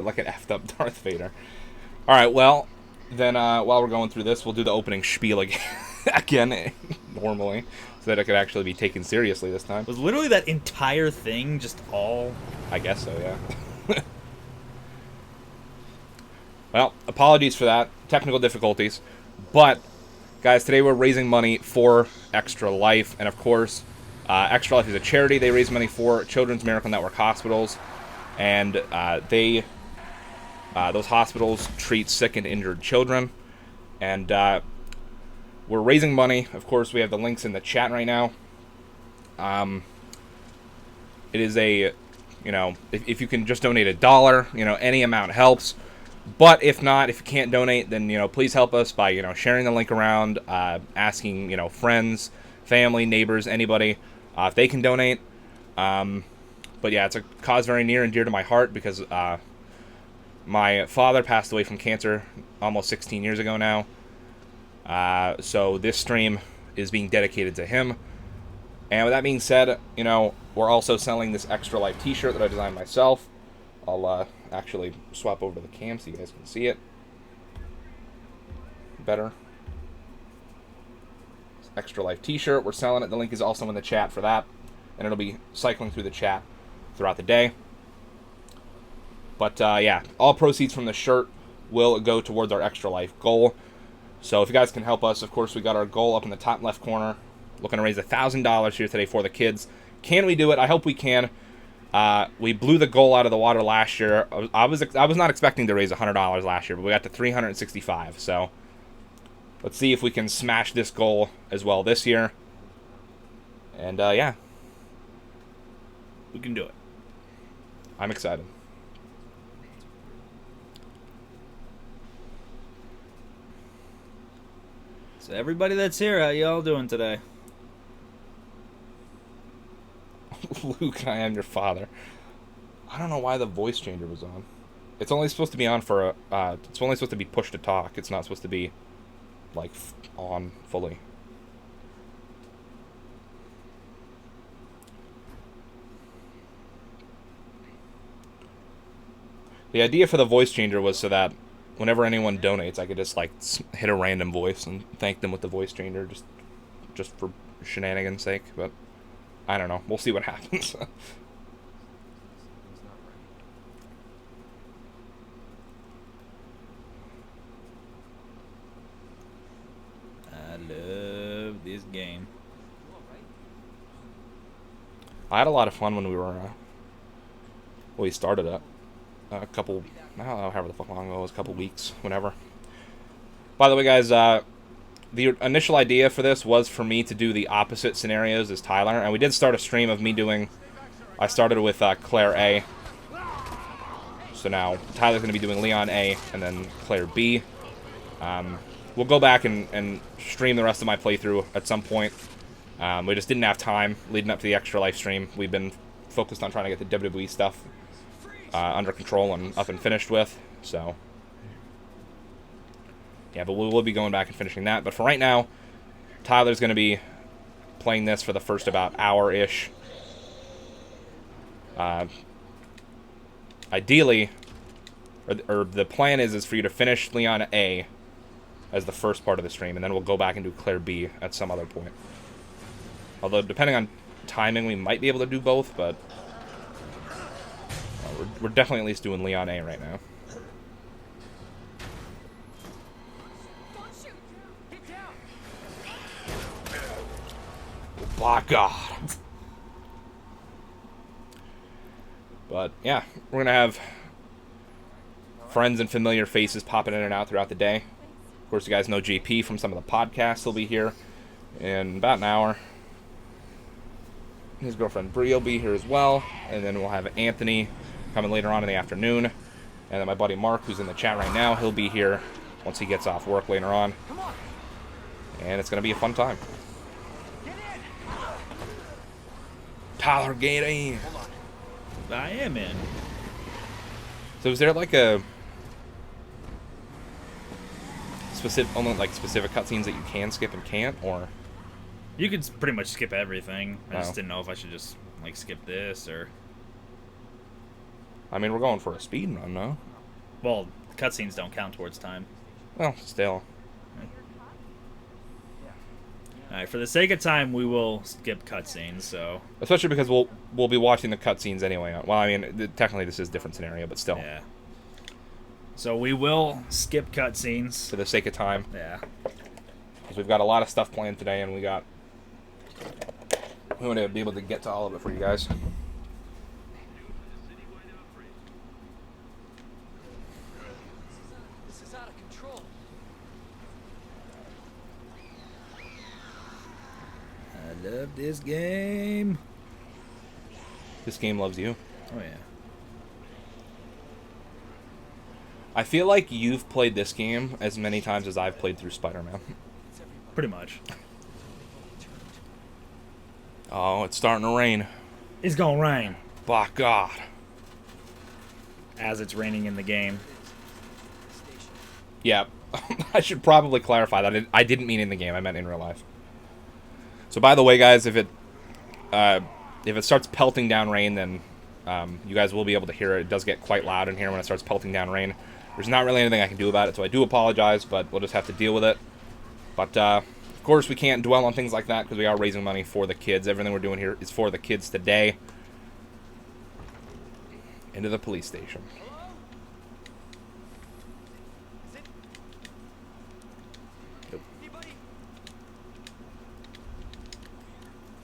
like an effed up Darth Vader. All right, well, then while we're going through this, we'll do the opening spiel again, again normally, so that it could actually be taken seriously this time. Was literally that entire thing just all... I guess so, yeah. Well, apologies for that. Technical difficulties. But, guys, today we're raising money for Extra Life. And, of course, Extra Life is a charity. They raise money for Children's Miracle Network hospitals. And those hospitals treat sick and injured children. And we're raising money. Of course, we have the links in the chat right now. It is a, if you can just donate $1, any amount helps. But if not, if you can't donate, then, please help us by, sharing the link around, asking, friends, family, neighbors, anybody, if they can donate. But yeah, it's a cause very near and dear to my heart because my father passed away from cancer almost 16 years ago now. So this stream is being dedicated to him. And with that being said, we're also selling this Extra Life t-shirt that I designed myself. I'll actually swap over to the cam so you guys can see it better. Extra Life t-shirt, we're selling it. The link is also in the chat for that. And it'll be cycling through the chat throughout the day. But yeah, all proceeds from the shirt will go towards our Extra Life goal. So if you guys can help us, of course, we got our goal up in the top left corner. Looking to raise $1,000 here today for the kids. Can we do it? I hope we can. We blew the goal out of the water last year. I was not expecting to raise $100 last year, but we got to 365. So let's see if we can smash this goal as well this year. And yeah, We can do it. I'm excited. So everybody that's here, how y'all doing today? Luke, I am your father. I don't know why the voice changer was on. It's only supposed to be on for a. It's only supposed to be push to talk. It's not supposed to be, like, on fully. The idea for the voice changer was so that whenever anyone donates, I could just, like, hit a random voice and thank them with the voice changer just for shenanigans' sake. But I don't know. We'll see what happens. I love this game. I had a lot of fun when we started it. A couple, I don't know, however the fuck long ago it was, a couple weeks, whenever. By the way, guys, the initial idea for this was for me to do the opposite scenarios as Tyler, and we did start a stream of me doing. I started with Claire A. So now Tyler's going to be doing Leon A, and then Claire B. We'll go back and stream the rest of my playthrough at some point. We just didn't have time leading up to the Extra Life stream. We've been focused on trying to get the WWE stuff under control and up and finished with. So yeah, but we will be going back and finishing that. But for right now, Tyler's going to be playing this for the first about hour-ish. Ideally, or the plan is for you to finish Leon A as the first part of the stream, and then we'll go back and do Claire B at some other point. Although, depending on timing, we might be able to do both, but we're definitely at least doing Leon A right now. Oh, God. But, yeah, we're going to have friends and familiar faces popping in and out throughout the day. Of course, you guys know JP from some of the podcasts. He'll be here in about an hour. His girlfriend Brie will be here as well. And then we'll have Anthony coming later on in the afternoon. And then my buddy Mark, who's in the chat right now, he'll be here once he gets off work later on. And it's going to be a fun time. Tyler, get in. I am in. So is there like a specific, only like specific cutscenes that you can skip and can't, or? You could pretty much skip everything. I just Oh. didn't know if I should just like skip this or. I mean, we're going for a speed run, no? Well, cutscenes don't count towards time. Well, still. Alright, for the sake of time, we will skip cutscenes, so... Especially because we'll be watching the cutscenes anyway. Well, I mean, technically this is a different scenario, but still. Yeah. So we will skip cutscenes. For the sake of time. Yeah. Because we've got a lot of stuff planned today, and we want to be able to get to all of it for you guys. This is out of control. I love this game. This game loves you. Oh, yeah. I feel like you've played this game as many times as I've played through Spider-Man. Pretty much. Oh, it's starting to rain. It's gonna rain. By God. As it's raining in the game. Yeah, I should probably clarify that. I didn't mean in the game. I meant in real life. So, by the way, guys, if it starts pelting down rain, then you guys will be able to hear it. It does get quite loud in here when it starts pelting down rain. There's not really anything I can do about it, so I do apologize, but we'll just have to deal with it. But, of course, we can't dwell on things like that because we are raising money for the kids. Everything we're doing here is for the kids today. Into the police station. Nope. Anybody?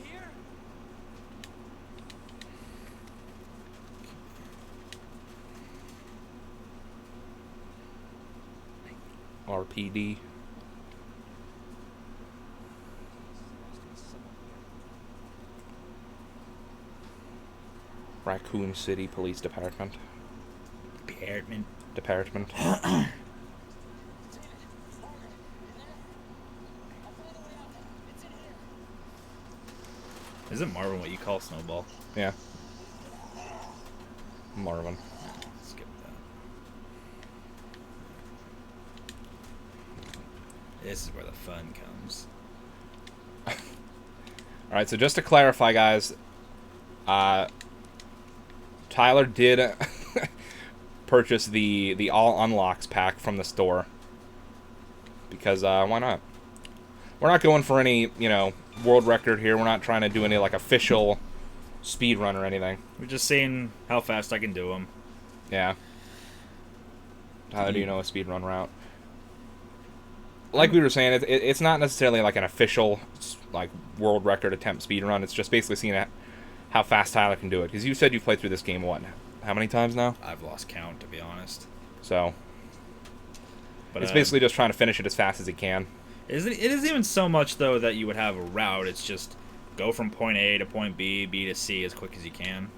Here? RPD. Raccoon City Police Department. Department. Isn't Marvin what you call Snowball? Yeah. Marvin. Skip that. This is where the fun comes. Alright, so just to clarify, guys, Tyler did purchase the All Unlocks pack from the store. Because, why not? We're not going for any, world record here. We're not trying to do any, official speed run or anything. We're just seeing how fast I can do them. Yeah. Tyler, do you know a speed run route? Like we were saying, it's not necessarily an official, world record attempt speed run. It's just basically seeing how fast Tyler can do it. Because you said you've played through this game, what, how many times now? I've lost count, to be honest. So, But it's basically just trying to finish it as fast as he can. It isn't even so much, though, that you would have a route. It's just go from point A to point B, B to C as quick as you can.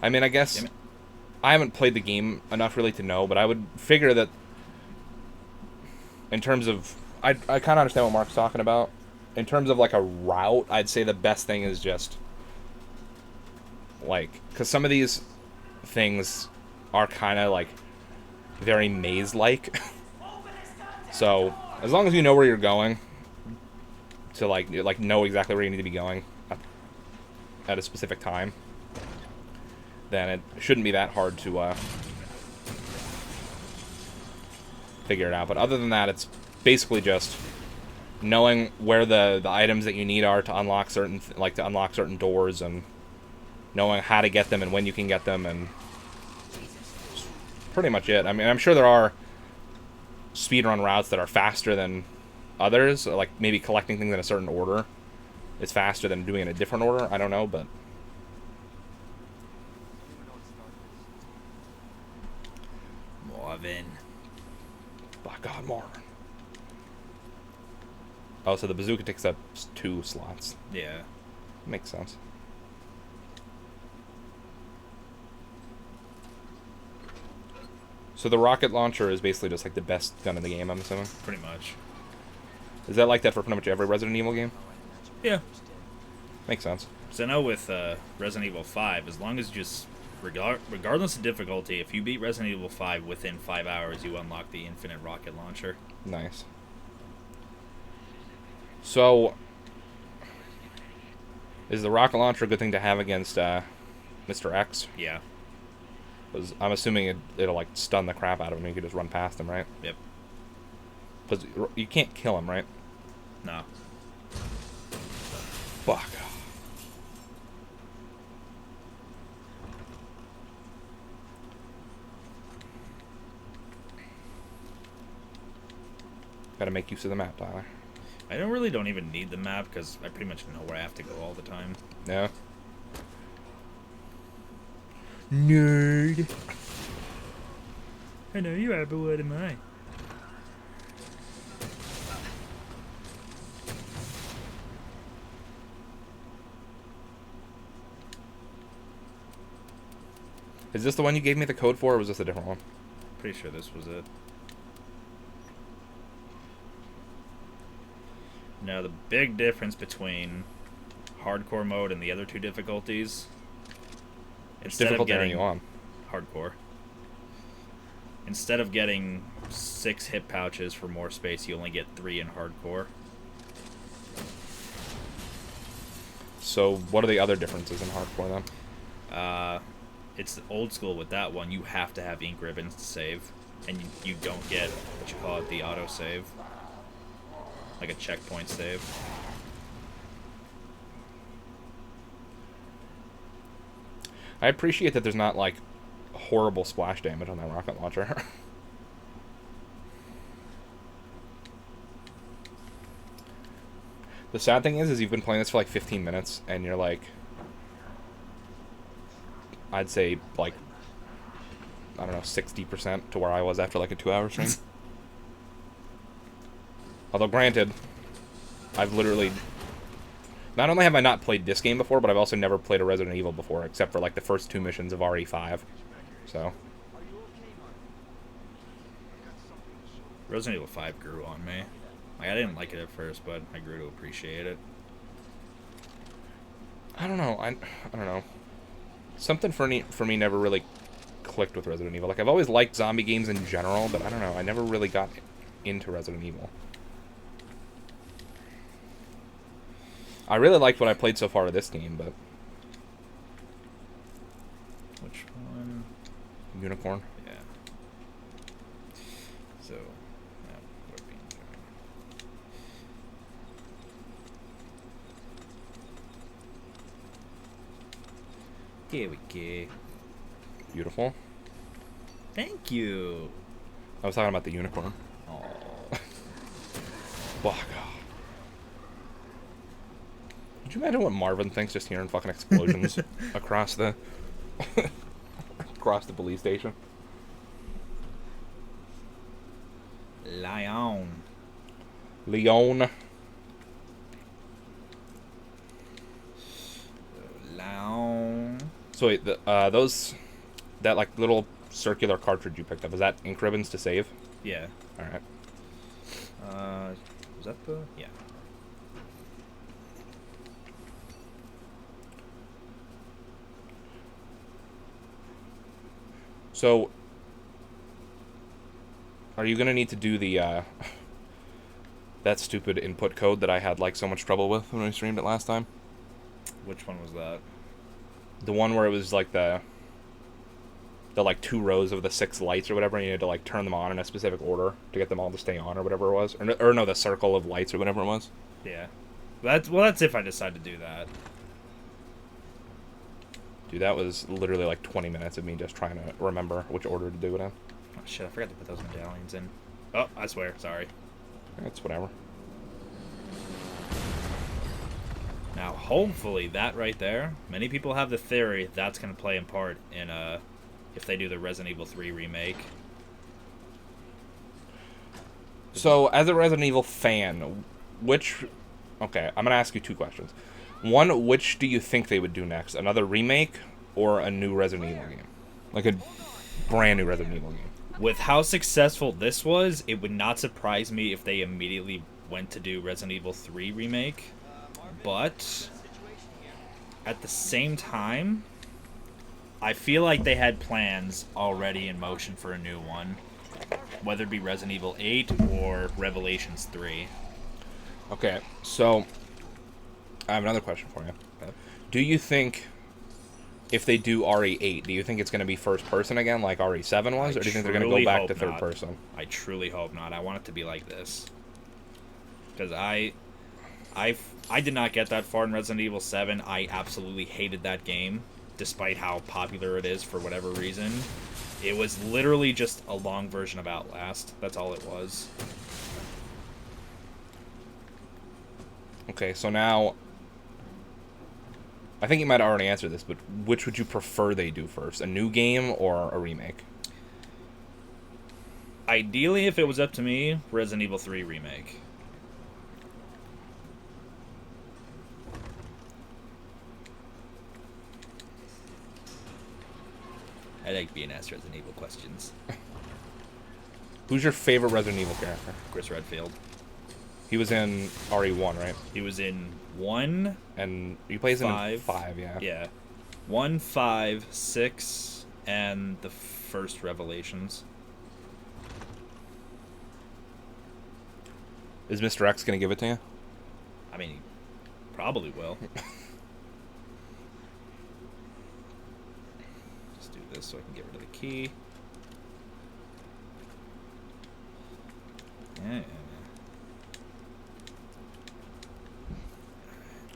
I mean, I guess I haven't played the game enough really to know, but I would figure that in terms of... I kind of understand what Mark's talking about. In terms of, a route, I'd say the best thing is just... Because some of these things are kind of, very maze-like. So, as long as you know where you're going, to, know exactly where you need to be going at a specific time, then it shouldn't be that hard to figure it out. But other than that, it's basically just knowing where the items that you need are to unlock certain doors, and knowing how to get them and when you can get them, and that's pretty much it. I mean, I'm sure there are speedrun routes that are faster than others, like maybe collecting things in a certain order is faster than doing it in a different order. I don't know, but Marvin. by God, Marvin. Oh, so the bazooka takes up 2 slots. Yeah. Makes sense. So the rocket launcher is basically just the best gun in the game, I'm assuming? Pretty much. Is that like that for pretty much every Resident Evil game? Yeah. Makes sense. So I know with Resident Evil 5, as long as just, regardless of difficulty, if you beat Resident Evil 5 within 5 hours, you unlock the infinite rocket launcher. Nice. So, is the rocket launcher a good thing to have against Mr. X? Yeah. Because I'm assuming it'll like stun the crap out of him. You could just run past him, right? Yep. Because you can't kill him, right? No. Fuck. Gotta make use of the map, Tyler. I don't even need the map because I pretty much know where I have to go all the time. Yeah. Nerd. I know you are, but what am I? Is this the one you gave me the code for, or was this a different one? Pretty sure this was it. Now, the big difference between hardcore mode and the other two difficulties, instead of Difficult are getting you on? hardcore, instead of getting 6 hip pouches for more space, you only get 3 in hardcore. So, what are the other differences in hardcore then? It's old school with that one. You have to have ink ribbons to save, and you don't get what you call it, the auto save, like a checkpoint save. I appreciate that there's not like horrible splash damage on that rocket launcher. The sad thing is you've been playing this for like 15 minutes, and you're like, I'd say like, I don't know, 60% to where I was after like a 2-hour stream. Although granted, I've literally, not only have I not played this game before, but I've also never played a Resident Evil before, except for like the first 2 missions of RE5. So. Resident Evil 5 grew on me. Like, I didn't like it at first, but I grew to appreciate it. I don't know. I don't know. Something for me never really clicked with Resident Evil. Like, I've always liked zombie games in general, but I don't know. I never really got into Resident Evil. I really liked what I played so far of this game, but... Which one? Unicorn. Yeah. So, yeah, what are we doing? Here we go. Beautiful. Thank you. I was talking about the unicorn. Oh. Fuck. Could you imagine what Marvin thinks just hearing fucking explosions across the across the police station? Lion. Leon. Lion. So wait, that like little circular cartridge you picked up, is that ink ribbons to save? Yeah. Alright. Was that the? Yeah. So, are you gonna need to do the, that stupid input code that I had, like, so much trouble with when we streamed it last time? Which one was that? The one where it was, like, the like, 2 rows of the 6 lights or whatever, and you had to, like, turn them on in a specific order to get them all to stay on or whatever it was. Or no, the circle of lights or whatever it was. Yeah. That's if I decide to do that. Dude, that was literally, like, 20 minutes of me just trying to remember which order to do it in. Oh shit, I forgot to put those medallions in. Oh, I swear, sorry. It's whatever. Now, hopefully, that right there, many people have the theory that's going to play in part in, if they do the Resident Evil 3 remake. So, as a Resident Evil fan, okay, I'm going to ask you 2 questions. One, which do you think they would do next? Another remake or a new Resident Evil game? Like a brand new Resident Evil game. With how successful this was, it would not surprise me if they immediately went to do Resident Evil 3 remake. But at the same time, I feel like they had plans already in motion for a new one. Whether it be Resident Evil 8 or Revelations 3. Okay, so I have another question for you. Okay. Do you think if they do RE8, do you think it's going to be first person again like RE7 was, or do you think they're going to go back to third person? I truly hope not. I want it to be like this. Because I did not get that far in Resident Evil 7. I absolutely hated that game, despite how popular it is for whatever reason. It was literally just a long version of Outlast. That's all it was. Okay, so now, I think you might already answer this, but which would you prefer they do first? A new game or a remake? Ideally, if it was up to me, Resident Evil 3 Remake. I like being asked Resident Evil questions. Who's your favorite Resident Evil character? Chris Redfield. He was in RE1, right? He was in 1, And he plays him in 5. 5, yeah. Yeah. 1, 5, 6, and the first Revelations. Is Mr. X going to give it to you? I mean, he probably will. Just do this so I can get rid of the key. Yeah.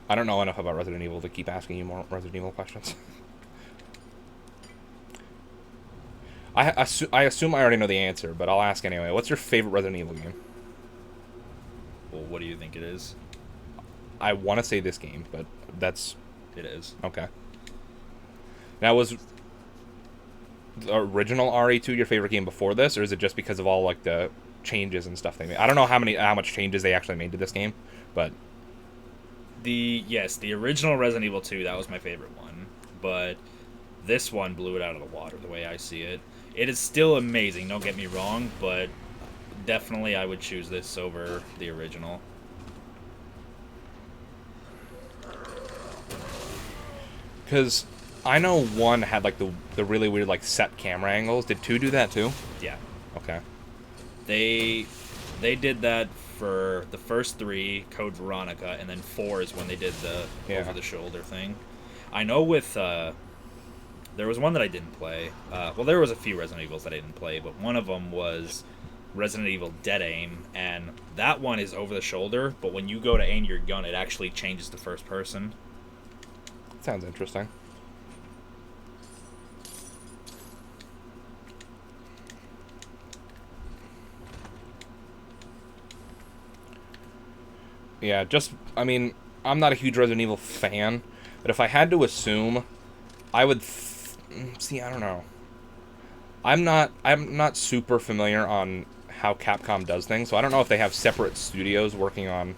I don't know enough about Resident Evil to keep asking you more Resident Evil questions. I assume I already know the answer, but I'll ask anyway. What's your favorite Resident Evil game? Well, what do you think it is? I want to say this game, but that's... It is. Okay. Now, was the original RE2 your favorite game before this, or is it just because of all, like, the changes and stuff they made? I don't know how much changes they actually made to this game, but... The original Resident Evil 2, that was my favorite one. But this one blew it out of the water, the way I see it. It is still amazing, don't get me wrong, but definitely I would choose this over the original. Because I know 1 had, like, the really weird, like, set camera angles. Did 2 do that, too? Yeah. Okay. They did that for the first 3, Code Veronica, and then 4 is when they did the over-the-shoulder thing. I know with... there was one that I didn't play. Well, there was a few Resident Evils that I didn't play, but one of them was Resident Evil Dead Aim, and that one is over-the-shoulder, but when you go to aim your gun, it actually changes to first person. Sounds interesting. Yeah, I mean, I'm not a huge Resident Evil fan, but if I had to assume, I would... see, I don't know. I'm not super familiar on how Capcom does things, so I don't know if they have separate studios working on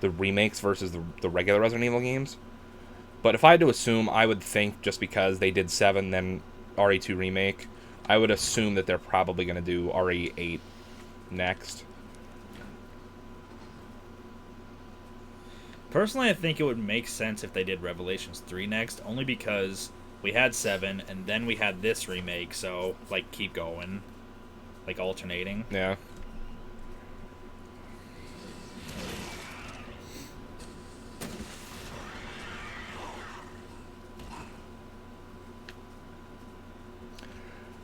the remakes versus the regular Resident Evil games. But if I had to assume, I would think just because they did 7, then RE2 Remake, I would assume that they're probably going to do RE8 next. Personally, I think it would make sense if they did Revelations 3 next, only because we had 7, and then we had this remake, so, like, keep going. Like, alternating. Yeah.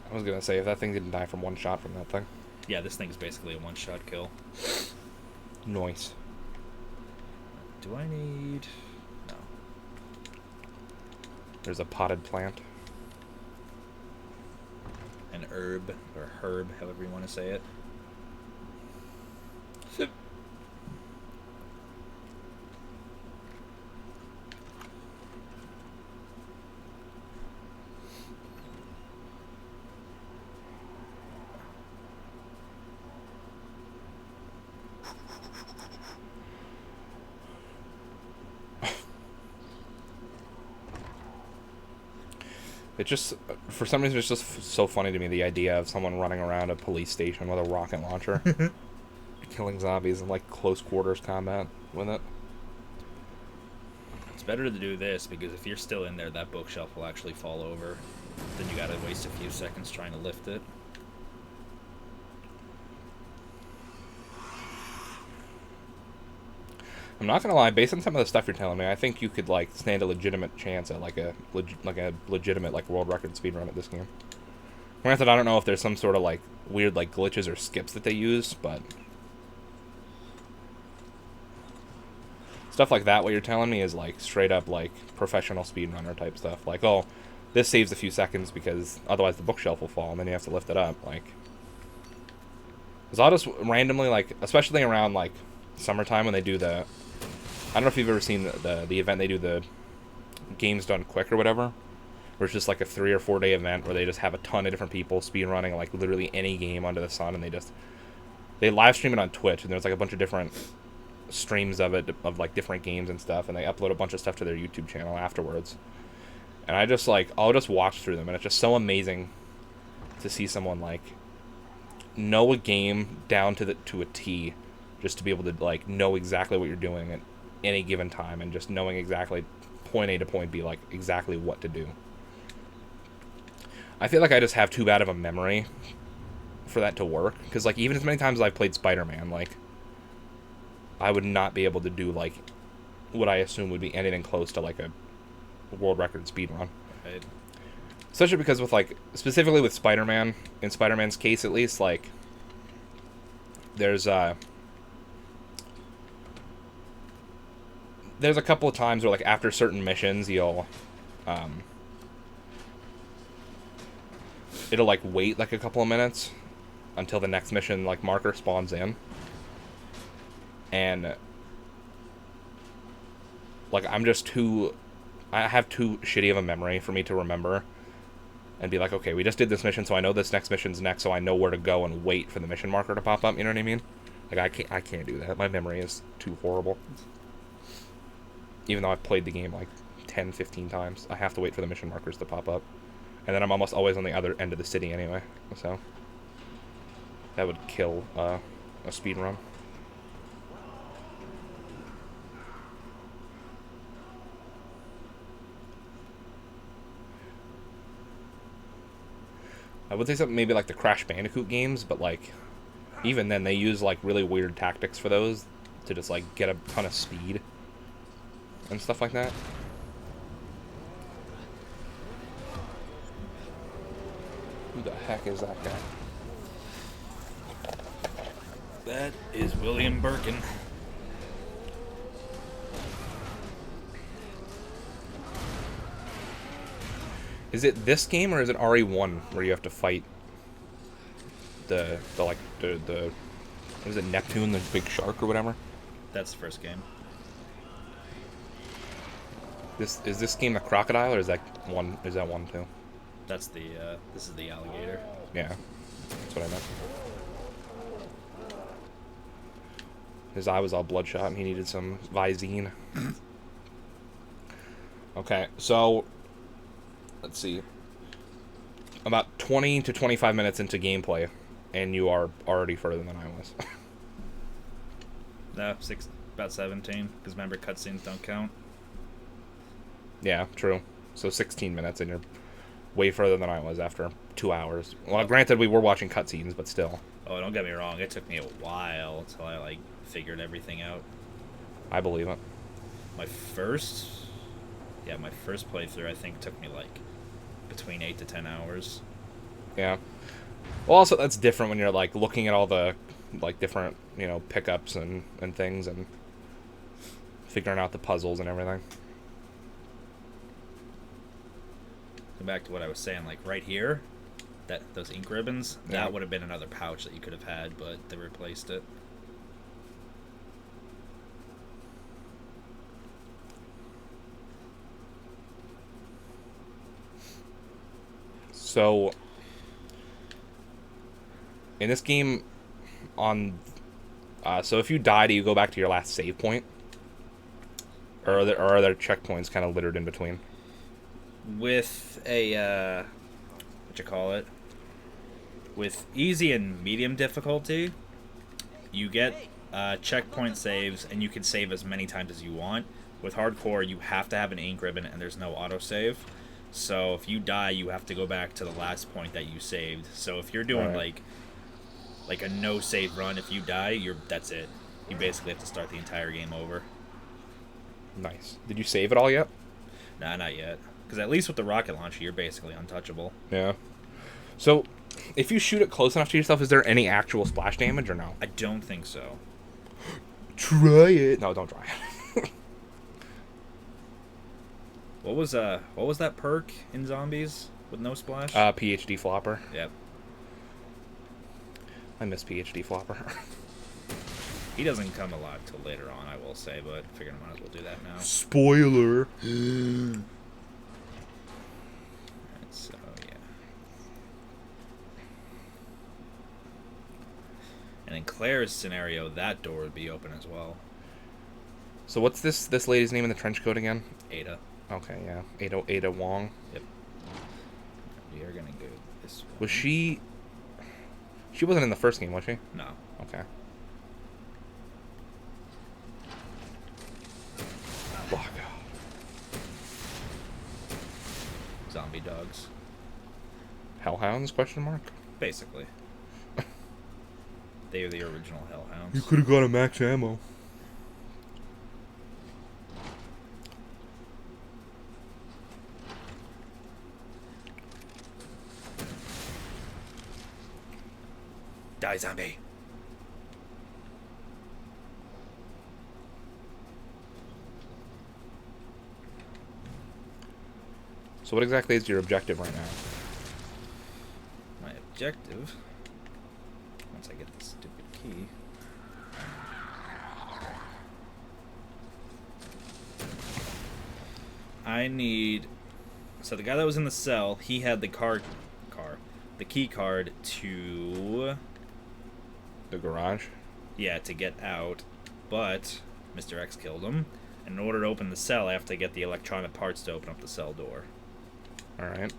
I was gonna say, if that thing didn't die from one shot from that thing. Yeah, this thing's basically a one-shot kill. Nice. Do I need... No. There's a potted plant. An herb, or herb, however you want to say it. It just, for some reason, it's just so funny to me, the idea of someone running around a police station with a rocket launcher, killing zombies in, like, close quarters combat with it. It's better to do this, because if you're still in there, that bookshelf will actually fall over. Then you gotta waste a few seconds trying to lift it. I'm not gonna lie. Based on some of the stuff you're telling me, I think you could like stand a legitimate chance at like a legitimate like world record speed run at this game. Granted, I don't know if there's some sort of like weird like glitches or skips that they use, but stuff like that. What you're telling me is like straight up like professional speedrunner type stuff. Like, oh, this saves a few seconds because otherwise the bookshelf will fall and then you have to lift it up. Like, because I'll just randomly like, especially around like summertime when they do the, I don't know if you've ever seen the event they do, the games done quick or whatever, where it's just like a 3 or 4 day event where they just have a ton of different people speedrunning like literally any game under the sun, and they live stream it on Twitch, and there's like a bunch of different streams of it of like different games and stuff, and they upload a bunch of stuff to their YouTube channel afterwards. And I just like I'll just watch through them, and it's just so amazing to see someone like know a game down to a T, just to be able to like know exactly what you're doing at any given time, and just knowing exactly point A to point B, like exactly what to do. I feel like I just have too bad of a memory for that to work, because like even as many times as I've played Spider-Man, like I would not be able to do like what I assume would be anything close to like a world record speed run. Right. Especially because with like specifically with Spider-Man, in Spider-Man's case at least, like there's a couple of times where like after certain missions you'll it'll like wait like a couple of minutes until the next mission like marker spawns in, and like I have too shitty of a memory for me to remember and be like, okay, we just did this mission, so I know this next mission's next, so I know where to go and wait for the mission marker to pop up. You know what I mean? Like I can't do that. My memory is too horrible. Even though I've played the game like 10, 15 times, I have to wait for the mission markers to pop up. And then I'm almost always on the other end of the city anyway, so that would kill a speed run. I would say something maybe like the Crash Bandicoot games, but like even then they use like really weird tactics for those to just like get a ton of speed and stuff like that. Who the heck is that guy? That is William Birkin. Is it this game or is it RE1 where you have to fight the what is it, Neptune, the big shark or whatever? That's the first game. Is this game the crocodile or is that one too? That's the this is the alligator. Yeah. That's what I meant. His eye was all bloodshot and he needed some Visine. Okay, so let's see. About 20 to 25 minutes into gameplay, and you are already further than I was. No, about 17, because remember, cutscenes don't count. Yeah, true. So 16 minutes, and you're way further than I was after 2 hours. Well, granted, we were watching cutscenes, but still. Oh, don't get me wrong, it took me a while until I, like, figured everything out. I believe it. My first playthrough, I think, took me, like, between 8 to 10 hours. Yeah. Well, also, that's different when you're, like, looking at all the, like, different, you know, pickups and things and figuring out the puzzles and everything. Go back to what I was saying, like, right here, those ink ribbons, Yeah. that would have been another pouch that you could have had, but they replaced it. So, in this game, so if you die, do you go back to your last save point? Or are there checkpoints kind of littered in between? With a, with easy and medium difficulty, you get checkpoint saves, and you can save as many times as you want. With hardcore, you have to have an ink ribbon, and there's no autosave. So if you die, you have to go back to the last point that you saved. So if you're doing like a no save run, if you die, that's it. You basically have to start the entire game over. Nice. Did you save it all yet? Nah, not yet. Because at least with the rocket launcher, you're basically untouchable. Yeah. So, if you shoot it close enough to yourself, is there any actual splash damage or no? I don't think so. Try it. No, don't try it. What was that perk in zombies with no splash? PhD flopper. Yep. I miss PhD flopper. He doesn't come a lot till later on, I will say, but I figured I might as well do that now. Spoiler. Alright, so yeah. And in Claire's scenario, that door would be open as well. So what's this lady's name in the trench coat again? Ada. Okay, yeah. Ada Wong. Yep. We are gonna go this way. Was she... She wasn't in the first game, was she? No. Okay. Block. Zombie dogs. Hellhounds, question mark? Basically. They are the original hellhounds. could have got a max ammo. Die, zombie! So what exactly is your objective right now? My objective, once I get this stupid key, I need... So the guy that was in the cell, he had the the key card to... The garage? Yeah, to get out, but Mr. X killed him. And in order to open the cell, I have to get the electronic parts to open up the cell door. Alright.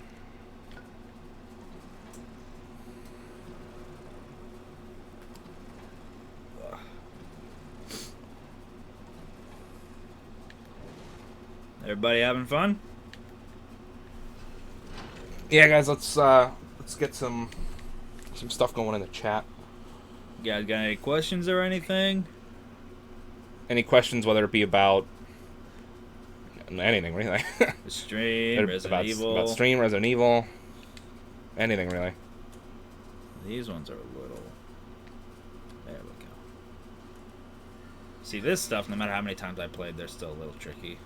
Everybody having fun? Yeah, guys, let's get some stuff going in the chat. You guys got any questions or anything? Any questions, whether it be about anything, really? The stream, Resident Evil. About stream, Resident Evil. Anything, really. These ones are a little... There we go. See, this stuff, no matter how many times I played, they're still a little tricky.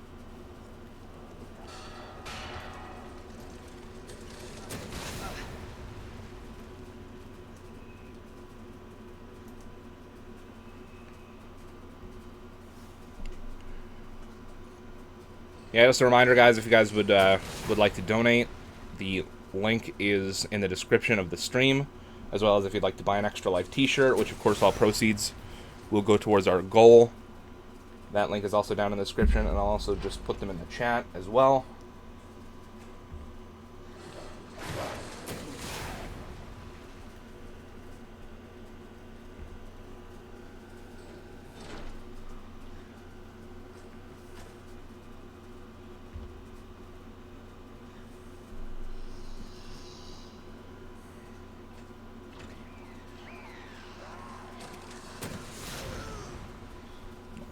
Yeah, just a reminder, guys, if you guys would like to donate, the link is in the description of the stream, as well as if you'd like to buy an Extra Life t-shirt, which, of course, all proceeds will go towards our goal. That link is also down in the description, and I'll also just put them in the chat as well.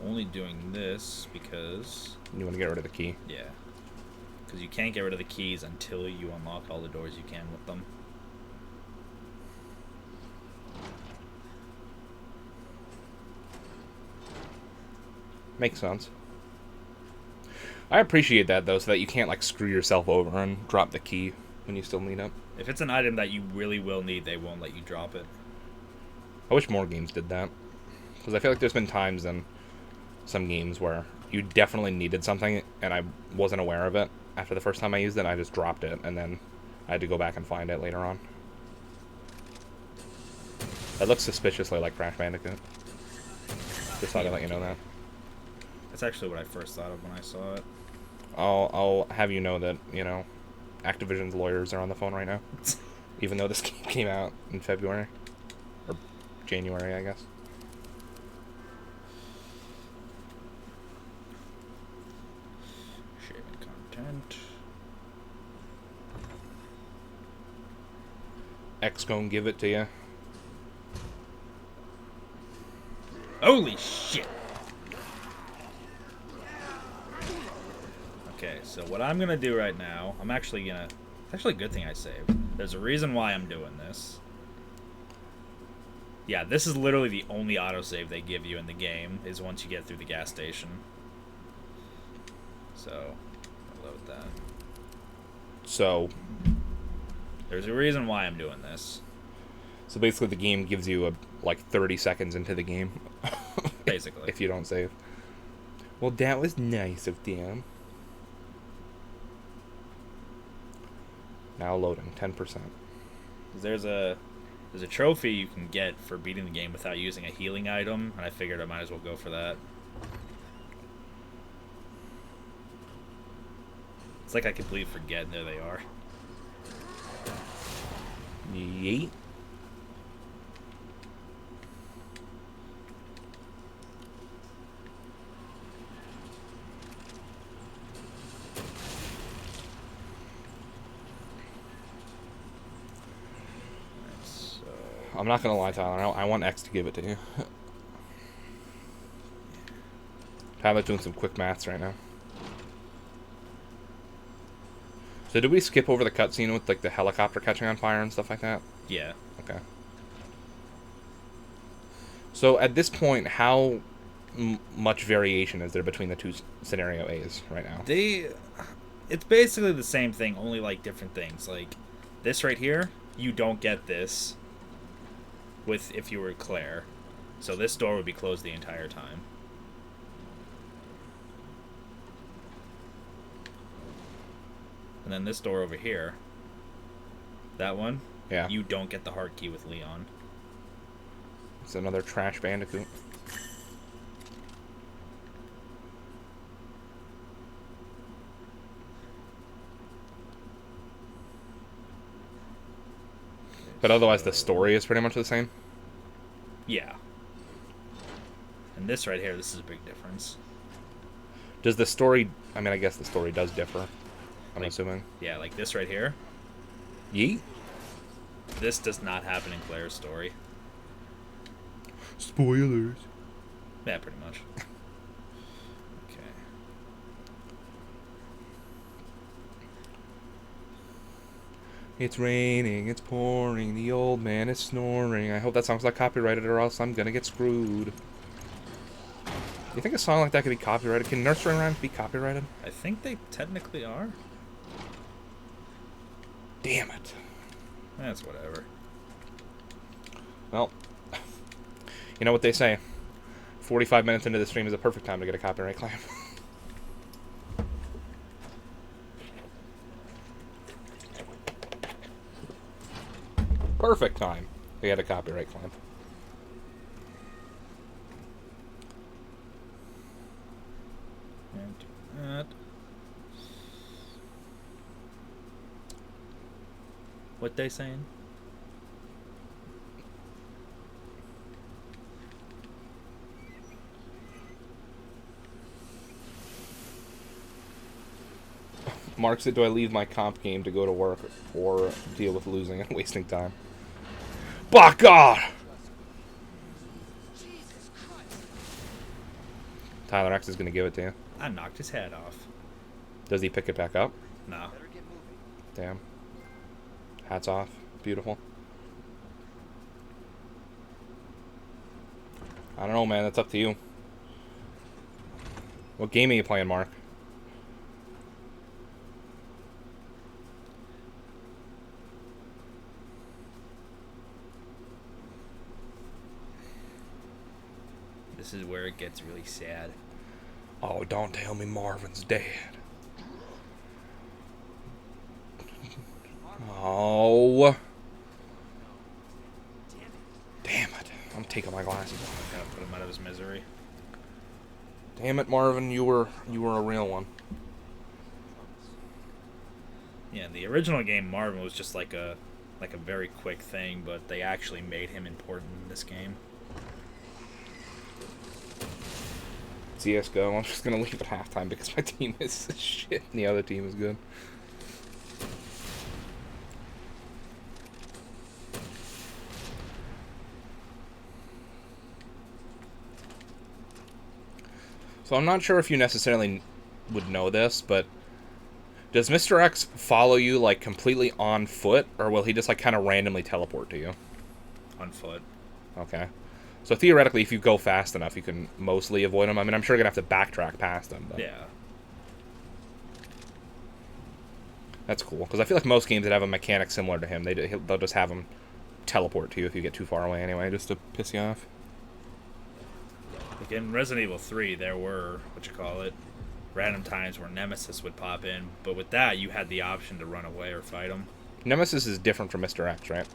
Only doing this because... You want to get rid of the key. Yeah. Because you can't get rid of the keys until you unlock all the doors you can with them. Makes sense. I appreciate that, though, so that you can't, like, screw yourself over and drop the key when you still need it. If it's an item that you really will need, they won't let you drop it. I wish more games did that. Because I feel like there's been times in some games where you definitely needed something, and I wasn't aware of it after the first time I used it, and I just dropped it, and then I had to go back and find it later on. That looks suspiciously like Crash Bandicoot. Just thought I'd let you know that. That's actually what I first thought of when I saw it. I'll have you know that, you know, Activision's lawyers are on the phone right now. Even though this game came out in February. Or January, I guess. Shaving content. X gonna give it to you. Holy shit! Okay, so what I'm gonna do right now, I'm actually gonna. It's actually a good thing I saved. There's a reason why I'm doing this. Yeah, this is literally the only autosave they give you in the game, is once you get through the gas station. So, I'll load that. So There's a reason why I'm doing this. So basically, the game gives you like 30 seconds into the game. Basically. If you don't save. Well, that was nice of them. Now loading, 10%. There's a trophy you can get for beating the game without using a healing item, and I figured I might as well go for that. It's like I completely forget, and there they are. Yeet. I'm not gonna lie, Tyler. I want X to give it to you. Tyler's doing some quick maths right now. So did we skip over the cutscene with like the helicopter catching on fire and stuff like that? Yeah. Okay. So at this point, how much variation is there between the two scenario A's right now? It's basically the same thing, only like different things. Like this right here, you don't get this with if you were Claire. So this door would be closed the entire time. And then this door over here, that one, Yeah. you don't get the heart key with Leon. It's another trash bandicoot. But otherwise, the story is pretty much the same. Yeah. And this right here, this is a big difference. Does the story... I mean, I guess the story does differ. I'm Like- assuming. Yeah, like this right here, Yeet. this does not happen in Claire's story. Spoilers. Yeah, pretty much. Okay. It's raining, it's pouring, the old man is snoring. I hope that song's not copyrighted or else I'm gonna get screwed. You think a song like that could be copyrighted? Can nursery rhymes be copyrighted? I think they technically are. Damn it. That's whatever. Well, you know what they say. 45 minutes into the stream is a perfect time to get a copyright claim. Perfect time to get a copyright claim. And do that. What they saying? Mark said, do I leave my comp game to go to work or deal with losing and wasting time? By God! Jesus Christ. Tyler X is going to give it to you. I knocked his head off. Does he pick it back up? No. Better get moving. Damn. Hats off. Beautiful. I don't know, man. That's up to you. What game are you playing, Mark? This is where it gets really sad. Oh, don't tell me Marvin's dead. Oh. Damn it. Damn it. I'm taking my glasses off. Gotta put him out of his misery. Damn it, Marvin. You were a real one. Yeah, in the original game, Marvin was just like a very quick thing, but they actually made him important in this game. CSGO. I'm just going to leave at halftime because my team is shit and the other team is good. So I'm not sure if you necessarily would know this, but Does Mr. X follow you, like, completely on foot, or will he just, like, kind of randomly teleport to you? On foot. Okay. So theoretically, if you go fast enough, you can mostly avoid him. I mean, I'm sure you're going to have to backtrack past him, but... Yeah. That's cool, because I feel like most games that have a mechanic similar to him, they'll just have him teleport to you if you get too far away anyway, just to piss you off. Like in Resident Evil 3, there were, random times where Nemesis would pop in, but with that, you had the option to run away or fight him. Nemesis is different from Mr. X, right?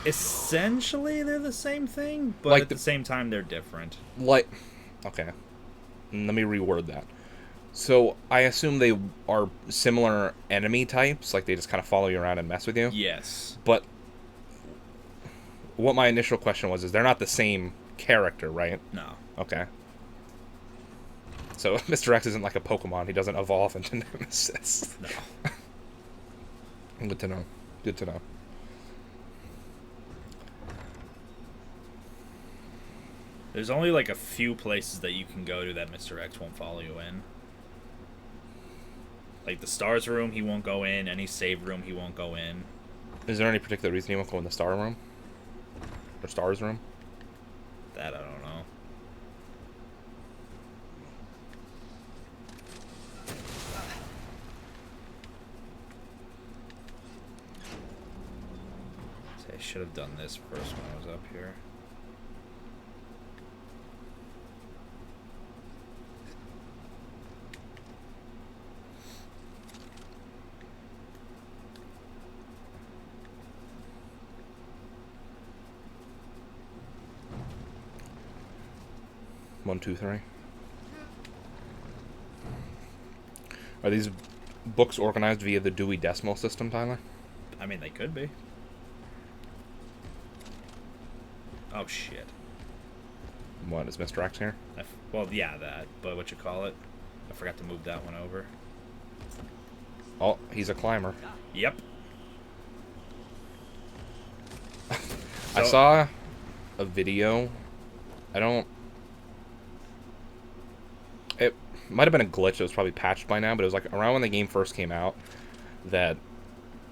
Essentially, they're the same thing, but like at the same time, they're different. Like, okay. Let me reword that. So, I assume they are similar enemy types, like they just kind of follow you around and mess with you? Yes. But what my initial question was is they're not the same character, right? No. Okay. So, Mr. X isn't like a Pokemon. He doesn't evolve into Nemesis. No. Good to know. Good to know. There's only like a few places that you can go to that Mr. X won't follow you in. Like the Stars room, he won't go in. Any save room, he won't go in. Is there any particular reason he won't go in the Star room? Or Stars room? That I don't know. See, I should have done this first when I was up here. One, two, three. Are these books organized via the Dewey Decimal System, Tyler? I mean, they could be. Oh, shit. What, is Mr. X here? Well, yeah, that. But what you call it? I forgot to move that one over. Oh, he's a climber. Yep. I saw a video. It might have been a glitch that was probably patched by now, but it was like around when the game first came out that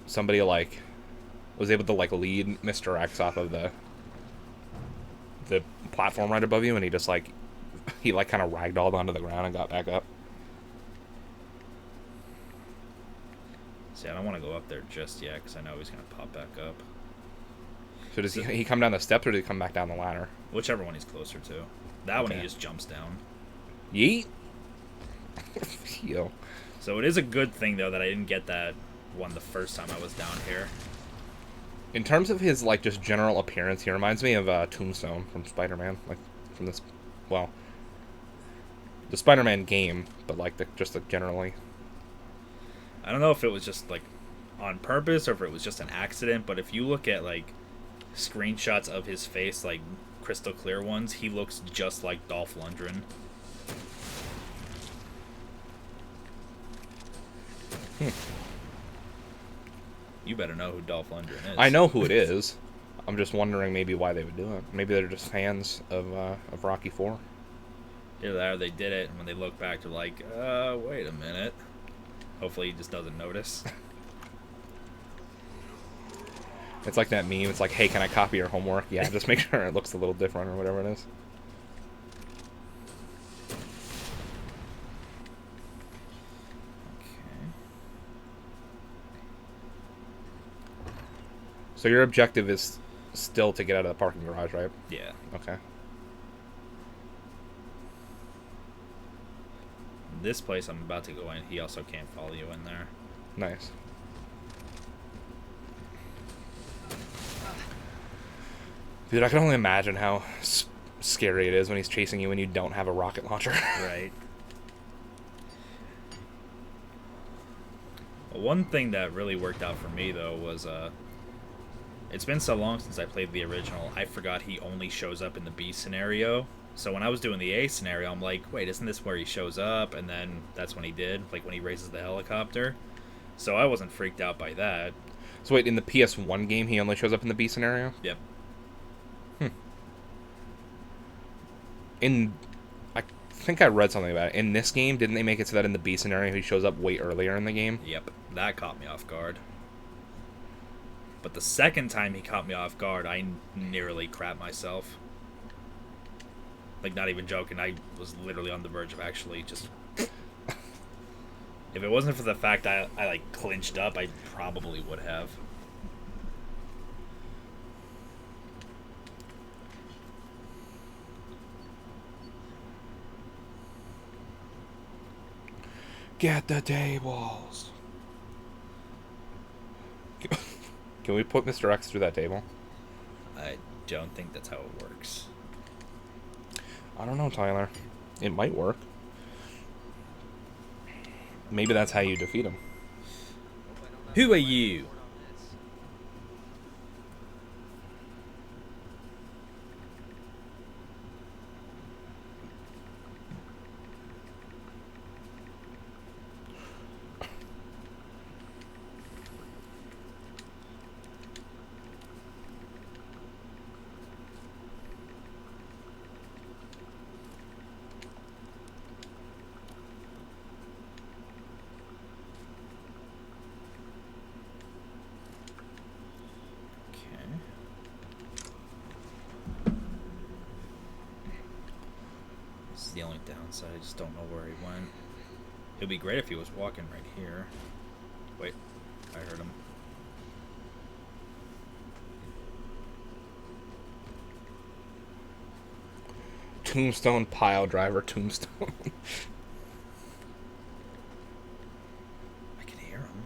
somebody like was able to like lead Mr. X off of the platform right above you, and he just like kind of ragdolled onto the ground and got back up. See, I don't want to go up there just yet because I know he's going to pop back up. So does he come down the steps, or does he come back down the ladder? Whichever one he's closer to. That one Okay. he just jumps down. Yeet. Yo. So it is a good thing, though, that I didn't get that one the first time I was down here. In terms of his like just general appearance, he reminds me of Tombstone from Spider-Man, like from this, well, the Spider-Man game, but like just generally. I don't know if it was just, like, on purpose or if it was just an accident, but if you look at, like, screenshots of his face, like, crystal clear ones, he looks just like Dolph Lundgren. You better know who Dolph Lundgren is. I know who it is. I'm just wondering maybe why they would do it. Maybe they're just fans of Rocky IV. Either that or they did it, and when they look back, they're like, wait a minute. Hopefully he just doesn't notice. It's like that meme. It's like, hey, can I copy your homework? Yeah, just make sure it looks a little different or whatever it is. Okay. So your objective is still to get out of the parking garage, right? Yeah. Okay. This place I'm about to go in, he also can't follow you in there. Nice. Dude, I can only imagine how scary it is when he's chasing you and you don't have a rocket launcher. Right. One thing that really worked out for me, though, was it's been so long since I played the original, I forgot he only shows up in the B scenario. So when I was doing the A scenario, I'm like, wait, isn't this where he shows up? And then that's when he did, like when he raises the helicopter. So I wasn't freaked out by that. So wait, in the PS1 game, he only shows up in the B scenario? Yep. I think I read something about it. In this game, didn't they make it so that in the B scenario he shows up way earlier in the game? Yep, that caught me off guard. But the second time he caught me off guard, I nearly crapped myself. Like, not even joking, I was literally on the verge of actually just... If it wasn't for the fact I like, clinched up, I probably would have. Get the tables. Can we put Mr. X through that table? I don't think that's how it works. I don't know, Tyler. It might work. Maybe that's how you defeat him. Who are you? The only downside, I just don't know where he went. It'd be great if he was walking right here. Wait, I heard him. Tombstone pile driver tombstone. I can hear him.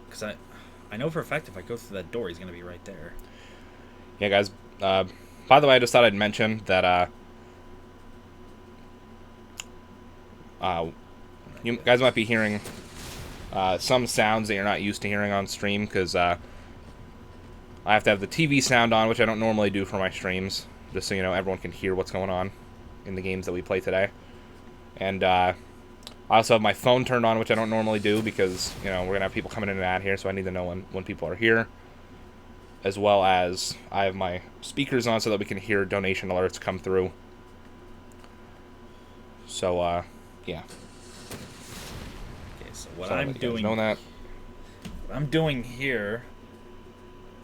Because I know for a fact if I go through that door, he's going to be right there. Yeah, guys. By the way, I just thought I'd mention that you guys might be hearing some sounds that you're not used to hearing on stream because I have to have the TV sound on, which I don't normally do for my streams, just so you know everyone can hear what's going on in the games that we play today. And I also have my phone turned on, which I don't normally do because you know we're gonna have people coming in and out here, so I need to know when people are here. As well as I have my speakers on so that we can hear donation alerts come through. So, yeah. Okay, so what So I'm you guys doing... know that. What I'm doing here...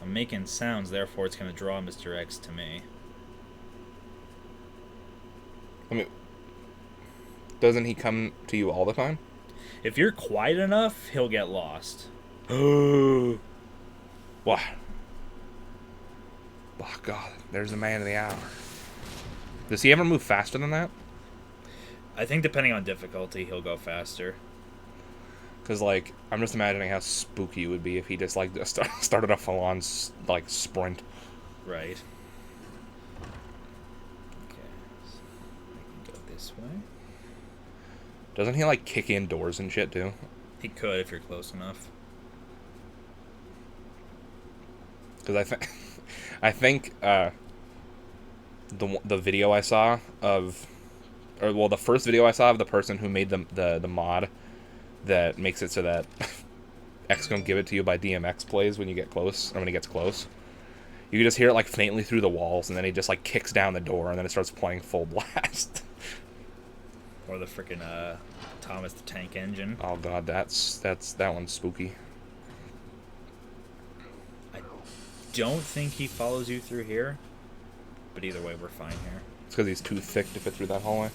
I'm making sounds, therefore it's going to draw Mr. X to me. I mean, doesn't he come to you all the time? If you're quiet enough, he'll get lost. What? Oh, God. There's the man of the hour. Does he ever move faster than that? I think depending on difficulty, he'll go faster. Because, like, I'm just imagining how spooky it would be if he just, like, started a full-on, like, sprint. Right. Okay. So I can go this way. Doesn't he, like, kick in doors and shit, too? He could if you're close enough. Because I think the video I saw of, or well, the first video I saw of the person who made the mod that makes it so that X gonna give it to you by DMX plays when you get close, or when he gets close. You can just hear it like faintly through the walls, and then he just like kicks down the door, and then it starts playing full blast. Or the freaking Thomas the Tank Engine. Oh God, that one's spooky. Don't think he follows you through here, but either way, we're fine here. It's because he's too thick to fit through that hallway.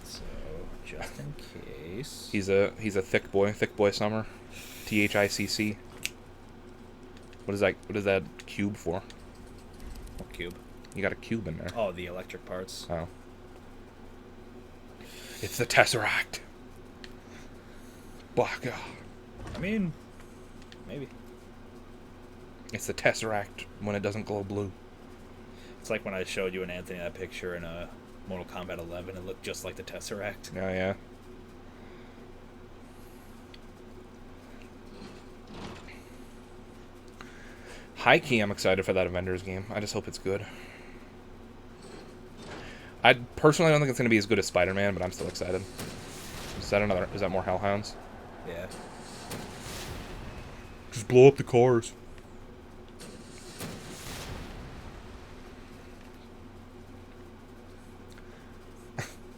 So, just in case... He's a thick boy summer. THICC. What is that cube for? What cube? You got a cube in there. Oh, the electric parts. Oh. It's the Tesseract. Baka. I mean, maybe. It's the Tesseract when it doesn't glow blue. It's like when I showed you and Anthony that picture in Mortal Kombat 11. It looked just like the Tesseract. Oh, yeah. High key, I'm excited for that Avengers game. I just hope it's good. I personally don't think it's going to be as good as Spider-Man, but I'm still excited. Is that more Hellhounds? Yeah. Just blow up the cars.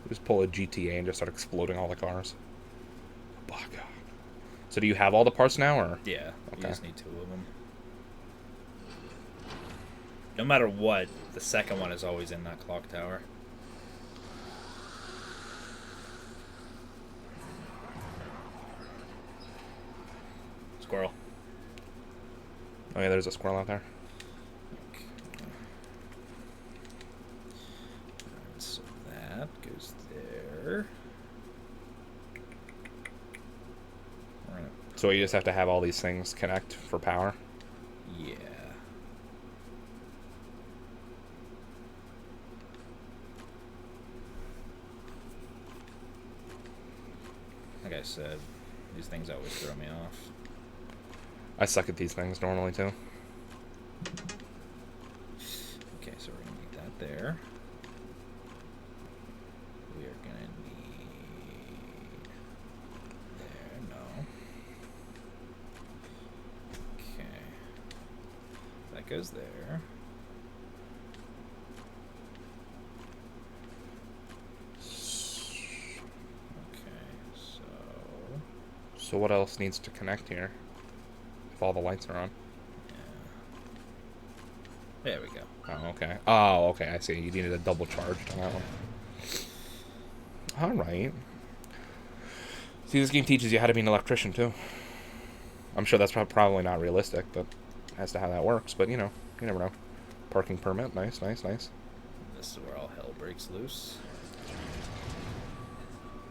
Just pull a GTA and just start exploding all the cars. Oh, God. So do you have all the parts now, or? Yeah, you Okay. just need 2 of them. No matter what, the second one is always in that clock tower. Squirrel. Oh, yeah, there's a squirrel out there. Okay. So that goes there. Alright. So you just have to have all these things connect for power. Yeah. Like I said, these things always throw me off. I suck at these things normally, too. Okay, so we're gonna need that there. We are gonna need there, no. Okay. That goes there. Okay, so So what else needs to connect here? If all the lights are on. yeah. There we go. Oh, okay. Oh, okay, I see. You needed a double charge on that one. Alright. See, this game teaches you how to be an electrician, too. I'm sure that's probably not realistic, but as to how that works. But, you know, you never know. Parking permit. Nice, nice, nice. This is where all hell breaks loose.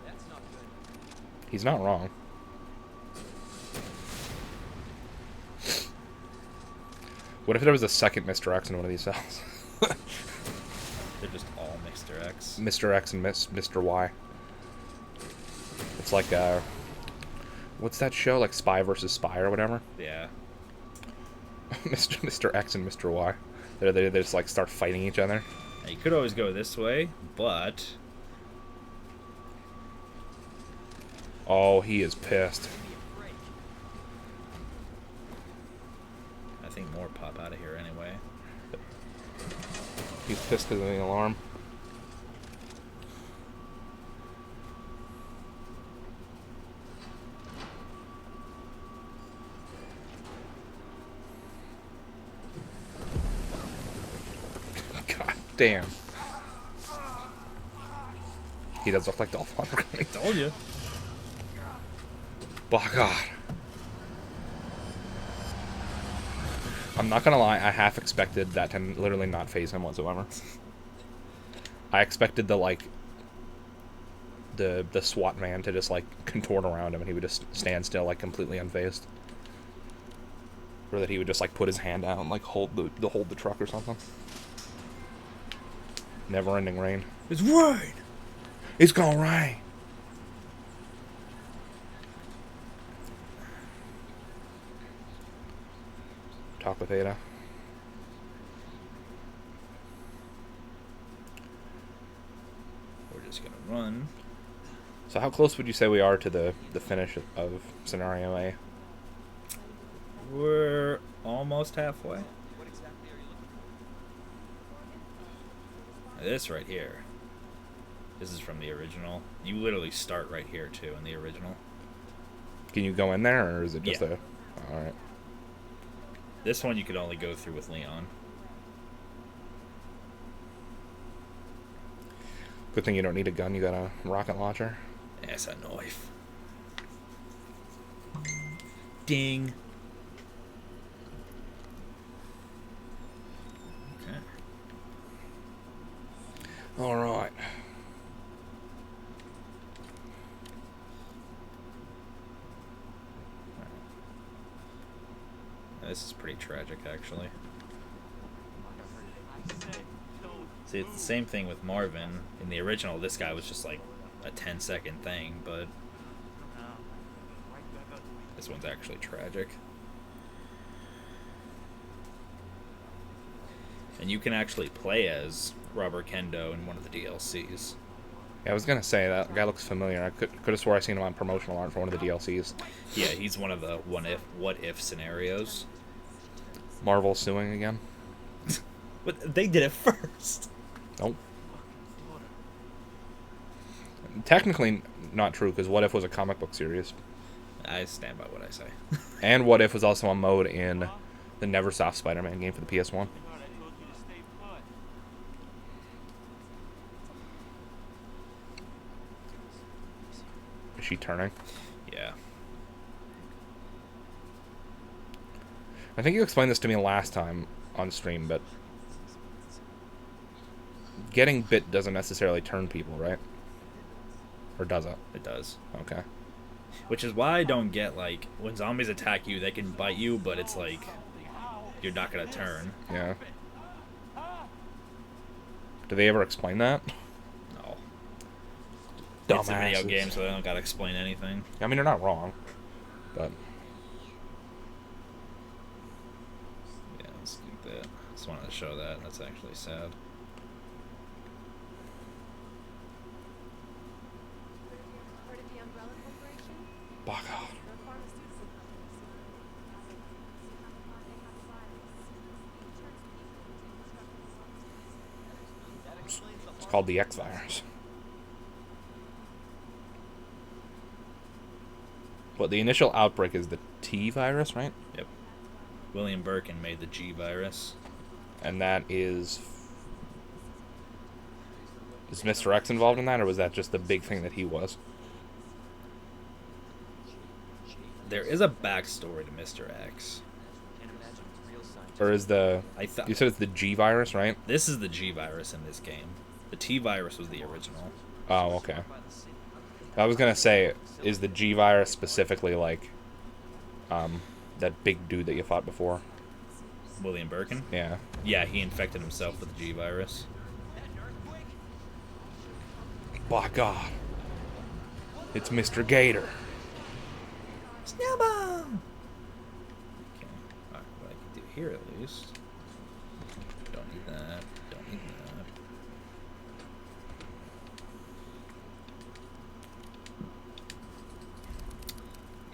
That's not good. He's not wrong. What if there was a second Mr. X in one of these cells? They're just all Mr. X. Mr. X and Mr. Y. It's like, what's that show? Like Spy versus Spy or whatever? Yeah. Mr. X and Mr. Y. They just, like, start fighting each other. Now, you could always go this way, but Oh, he is pissed. Give me a break. I think more pop out of here anyway. He's pissed because of the alarm. God damn. He does look like Dolph Lundgren. Told you. Oh, God. I'm not gonna lie, I half expected that to literally not phase him whatsoever. I expected the SWAT man to just, like, contort around him and he would just stand still, like, completely unfazed. Or that he would just, like, put his hand out and, like, hold the truck or something. Never-ending rain. It's rain! It's gonna rain! Talk with Ada. We're just gonna run. So how close would you say we are to the finish of Scenario A? We're almost halfway. What exactly are you looking for? This right here. This is from the original. You literally start right here too in the original. Can you go in there, or is it just Yeah. Alright. This one you could only go through with Leon. Good thing you don't need a gun, you got a rocket launcher. That's a knife. Ding. Okay. Alright. This is pretty tragic, actually. I said don't. See, it's the same thing with Marvin. In the original, this guy was just like a 10-second thing, but Right back up. this one's actually tragic. And you can actually play as Robert Kendo in one of the DLCs. Yeah, I was gonna say that guy looks familiar. I could have swore I seen him on promotional art for one of the DLCs. Yeah, he's one of the what if scenarios. Marvel suing again? But they did it first. Nope. Technically not true, because What If was a comic book series. I stand by what I say. And What If was also a mode in the Neversoft Spider-Man game for the PS1. Is she turning? Yeah. I think you explained this to me last time on stream, but getting bit doesn't necessarily turn people, right? Or does it? It does. Okay. Which is why I don't get, like, when zombies attack you, they can bite you, but it's like, you're not gonna turn. Yeah. Do they ever explain that? No. Dumbasses. It's a video game, so they don't gotta explain anything. I mean, they're not wrong, but Yeah, let's do that. Just wanted to show that. That's actually sad. Heard of the Umbrella Corporation? by God. They're a pharmaceutical company. See how the they have a virus. It turns people into destructive substances. That explains the It's called the X virus. What, the initial outbreak is the T virus, right? Yep. William Birkin made the G virus. And that is Mr. X involved in that, or was that just the big thing that he was? There is a backstory to Mr. X. Can't imagine real scientists. Or is the... I thought You said it's the G virus, right? this is the G virus in this game. The T virus was the original. Oh, okay. I was gonna say, is the G virus specifically like that big dude that you fought before? William Birkin? Yeah. Yeah, he infected himself with the G virus. By God. It's Mr. Gator. Snowball! Okay. Alright, what I can do here at least. Don't need that. Don't need that.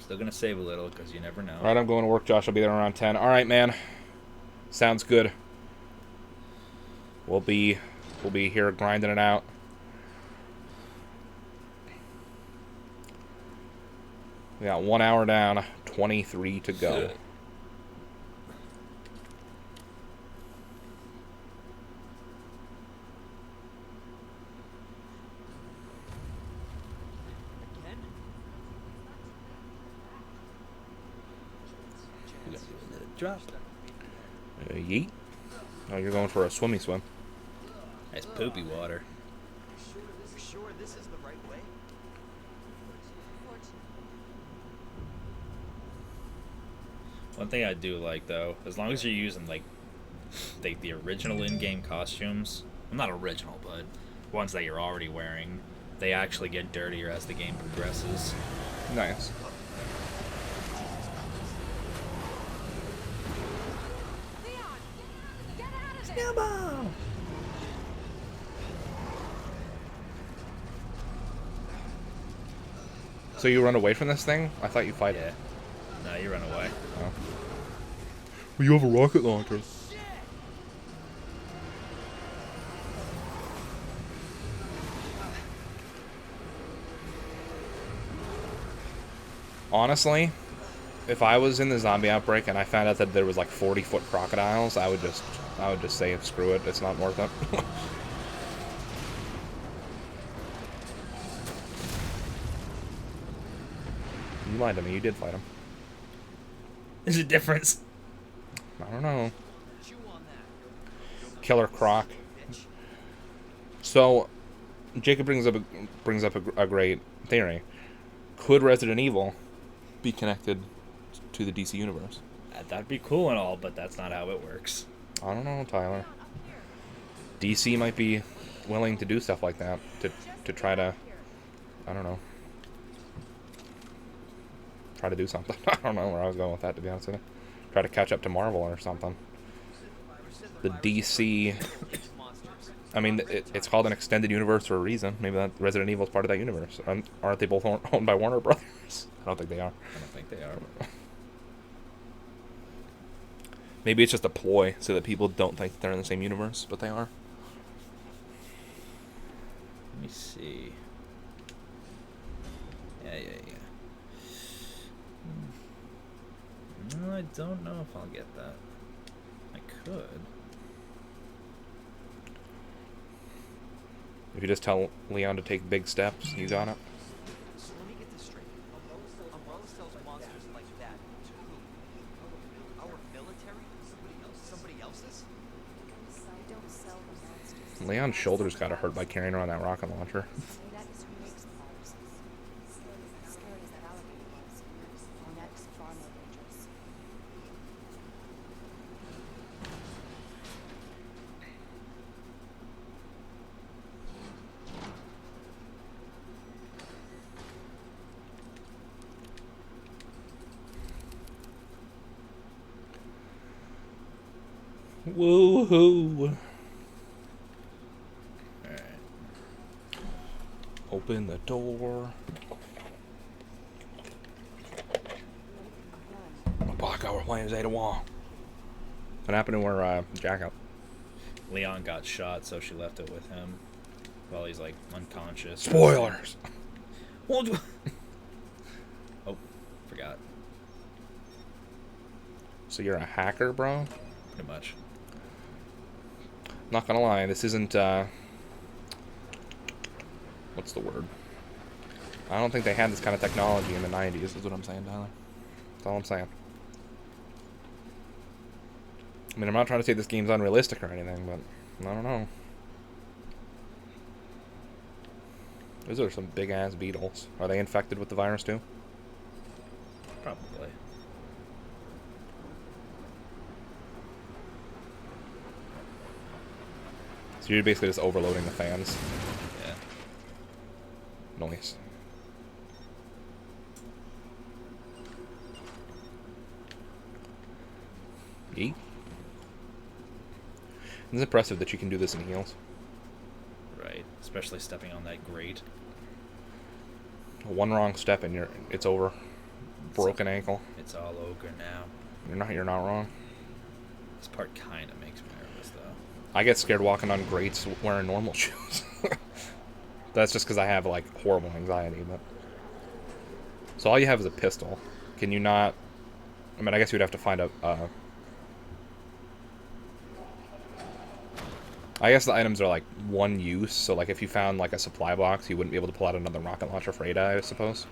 Still gonna save a little because you never know. Alright, I'm going to work, Josh. I'll be there around 10. Alright, man. Sounds good. We'll be here grinding it out. We got 1 hour down, 23 to go. Again? Drop. Yeet. Oh, you're going for a swimmy swim. That's poopy water. You sure this is the right way? One thing I do like though, as long as you're using like the original in-game costumes, well, not original, but ones that you're already wearing, they actually get dirtier as the game progresses. Nice. Leon, get out of there! Snowball! So you run away from this thing? I thought you fight Yeah. it. No, you run away. Oh. Well, you have a rocket launcher. Honestly, if I was in the zombie outbreak and I found out that there was like 40-foot crocodiles, I would just say screw it. It's not worth it. You lied to me. You did fight him. There's a difference. I don't know. Chew on that. Killer Croc. So, Jacob brings up a great theory. Could Resident Evil be connected to the DC universe? That'd be cool and all, but that's not how it works. I don't know, Tyler. DC might be willing to do stuff like that to try to, I don't know, try to do something. I don't know where I was going with that, to be honest with you. Try to catch up to Marvel or something. The DC I mean, it's called an extended universe for a reason. Maybe that Resident Evil is part of that universe. Aren't they both owned by Warner Brothers? I don't think they are. I don't think they are. Maybe it's just a ploy so that people don't think they're in the same universe, but they are. Let me see. Yeah. No, I don't know if I'll get that. I could. If you just tell Leon to take big steps, you got it. So let me get this straight. Umbrella sells monsters like that to who? Our military? Somebody else's? I don't sell the monsters. Leon's shoulders got hurt by carrying around that rocket launcher. That is who makes the viruses. Scared as that alligator was. Our next far more dangerous. Woo-hoo. Alright. Open the door. Black hour playing Zeta Wall. What happened to her jacket? Leon got shot, so she left it with him while he's like unconscious. Spoilers! Oh, forgot. So you're a hacker, bro? Pretty much. Not gonna lie, this isn't, what's the word? I don't think they had this kind of technology in the 90s, is what I'm saying, Tyler. That's all I'm saying. I mean, I'm not trying to say this game's unrealistic or anything, but I don't know. Those are some big-ass beetles. Are they infected with the virus, too? Probably. So you're basically just overloading the fans. Yeah. Nice. Yeet. It's impressive that you can do this in heels. Right. Especially stepping on that grate. One wrong step and it's over. Broken ankle. It's all ogre now. You're not wrong. This part kind of makes me nervous, though. I get scared walking on grates wearing normal shoes. That's just because I have like horrible anxiety. But so all you have is a pistol. Can you not? I mean, I guess you'd have to find a. I guess the items are like one use. So like if you found like a supply box, you wouldn't be able to pull out another rocket launcher for Ada, I suppose.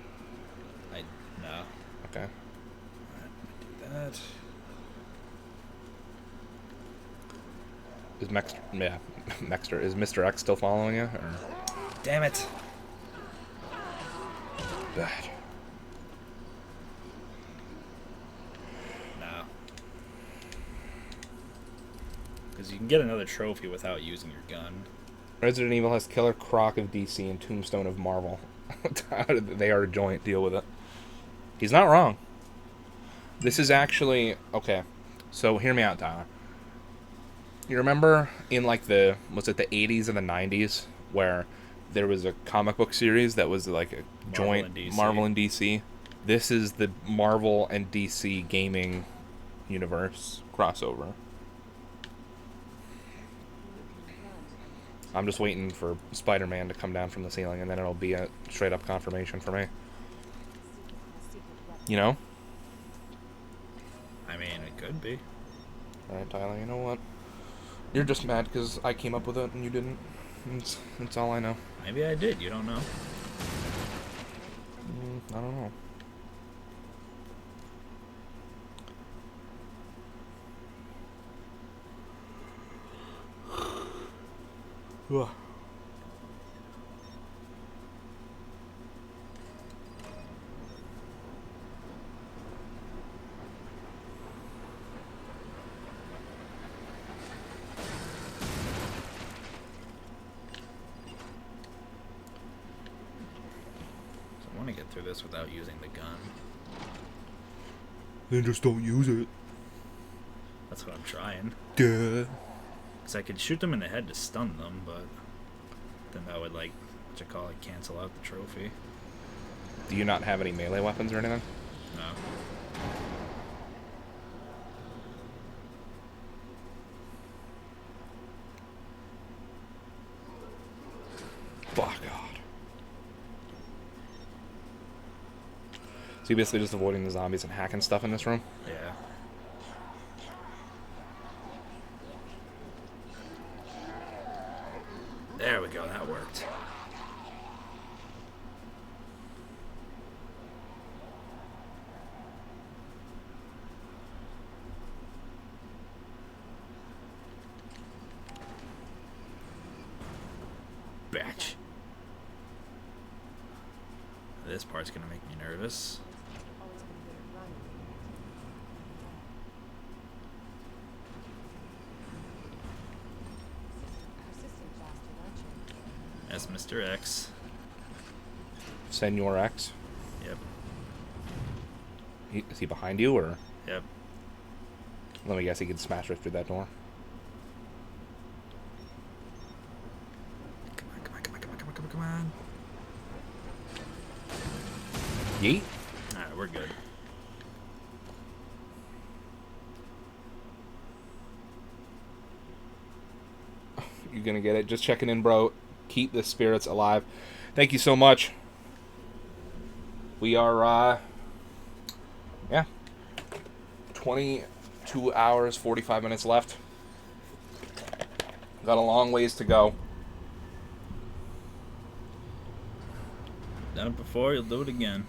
No. Okay. Do that. Is Mexter, is Mr. X still following you? Or? Damn it. Ugh. No. Because you can get another trophy without using your gun. Resident Evil has Killer Croc of DC and Tombstone of Marvel. They are a joint. Deal with it. He's not wrong. This is actually... Okay. So, hear me out, Tyler. You remember in, like, was it the 80s and the 90s, where there was a comic book series that was, like, a joint Marvel and DC? This is the Marvel and DC gaming universe crossover. I'm just waiting for Spider-Man to come down from the ceiling, and then it'll be a straight-up confirmation for me. You know? I mean, it could be. Alright, Tyler, you know what? You're just mad because I came up with it and you didn't. That's all I know. Maybe I did. You don't know. I don't know. Ugh. I want to get through this without using the gun. Then just don't use it. That's what I'm trying. Duh. Because I could shoot them in the head to stun them, but then that would, like, what you call it, cancel out the trophy. Do you not have any melee weapons or anything? No. Oh, God. So you're basically just avoiding the zombies and hacking stuff in this room? Yeah. There we go, that worked. Batch. This part's gonna make me nervous. Always been good at running. Persistent bastard, aren't you? That's Mr. X. Senor X? Yep. Is he behind you, or? Yep. Let me guess, he can smash right through that door. Come on, come on, come on, come on, come on, come on, come on. Yeet? Alright, we're good. You gonna get it? Just checking in, bro. Keep the spirits alive. Thank you so much. We are, yeah. 22 hours, 45 minutes left. Got a long ways to go. Done it before, you'll do it again.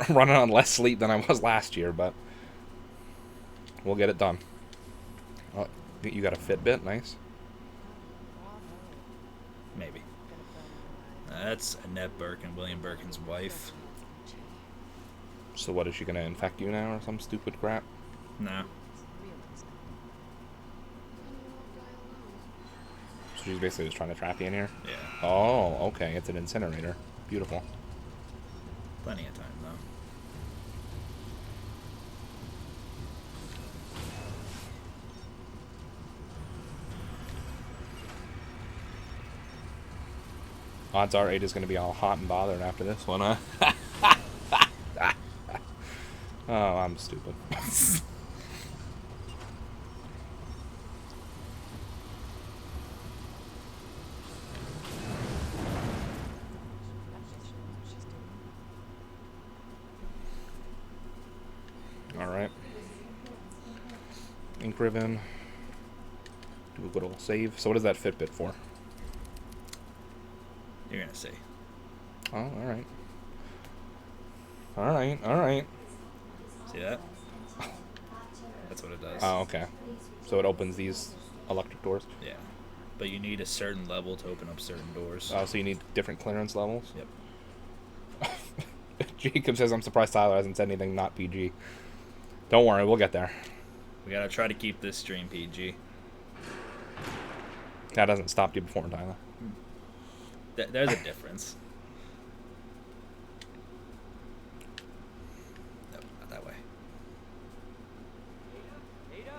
Running on less sleep than I was last year, but we'll get it done. Oh, you got a Fitbit? Nice. Maybe. That's Annette Birkin, William Birkin's wife. So what, is she gonna infect you now or some stupid crap? No. So she's basically just trying to trap you in here? Yeah. Oh, okay. It's an incinerator. Beautiful. Plenty of time, though. Odds are 8 is going to be all hot and bothered after this one, huh? Oh, I'm stupid. Alright. Ink ribbon. Do a good old save. So what is that Fitbit for? You're gonna see. Oh, alright. Alright, alright. See that? That's what it does. Oh, okay. So it opens these electric doors? Yeah. But you need a certain level to open up certain doors. Oh, so you need different clearance levels? Yep. Jacob says, I'm surprised Tyler hasn't said anything not PG. Don't worry, we'll get there. We gotta try to keep this stream PG. That doesn't stop you before, Tyler. There's a difference. Nope, not that way. Ada?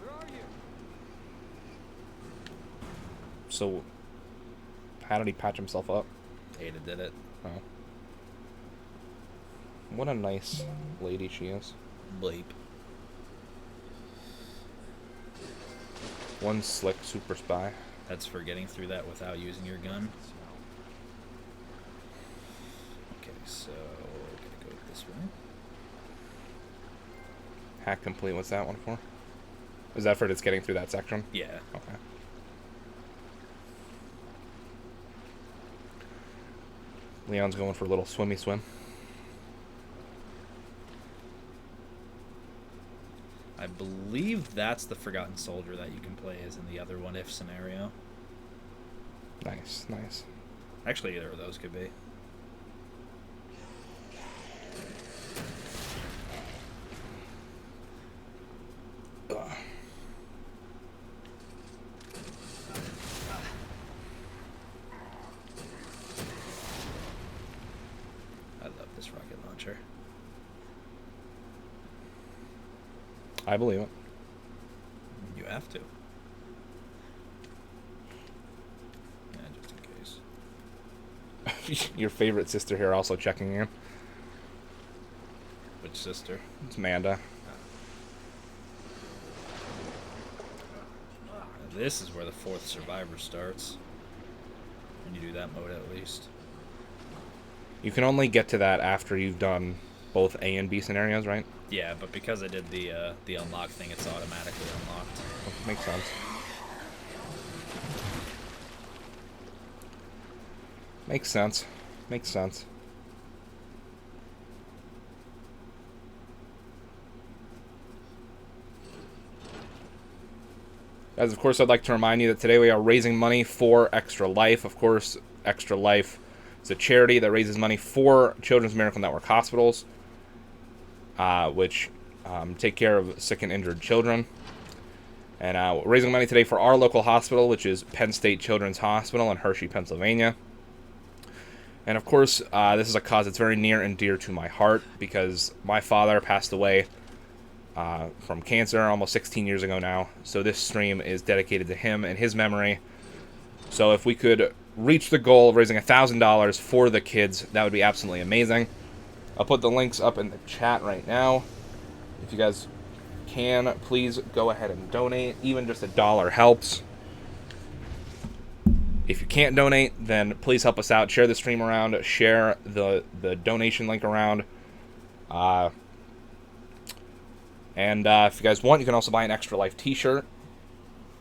Where are you? So, how did he patch himself up? Ada did it. Oh. What a nice lady she is. Bleep. One slick super spy. That's for getting through that without using your gun. Okay, so we're gonna go this way. Hack complete. What's that one for? Is that for just getting through that section? Yeah. Okay. Leon's going for a little swimmy swim. I believe that's the Forgotten Soldier that you can play as in the other What If scenario. Nice, nice. Actually, either of those could be. Ugh. I love this rocket launcher. I believe it. You have to. Yeah, just in case. Your favorite sister here also checking in. Which sister? It's Amanda. This is where the 4th survivor starts. When you do that mode, at least. You can only get to that after you've done both A and B scenarios, right? Yeah, but because I did the unlock thing, it's automatically unlocked. Makes sense. Makes sense. Makes sense. Guys, of course, I'd like to remind you that today we are raising money for Extra Life. Of course, Extra Life is a charity that raises money for Children's Miracle Network hospitals, which take care of sick and injured children. And we're raising money today for our local hospital, which is Penn State Children's Hospital in Hershey, Pennsylvania. And of course, this is a cause that's very near and dear to my heart because my father passed away from cancer almost 16 years ago now. So this stream is dedicated to him and his memory. So if we could reach the goal of raising $1,000 for the kids, that would be absolutely amazing. I'll put the links up in the chat right now. If you guys can, please go ahead and donate. Even just $1 helps. If you can't donate, then please help us out. Share the stream around. Share the donation link around. And if you guys want, you can also buy an Extra Life t-shirt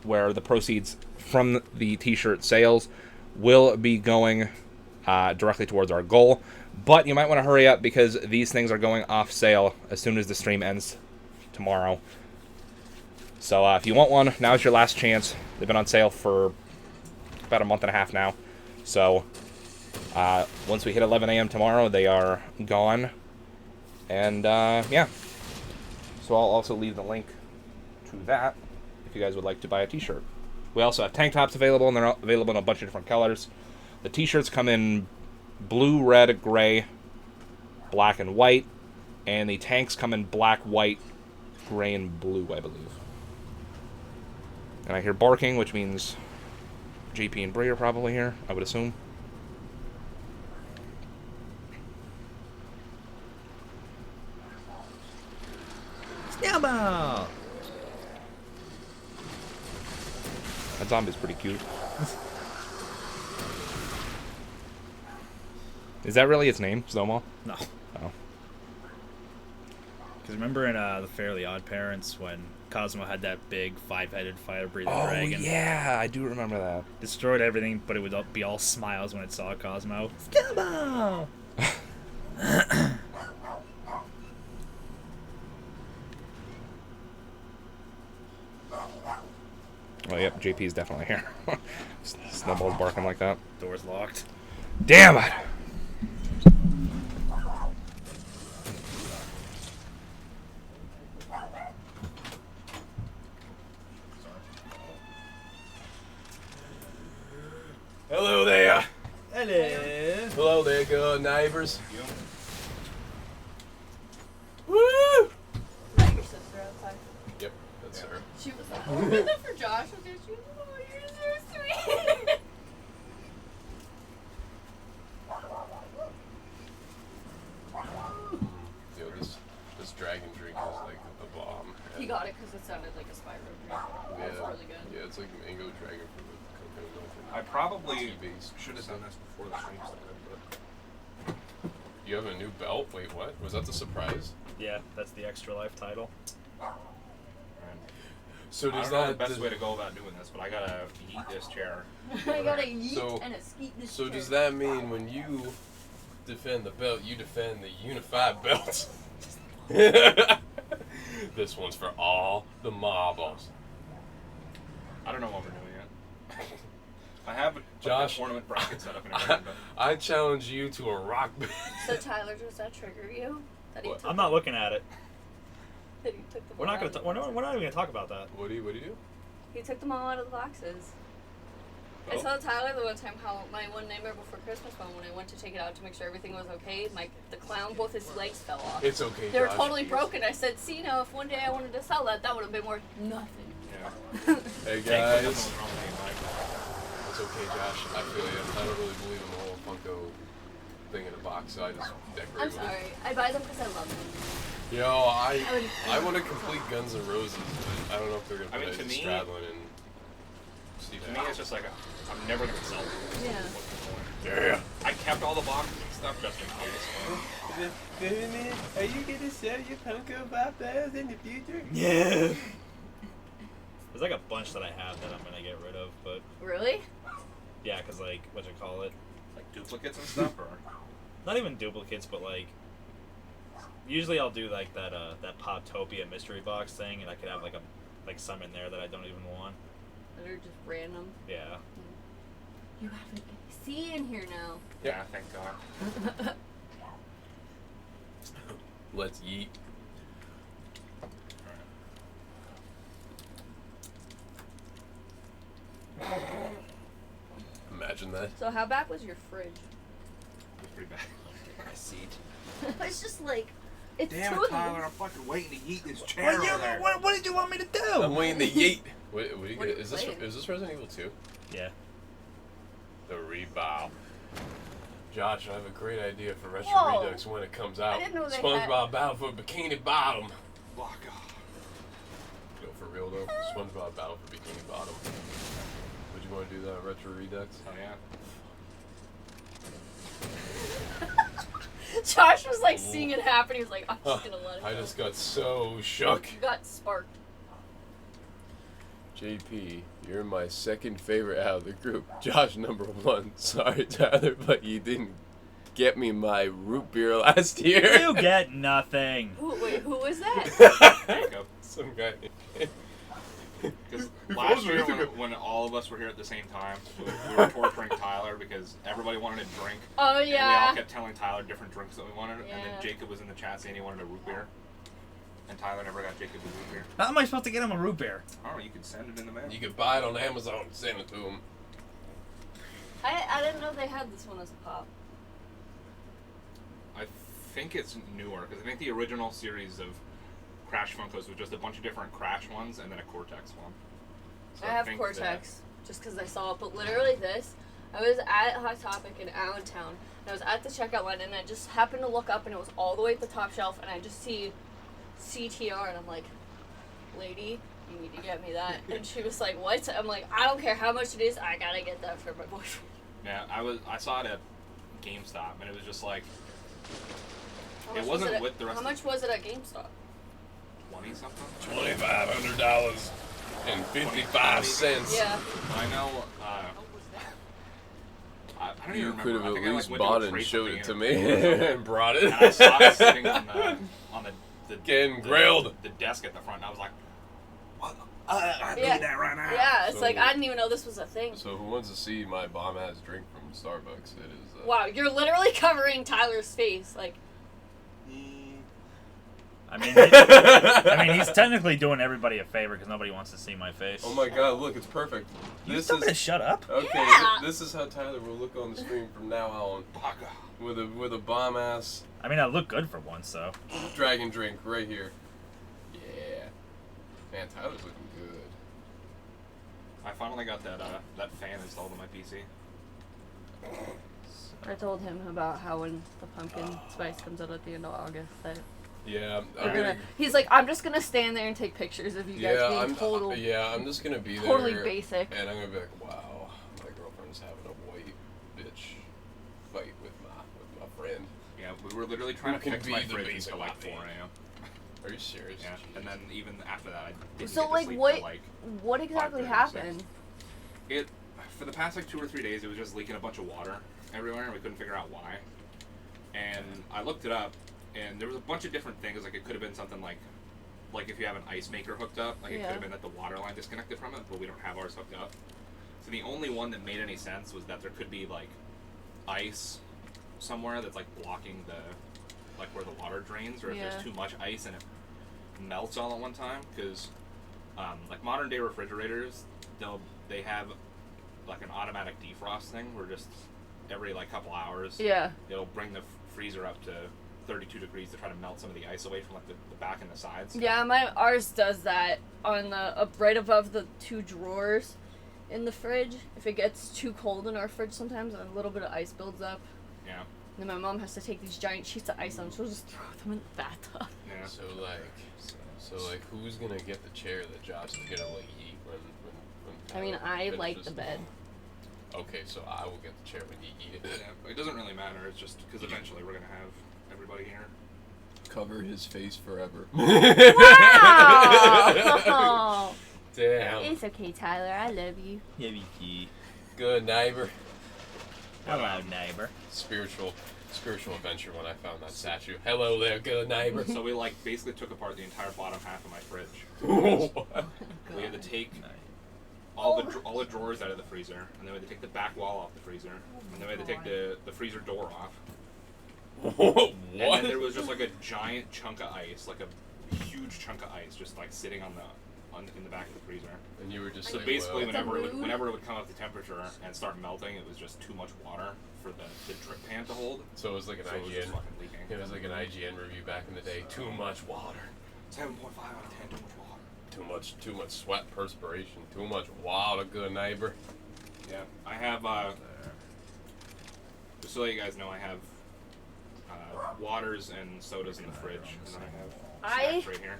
where the proceeds from the t-shirt sales will be going directly towards our goal. But you might want to hurry up because these things are going off sale as soon as the stream ends tomorrow. So if you want one, now's your last chance. They've been on sale for about a month and a half now. So once we hit 11 a.m. tomorrow, they are gone. And yeah. So I'll also leave the link to that if you guys would like to buy a t-shirt. We also have tank tops available, and they're available in a bunch of different colors. The t-shirts come in blue, red, gray, black, and white. And the tanks come in black, white, gray, and blue, I believe. And I hear barking, which means JP and Bray are probably here, I would assume. Snowball! That zombie's pretty cute. Is that really its name, Snowball? No. Oh. Because remember in the Fairly Odd Parents when Cosmo had that big 5-headed fire-breathing dragon? Oh, yeah, I do remember that. Destroyed everything, but it would be all smiles when it saw Cosmo. Snowball! Oh, yep, JP's definitely here. Snowball's barking like that. Door's locked. Damn it! Hello there. Hello. Hello there, good neighbors. Woo! Is that your sister outside? Yep, that's her. She was like, oh, for Josh. Was there? She was like, oh, you're so sweet. Yo, this dragon drink is like a bomb. He got it because it sounded like a Spyro drink. Yeah, It was really good. yeah, it's like mango dragon fruit with coconut milk. I probably tea-based. should have done this before the stream started, but... You have a new belt? Wait, what? Was that the surprise? Yeah, that's the Extra Life title. So I does don't know that the best way to go about doing this, but I gotta eat this chair. I got a yeet So- and a skeet this So chair. does that mean when you defend the belt, you defend the unified belt? This one's for all the marbles. I don't know what we're doing yet. I have a Josh, ornament bracket set up and everything, but... I challenge you to a rock band. So Tyler, does that trigger you? That he What? took I'm not looking at it. That he took them We're all not out gonna. of We're the not even gonna talk about that. What do you do? He took them all out of the boxes. I saw Tyler the one time how my one Nightmare Before Christmas one, when I went to take it out to make sure everything was okay, the clown, both his legs fell off. It's okay, They were Josh. totally broken. I said, see, now if one day I wanted to sell that, that would have been worth nothing. Yeah. Hey Thankfully, guys. nothing was wrong with it, It's okay, Josh. I feel you. I don't really believe in the whole Funko thing in a box, so I just decorate I'm with sorry. I buy them because I love them. it. Yo, I want to complete Guns N' Roses, but I don't know if they're gonna I put mean, it to in me- Stradlin and see To me, it's just like I'm never gonna sell them. Yeah. Yeah. I kept all the boxes and stuff just in case. Are you gonna sell your Funko Pop dolls in the future? Yeah. There's like a bunch that I have that I'm gonna get rid of, but Really? yeah, cause like what you call it, Like duplicates and stuff, or not even duplicates, but like usually I'll do like that Poptopia mystery box thing, and I could have like some in there that I don't even want. That are just random. Yeah. You have an AC in here now. yeah, thank God. Let's yeet. Imagine that. So how bad was your fridge? It was pretty bad. My seat. It's just like, it's Damn two it, of Tyler! these. I'm fucking waiting to eat this chair over there. What did you want me to do? I'm waiting to yeet. What are you What are gonna, you is this playing? Resident Evil 2? Yeah. The Rebound. Josh, I have a great idea for Retro Whoa. Redux when it comes out. I didn't know they SpongeBob Battle for Bikini Bottom. Oh, God. Go for real though. SpongeBob Battle for Bikini Bottom. Would you want to do that, Retro Redux? Oh yeah. Josh was like seeing it happen. He was like, I'm Huh, just gonna let it I go. just got so shook. You got sparked. JP, you're my second favorite out of the group. Josh, number one. Sorry, Tyler, but you didn't get me my root beer last year. You get nothing. Wait, who was that? Jacob. Some guy. Because He last follows year, me. when all of us were here at the same time, we were torturing Tyler because everybody wanted a drink. Oh And we all yeah. kept telling Tyler different drinks that we wanted. And Yeah. then Jacob was in the chat saying he wanted a root beer. And Tyler never got Jacob a root beer. How am I supposed to get him a root beer? Oh, you could send it in the mail. You could buy it on Amazon and send it to him. I didn't know they had this one as a pop. I think it's newer because I think the original series of Crash Funkos was just a bunch of different Crash ones and then a Cortex one. So I have think Cortex just because I saw it, but literally this. I was at Hot Topic in Allentown, and I was at the checkout line, and I just happened to look up, and it was all the way at the top shelf, and I just see CTR, and I'm like, lady, you need to get me that. And she was like, what? I'm like, I don't care how much it is, I gotta get that for my boyfriend. Yeah, I saw it at GameStop and it was just like How It much wasn't was with the rest How of- much was it at GameStop? 20 something. $2,500 and 55 cents. Yeah. I know. I don't even You remember. could have I at think I, least went to a bought it and trace showed something it to in me and brought it. And I saw it sitting on the Getting grilled. the desk at the front. And I was like, what? I need that right now. Yeah, it's So- like I didn't even know this was a thing. So who wants to see my bomb ass drink from Starbucks? It is. Wow, you're literally covering Tyler's face. Like, I mean, he's technically doing everybody a favor because nobody wants to see my face. Oh my god! Look, it's perfect. You This still gonna is shut up? okay. Yeah. This is how Tyler will look on the screen from now on, Baka. with a bomb ass I mean, I look good for once, so. dragon drink right here. Yeah. Man, Tyler's looking good. I finally got that fan installed on my PC. I told him about how when the pumpkin spice comes out at the end of August, that Yeah, we're gonna. He's like, I'm just gonna stand there and take pictures of you guys Yeah, being I'm just gonna be there. totally basic. And I'm gonna be like, wow, my girlfriend's having a white bitch fight with my friend. Yeah, we were literally trying Who to can fix be my the fridge basic until like white 4 man? a.m. Are you serious? Yeah, and then even after that, I didn't So get to like, sleep what? till, like What exactly 5:30 or 6. happened? It for the past like 2 or 3 days, it was just leaking a bunch of water everywhere, and we couldn't figure out why. And I looked it up, and there was a bunch of different things. Like it could have been something like if you have an ice maker hooked up, like it Yeah. could have been that the water line disconnected from it, but we don't have ours hooked up. So the only one that made any sense was that there could be like ice somewhere that's like blocking like where the water drains, or if Yeah. there's too much ice and it melts all at one time. Because like modern day refrigerators, they have like an automatic defrost thing, where just every like couple hours, Yeah. it'll bring the freezer up to 32 degrees to try to melt some of the ice away from like the back and the sides. Yeah, ours does that on the right above the 2 drawers in the fridge. If it gets too cold in our fridge sometimes, a little bit of ice builds up. Yeah. And then my mom has to take these giant sheets of ice on. She'll just throw them in the bathtub. Yeah. So like, who's gonna get the chair that Josh is gonna like eat when I mean, I like the bed. Okay, so I will get the chair when you eat it. Yeah, it doesn't really matter. It's just because eventually we're gonna have everybody here. Cover his face forever. Wow! Damn. It's okay, Tyler. I love you. Yeah, Vicky. Good neighbor. Hello, neighbor. Spiritual adventure when I found that statue. Hello there, good neighbor. So we like basically took apart the entire bottom half of my fridge. We had to take all the drawers out of the freezer, and then we had to take the back wall off the freezer, and then we had to take the freezer door off. What? And then there was just like a giant chunk of ice, like a huge chunk of ice, just like sitting in the back of the freezer. And you were just So like, basically, well, whenever it would come up to temperature and start melting, it was just too much water for the drip pan to hold. so it was like an So it was just IGN. fucking leaking. It was like an IGN review back in the day. Too much water. 7.5 out of 10, too much water. Too much sweat, perspiration. Too much water, good neighbor. Yeah, I have. Just to let you guys know, I have waters and sodas in the fridge, and then I have snacks right here.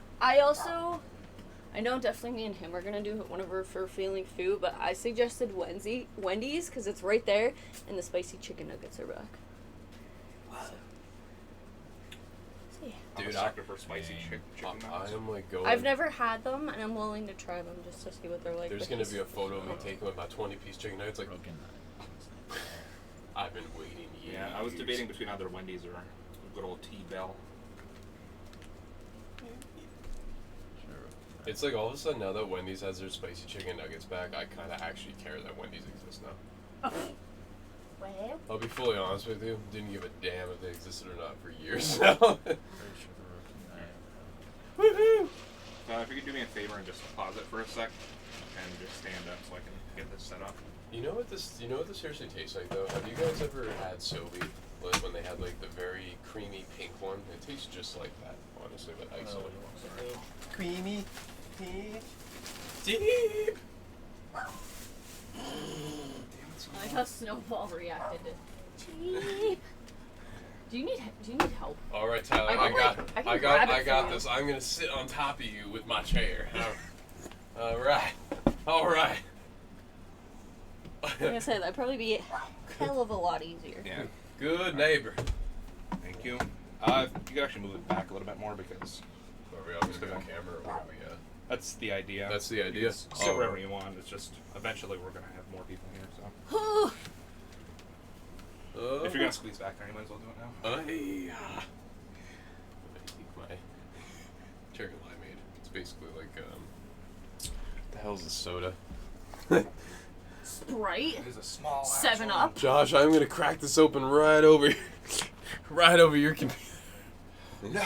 I know definitely me and him are gonna do it whenever we're feeling food, but I suggested Wendy's because it's right there, and the spicy chicken nuggets are back. So yeah. I'm a Dude, sucker for spicy chicken I nuggets. am like going. I've never had them, and I'm willing to try them just to see what they're like. There's but gonna he's- be a photo of me taking with my 20-piece chicken nuggets. Like, Broken. I've been waiting years. Yeah, I was debating between either Wendy's or good old T-Bell. It's like all of a sudden now that Wendy's has their spicy chicken nuggets back, I kind of actually care that Wendy's exists now. Well, I'll be fully honest with you, didn't give a damn if they existed or not for years now. Woohoo! If you could do me a favor and just pause it for a sec and just stand up so I can get this set up. You know what this seriously tastes like though? Have you guys ever had Sobe? Like when they had like the very creamy pink one? It tastes just like that, honestly, with ice on it. Creamy, deep. I like how Snowball reacted to cheap. Do you need help? All right, Tyler, I can grab it I got for you. this. I'm gonna sit on top of you with my chair. All right. Like I said, that'd probably be a hell of a lot easier. Yeah, Good neighbor. thank you. You could actually move it back a little bit more because Are we all gonna be on camera or what are we at? that's the idea. That's the You idea. can sit Oh. wherever you want. It's just eventually we're gonna have more people here. So if you're gonna squeeze back there, you might as well do it now. My cherry limeade. It's basically like the hell's a soda? Sprite? It is a small 7-Up? Josh, I'm gonna crack this open right over your computer. No.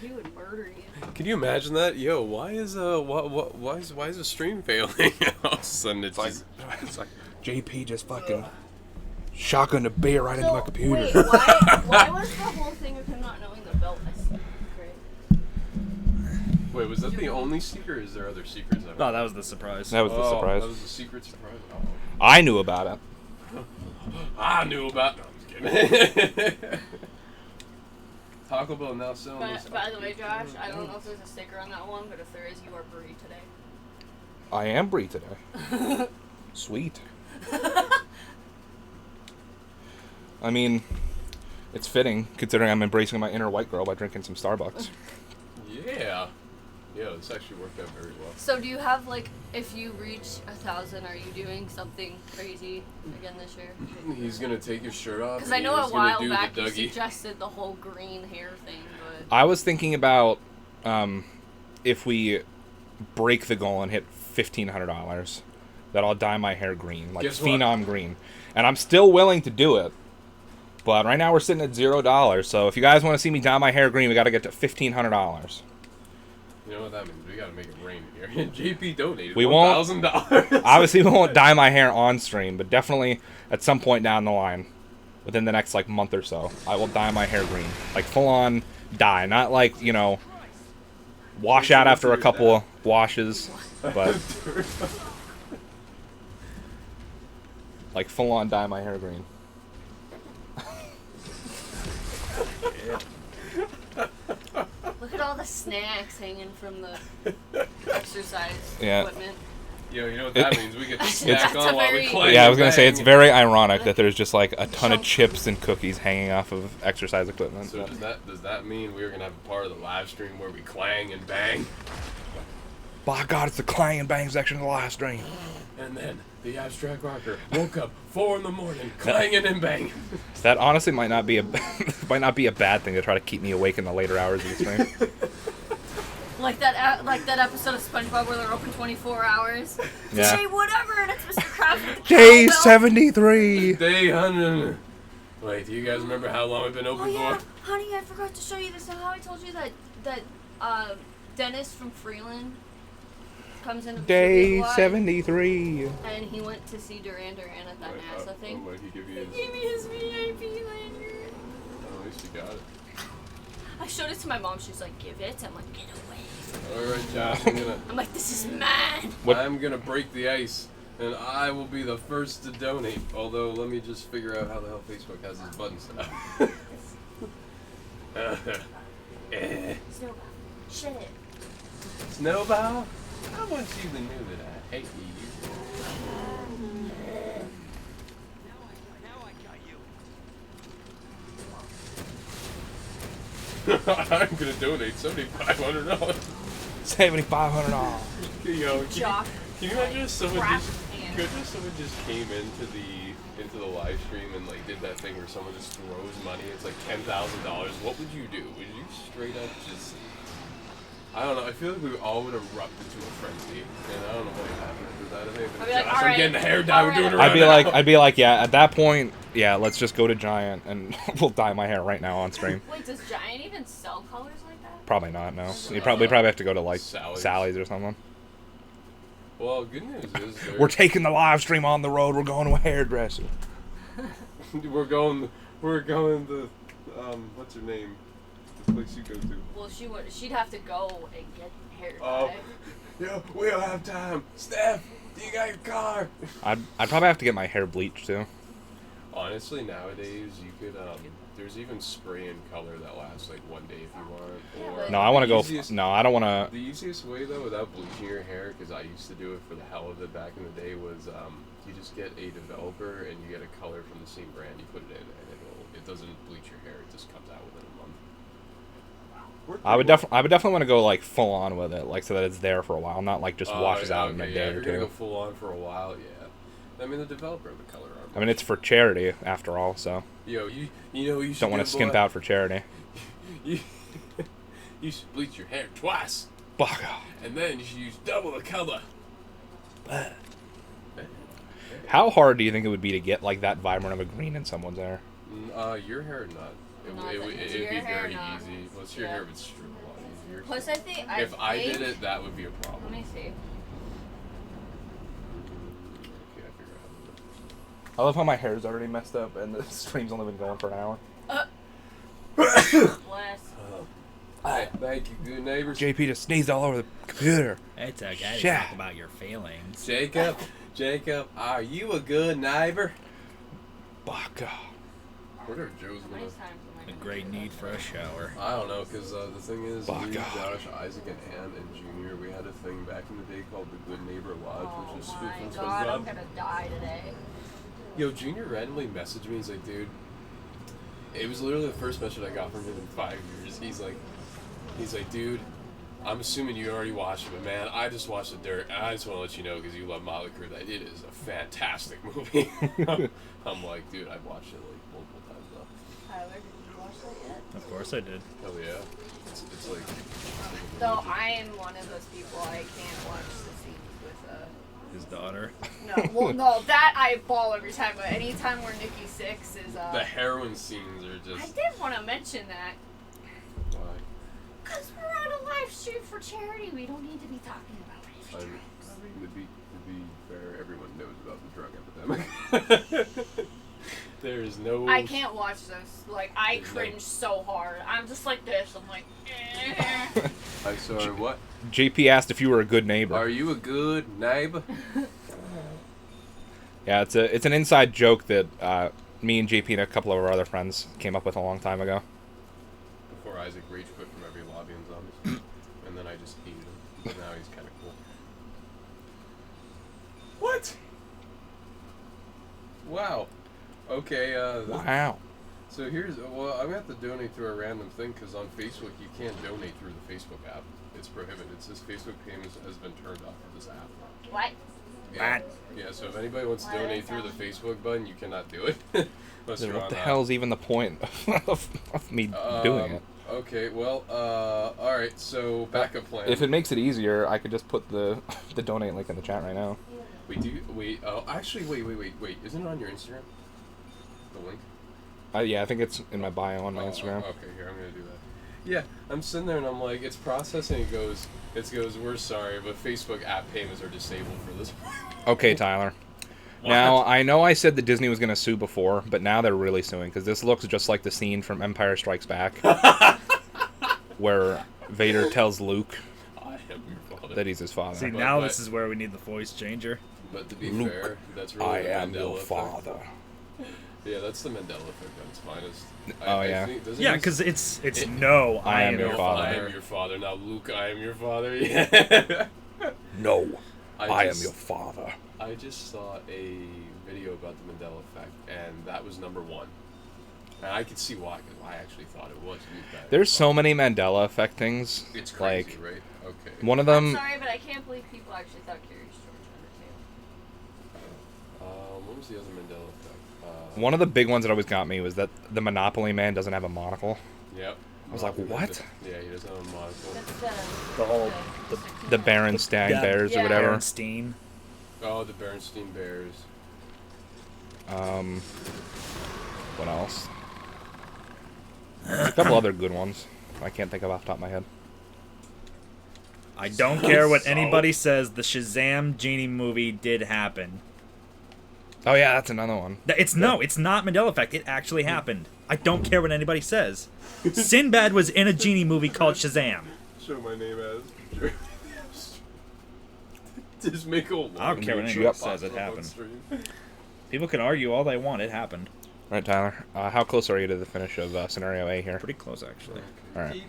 He would murder you. Can you imagine that? Yo, why is the stream failing? All of a sudden it's just, It's like JP just fucking shotgun a bear right into my computer. Wait, why was the whole thing of him not knowing the belt a secret? Wait, was that the only secret? Or is there other secrets? No, that was the surprise. That was the surprise. That was the secret surprise. Oh. I knew about it. I knew about. No, I'm just kidding. Taco Bell now selling. By the way, Josh, I don't know if there's a sticker on that one, but if there is, you are Brie today. I am Brie today. Sweet. I mean, it's fitting considering I'm embracing my inner white girl by drinking some Starbucks. Yeah. Yeah, this actually worked out very well. So do you have, like, if you reach 1,000, are you doing something crazy again this year? He's gonna take his shirt off. Because I and know he's a gonna while do back the you Dougie. suggested the whole green hair thing, but... I was thinking about if we break the goal and hit $1,500, that I'll dye my hair green, like Guess what? Phenom green. And I'm still willing to do it. But right now we're sitting at $0. So if you guys want to see me dye my hair green, we got to get to $1,500. You know what that means? We gotta make it rain here. JP donated We won't- $1,000. Obviously, we won't dye my hair on stream, but definitely at some point down the line, within the next like month or so, I will dye my hair green, like full on dye, not like wash out after a couple of washes, but like full on dye my hair green. Look at all the snacks hanging from the exercise Yeah. equipment. Yo, you know what that means? We get to That's snack a on while we very- play. Yeah, I and was gonna say it's bang. very ironic that there's just like a ton of chips and cookies hanging off of exercise equipment. So does that mean we're gonna have a part of the live stream where we clang and bang, By God, it's the clang and bang section of the live stream. and then the abstract rocker woke up 4 in the morning, clanging and banging. That honestly might not be a bad thing to try to keep me awake in the later hours of the stream. Like that episode of SpongeBob where they're open 24 hours. Yeah. Say whatever, and it's Mr. Krabs with the Day cowbell. 73. Day 100. Wait, do you guys remember how long we've been Oh open yeah, for? honey, I forgot to show you this. How I told you that Dennis from Freeland comes into the Day studio live, 73. and he went to see Duran Duran at that NASA thing. What'd he give you? He gave me his VIP lanyard. Oh, at least you got it. I showed it to my mom. She's like, "Give it." I'm like, "Get away." All right, Josh. I'm like, "This is mine." What- I'm gonna break the ice, and I will be the first to donate. Although, let me just figure out how the hell Facebook has this button set up. Snowball. Shit. Snowball, I want you to know that I hate you. Now I got you. I'm gonna donate $7,500. $7,500. Yo, Jock. can you imagine if someone Crap just, hand. can you imagine if someone just came into the live stream and like did that thing where someone just throws money? It's like $10,000. What would you do? Would you straight up just? I don't know. I feel like we all would erupt into a frenzy, and I don't know what happened with that. I think I'd be like, Josh, "All I'm right, getting the hair dye. all We're doing it right." right now. I'd be like, yeah. At that point, yeah. Let's just go to Giant and we'll dye my hair right now on stream. Wait, does Giant even sell colors like that? Probably not. No. You probably have to go to like Sally's. Sally's or something. Well, good news is We're taking the live stream on the road. We're going to a hairdresser. we're going to what's her name? The place you go to. Well, she'd have to go and get hair Oh. dye. Yeah, we don't have time. Steph, do you got your car? I'd probably have to get my hair bleached too. Honestly, nowadays you could there's even spray and color that lasts like one day if you want. Yeah, Or but- No, I want to the go. easiest- No, I don't want to. The easiest way though, without bleaching your hair, because I used to do it for the hell of it back in the day, was you just get a developer and you get a color from the same brand. You put it in, and it doesn't bleach your hair. It just comes out within a month. I would definitely want to go like full on with it, like so that it's there for a while, not like just washes out in a okay, day yeah, or you're gonna go two. full on for a while, yeah. I mean, the developer of the color art. I mean, it's for charity after all, so Yo, you know you should don't want to skimp out for charity. You, you should bleach your hair twice, Fuck. and then you should use double the color. How hard do you think it would be to get like that vibrant of a green in someone's hair? Your hair not. Not It'd that- be your hair very not. easy. Plus, your Yeah. hair would strip a lot easier. Plus, I think If I did it, that would be a Let problem. me see. Okay, I figure out. I love how my hair's already messed up and the stream's only been going for an hour. Bless. Hey, thank you, good neighbors. JP just sneezed all over the computer. It's okay to Shit. talk about your feelings. Jacob, are you a good neighbor? Fuck. Whatever Joe's gonna. Nice time for A my great need for a shower. I don't know, because the thing is, Fuck me, off. Josh, Isaac, and Ann, and Junior, we had a thing back in the day called the Good Neighbor Lodge, Oh which was my from god, I'm SpongeBob. gonna die today. Yo, Junior randomly messaged me. He's like, dude, it was literally the first message I got from him in 5 years. He's like, dude, I'm assuming you already watched it, but man, I just watched The Dirt, and I just want to let you know, because you love Motley Crue, that it is a fantastic movie. I'm like, dude, I've watched it like multiple times now. Tyler, did you watch that yet? Of course I did. Hell yeah. It's like... Though I am one of those people, I can't watch the scenes with His daughter. No, well, no, that I bawl every time, but anytime where Nikki Sixx is, The heroin scenes are I just... did want to mention that. Why? Because we're on a live stream for charity, we don't need to be talking about it. To be fair, everyone knows about the drug epidemic. There is no. I can't watch this. Like, I cringe so hard. I'm just like this. I'm like, eh. I'm sorry, what? JP asked if you were a good neighbor. Are you a good neighbor? Yeah, it's an inside joke that me and JP and a couple of our other friends came up with a long time ago. Before Isaac rage quit from every lobby in Zombies. And then I just hated him. But now he's kind of cool. What? Wow. Okay, Wow. so here's, well, I'm going to have to donate through a random thing, because on Facebook, you can't donate through the Facebook app. It's prohibited. It says Facebook payments has been turned off of this app. What? Yeah, yeah, so if anybody wants to Why donate is through that? the Facebook button, you cannot do it. Unless Then you're what on the that. hell's even the point of me doing it? Okay, well, alright, so backup plan. If it makes it easier, I could just put the donate link in the chat right now. Actually, wait, isn't it on your Instagram? The link? Yeah, I think it's in my bio on my Instagram. Okay, here, I'm gonna do that. Yeah, I'm sitting there and I'm like, it's processing, it goes, we're sorry, but Facebook app payments are disabled for this. Okay, Tyler. Now, I know I said that Disney was going to sue before, but now they're really suing, because this looks just like the scene from Empire Strikes Back, where Vader tells Luke I am your father. that he's his father. See, now this is where we need the voice changer. But to be Luke, fair, that's really I the am Mandela your effect. father. Yeah, that's the Mandela effect at its finest. Yeah. Doesn't Yeah, it- because it's no, I am your father. I am your father. Now, Luke, I am your father. Yeah. No, I am just- your father. I just saw a video about the Mandela effect, and that was number one. And I could see why, because I actually thought it was Luke. I am There's your so many Mandela effect things. father. It's crazy, Like, right? Okay. one of I'm them... sorry, but I can't believe people actually thought Curious George What was the other Mandela effect? One of the big ones that always got me was that the Monopoly man doesn't have a monocle. Yep. I was like, what? Yeah, he doesn't have a monocle. Undertail. The whole The Berenstain Yeah. Bears or Yeah. whatever. Bernstein. Oh, the Bernstein Bears. What else? A couple other good ones. I can't think of off the top of my head. I don't care what So- anybody says. The Shazam Genie movie did happen. Oh yeah, that's another one. It's not Mandela effect. It actually happened. I don't care what anybody says. Sinbad was in a genie movie called Shazam. Show my name as. Just make a long I don't care what Yep. anybody says. It happened. People can argue all they want. It happened. Right, Tyler. How close are you to the finish of scenario A here? Pretty close, actually. All right.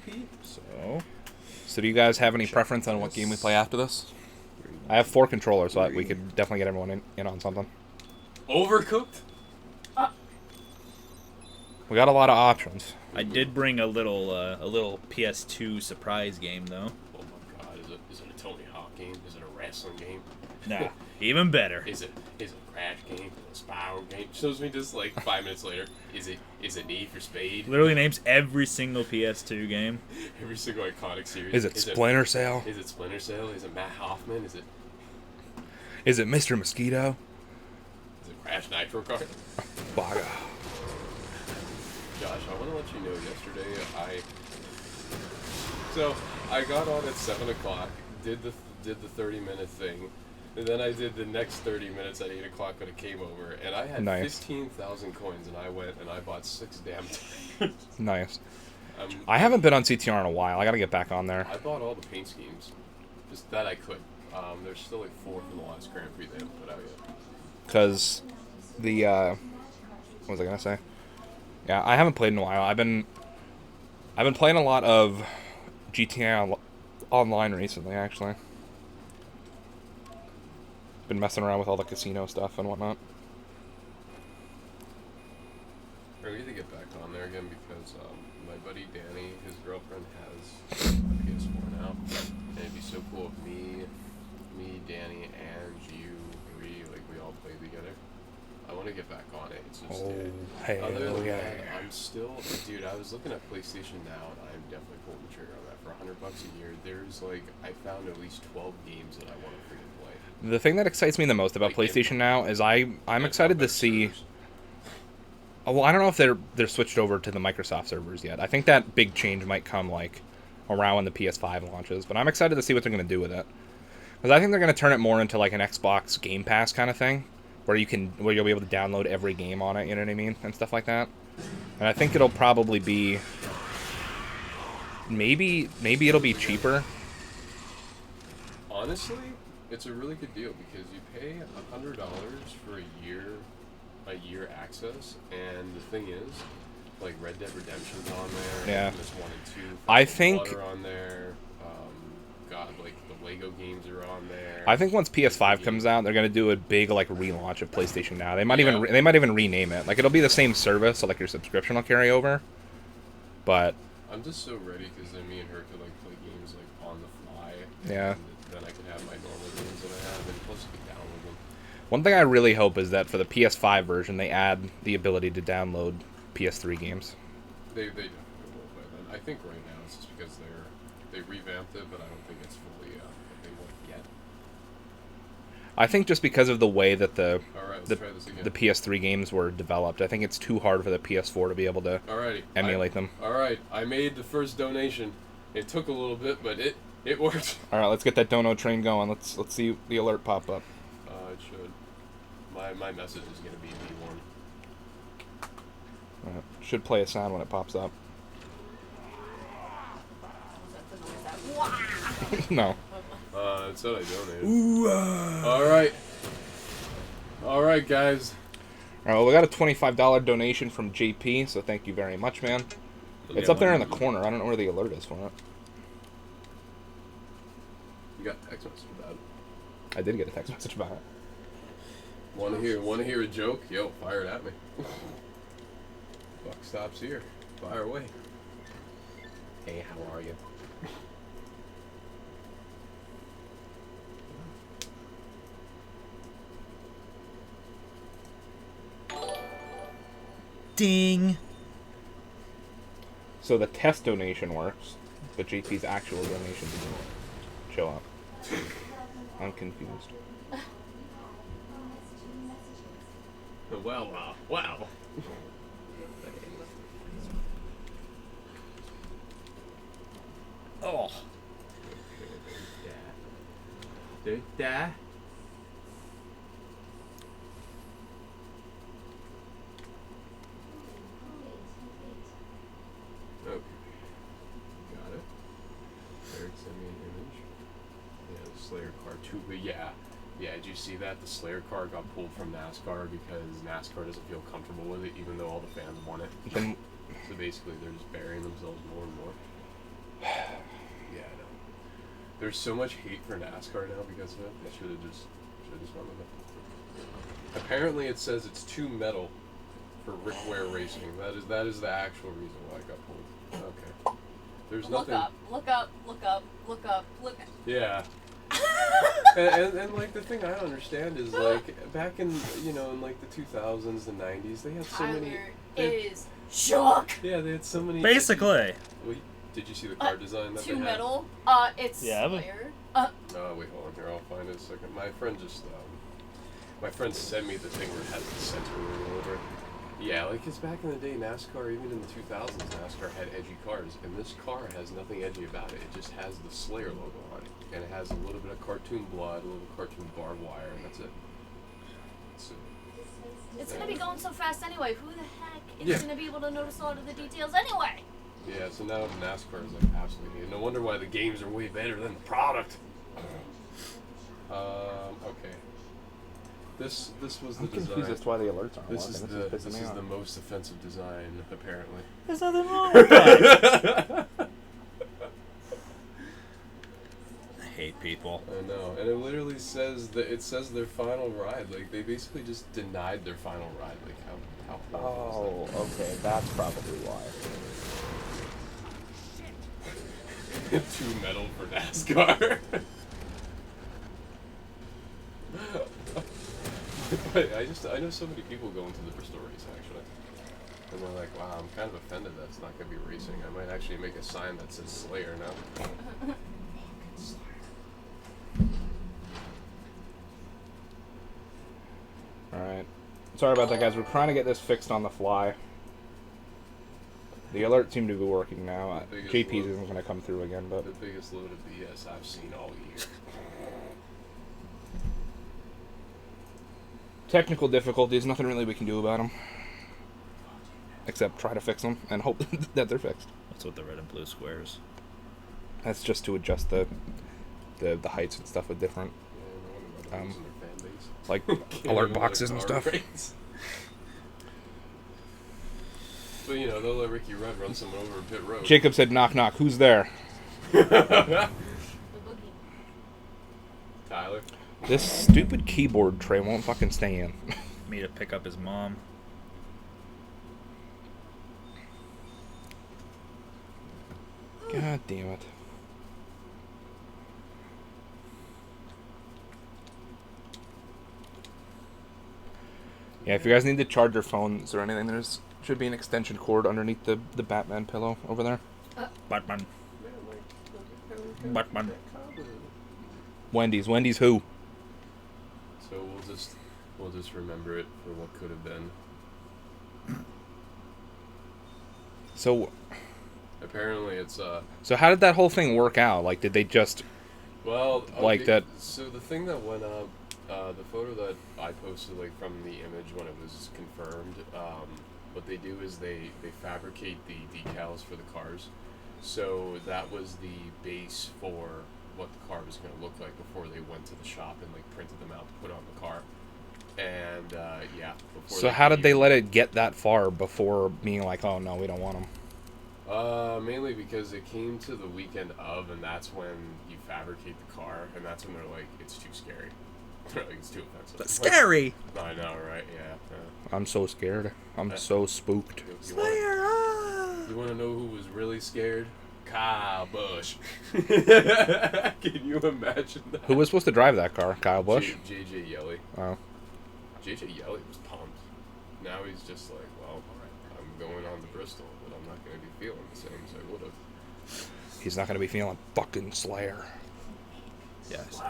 So, So do you guys have any preference on what game we play after this? I have 4 controllers, so we could definitely get everyone in on something. Overcooked? We got a lot of options. I did bring a little PS2 surprise game though. Oh my god, is it a Tony Hawk game? Is it a wrestling game? Nah, even better. Is it a Crash game? Is it a Spyro game? Shows me just like 5 minutes later. Is it Need for Speed? Literally names every single PS2 game. Every single iconic series. Is it Splinter Cell? Is it Splinter Cell? Is it Matt Hoffman? Is it Mr. Mosquito? Crash Nitro Kart? Baga. Josh, I want to let you know yesterday I got on at 7 o'clock, did the 30-minute thing, and then I did the next 30 minutes at 8 o'clock when it came over, and I had Nice. 15,000 coins, and I went and I bought 6 damn tires. Nice. I haven't been on CTR in a while. I gotta get back on there. I bought all the paint schemes, just that I could. There's still like 4 from the last Grand Prix they haven't put out yet. Because the, what was I gonna say? Yeah, I haven't played in a while. I've been playing a lot of GTA Online recently, actually. Been messing around with all the casino stuff and whatnot. I need to get back on there again because my buddy Danny, his girlfriend, has a PS4 now, and it'd be so cool if me, Danny, and you, Bree, like we all play together. I want to get back on it. It's just other than yeah. that, I'm still, dude. I was looking at PlayStation Now, and I'm definitely pulling the trigger on that for $100 a year. There's like I found at least 12 games that I want to freaking play. The thing that excites me the most about Like, PlayStation Now is I'm excited to see. Servers. Oh, well, I don't know if they're switched over to the Microsoft servers yet. I think that big change might come like around when the PS5 launches. But I'm excited to see what they're going to do with it. Because I think they're going to turn it more into like an Xbox Game Pass kind of thing, where you'll be able to download every game on it, you know what I mean, and stuff like that. And I think it'll probably be maybe it'll be cheaper. Honestly, it's a really good deal because you pay $100 for a year access, and the thing is, like Red Dead Redemption's on there, Yeah. Infamous 1 and 2, I First think- Blood are on there. God, like the Lego games are on there. I think once PS5 comes out, they're gonna do a big like relaunch of PlayStation Now. They might even rename it. Like it'll be the same service, so like your subscription will carry over. But I'm just so ready because then me and her could like play games like on the fly. Yeah. And then I could have my normal games that I have, and plus you can download them. one thing I really hope is that for the PS5 version, they add the ability to download PS3 games. They definitely will by then. I think right now it's just because they revamped it, but I don't think it's fully what they want yet. I think just because of the way that All right, let's try this again. the PS3 games were developed, I think it's too hard for the PS4 to be able to Alrighty. emulate them. All right, I made the first donation. It took a little bit, but it worked. All right, let's get that dono train going. Let's see the alert pop up. It should. My message is gonna be V1. Should play a sound when it pops up. No. It said I donated. All right, guys. All right, well, we got a $25 donation from JP, so thank you very much, man. It's up there in the corner. I don't know where the alert is for it. You got a text message about it. I did get a text message about it. Want to hear a joke? Yo, fire it at me. Buck stops here. Fire away. Hey, how are you? Ding. So the test donation works, but JP's actual donation doesn't show up. I'm confused. Wow. Oh. Dad. Okay. Got it. Eric sent me an image. Yeah, the Slayer car too. But yeah, did you see that? The Slayer car got pulled from NASCAR because NASCAR doesn't feel comfortable with it, even though all the fans want it. Then So basically, they're just burying themselves more and more. Yeah, I know. There's so much hate for NASCAR now because of it. They should have just went with it. Apparently, it says it's too metal for Rick Ware Racing. That is the actual reason why it got pulled. Okay. There's nothing. Look up. Yeah. and like the thing I don't understand is like back in in like the 2000s, the 90s, they had so many. Is shook. Yeah, they had so many. Basically. Wait, did you see the car design that Too they had? metal. It's Yeah, but- Slayer. Oh, wait, hold on here. I'll find it a second. My friend sent me the thing where it has the center ring over it. Yeah, like, because back in the day, NASCAR, even in the 2000s, NASCAR had edgy cars, and this car has nothing edgy about it. It just has the Slayer logo on it, and it has a little bit of cartoon blood, a little cartoon barbed wire, and that's it. So, It's gonna be going so fast anyway. Who the heck is Yeah. gonna be able to notice a lot of the details anyway? yeah, so now NASCAR is like absolutely. No wonder why the games are way better than the product. Okay. This was the I'm confused design. as to why the alerts aren't This working. is This this me is off. the most offensive design, apparently. There's nothing wrong with that. I hate people. I know, and it literally says that it says their final ride. Like they basically just denied their final ride. Like how horrible Oh, okay, that's probably why. is that? Too metal for NASCAR. But I know so many people go into the Bristol race actually, and they're like, wow, I'm kind of offended that it's not gonna be racing. I might actually make a sign that says Slayer now. Fucking Slayer. Alright. Sorry about that, guys. We're trying to get this fixed on the fly. The alert seemed to be working now. The biggest JP's load. isn't going to come through again, but The biggest load of BS I've seen all year. technical difficulties. Nothing really we can do about them, except try to fix them and hope that they're fixed. What's with the red and blue squares? That's just to adjust the heights and stuff with different Yeah, no wonder why they're losing their fan base. like Can't alert even let boxes a and car stuff. race. But you know, they'll let Ricky Rudd run someone over in pit road. Jacob said, "Knock knock. Who's there?" The boogie. Tyler. This stupid keyboard tray won't fucking stay in. Me to pick up his mom. God damn it. Yeah, if you guys need to charge your phones or anything, there's should be an extension cord underneath the Batman pillow over there. Batman. Batman. Wendy's who? So we'll just remember it for what could have been. So Apparently, it's so how did that whole thing work out? Like, did they just well Like okay, that- So the thing that went up, the photo that I posted, like from the image when it was confirmed, what they do is they fabricate the decals for the cars. So that was the base for what the car was going to look like before they went to the shop and like printed them out to put on the car. And yeah. Before so how did they let it get that far before being like, oh no, we don't want them? Mainly because it came to the weekend of, and that's when you fabricate the car, and that's when they're like, it's too scary. They're like, it's too offensive. That's scary. I know, right? Yeah. I'm so scared. I'm so spooked. You want to know who was really scared? Kyle Busch. Can you imagine that? Who was supposed to drive that car? Kyle Busch? JJ Yelly. Oh. JJ Yelly was pumped. Now he's just like, well, I'm going on to Bristol, but I'm not going to be feeling the same as I would have. He's not gonna be feeling fucking Slayer. Yes.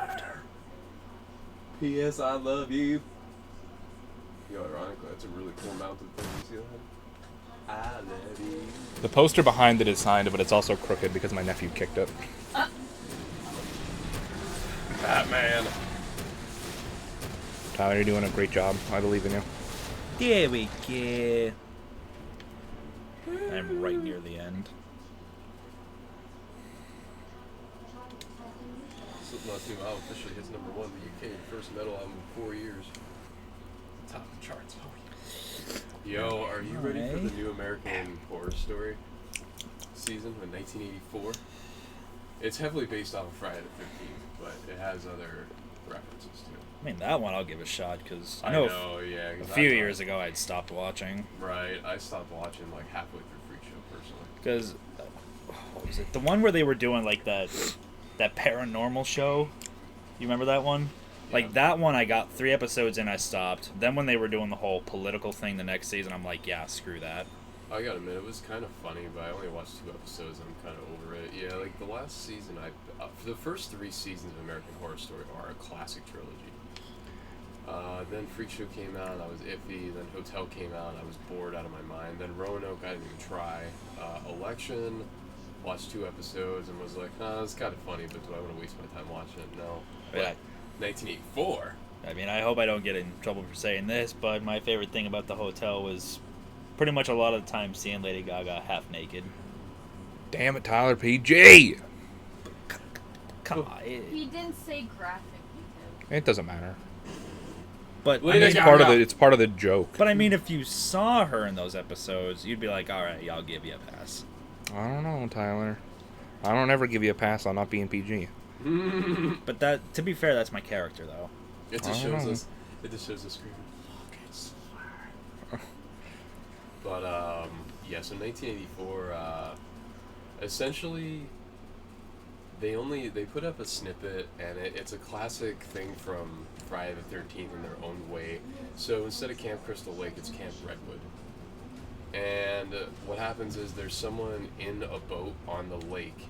P.S. I love you. You know, ironically, that's a really cool mounted thing. You see that? I love you. The poster behind it is signed, but it's also crooked because my nephew kicked it. Batman. Tyler, you're doing a great job. I believe in you. There we go. I'm right near the end. Slipknot's new album officially hits #1 in the UK. First metal album in 4 years. Top of the charts. Yo, are you ready for the new American Horror Story season in 1984? It's heavily based off of Friday the 13th, but it has other references too. I mean, that one I'll give a shot because I know, yeah. a 'cause few I- years ago I'd stopped watching. Right, I stopped watching like halfway through Freak Show personally. Because, what was it? The one where they were doing like that paranormal show. You remember that one? Like Yeah. that one, I got 3 episodes in, I stopped. Then when they were doing the whole political thing the next season, I'm like, yeah, screw that. I gotta admit, it was kind of funny, but I only watched 2 episodes. And I'm kind of over it. Yeah, like the last season, for the first 3 seasons of American Horror Story are a classic trilogy. Then Freak Show came out, I was iffy. Then Hotel came out, I was bored out of my mind. Then Roanoke, I didn't even try. Election, watched 2 episodes and was like, it's kind of funny, but do I want to waste my time watching it? No. Yeah. 1984. I mean, I hope I don't get in trouble for saying this, but my favorite thing about the hotel was pretty much a lot of the time seeing Lady Gaga half naked. Damn it, Tyler PG! Come on. He didn't say graphic details. It doesn't matter. But I Lady mean, It's Gaga. part of the. It's part of the joke. but I mean, if you saw her in those episodes, you'd be like, all right, I'll give you a pass. I don't know, Tyler. I don't ever give you a pass on not being PG. But that, to be fair, that's my character, though. It I just don't shows know. us. It just shows us screaming. Fucking swear. But yeah. So 1984. Essentially, they put up a snippet, and it's a classic thing from Friday the 13th in their own way. So instead of Camp Crystal Lake, it's Camp Redwood. And what happens is there's someone in a boat on the lake,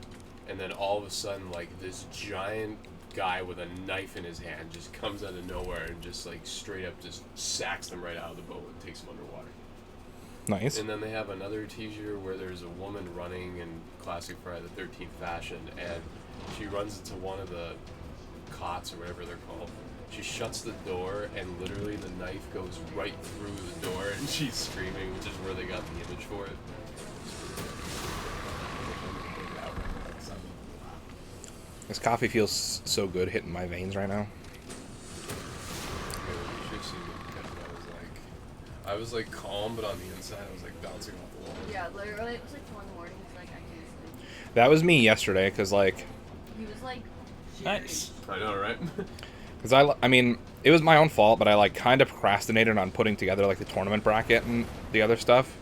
and then all of a sudden, like, this giant guy with a knife in his hand just comes out of nowhere and just, like, straight up just sacks them right out of the boat and takes them underwater. Nice. And then they have another teaser where there's a woman running in classic Friday the 13th fashion, and she runs into one of the cots or whatever they're called. She shuts the door, and literally the knife goes right through the door, and she's screaming, which is where they got the image for it. This coffee feels so good hitting my veins right now. You should see me because I was like calm, but on the inside I was like bouncing off the wall. Yeah, literally, it was like 2 in the morning. He's like, I can't sleep. That was me yesterday, because, like... He was like, Nice. I know, right? Because I mean, it was my own fault, but I, like, kind of procrastinated on putting together, like, the tournament bracket and the other stuff.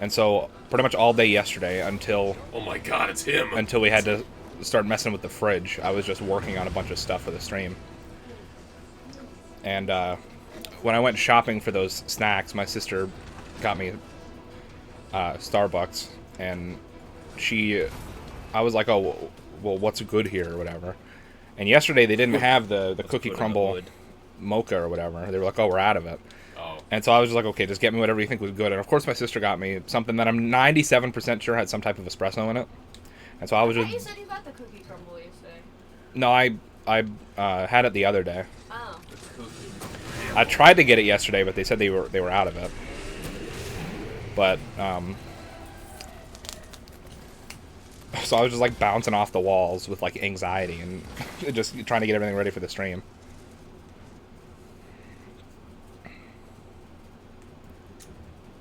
And so, pretty much all day yesterday until... Oh my god, it's him! Until we had to start messing with the fridge, I was just working on a bunch of stuff for the stream. And, when I went shopping for those snacks, my sister got me Starbucks, and I was like, oh, well, what's good here or whatever. And yesterday they didn't have the cookie good in the crumble wood? mocha or whatever. They were like, oh, we're out of it. Oh. And so I was just like, okay, just get me whatever you think was good. And of course my sister got me something that I'm 97% sure had some type of espresso in it. And so I was I just... you said you got the cookie crumble yesterday. No, I had it the other day. Oh. I tried to get it yesterday, but they said they were out of it. But so I was just like bouncing off the walls with like anxiety and just trying to get everything ready for the stream.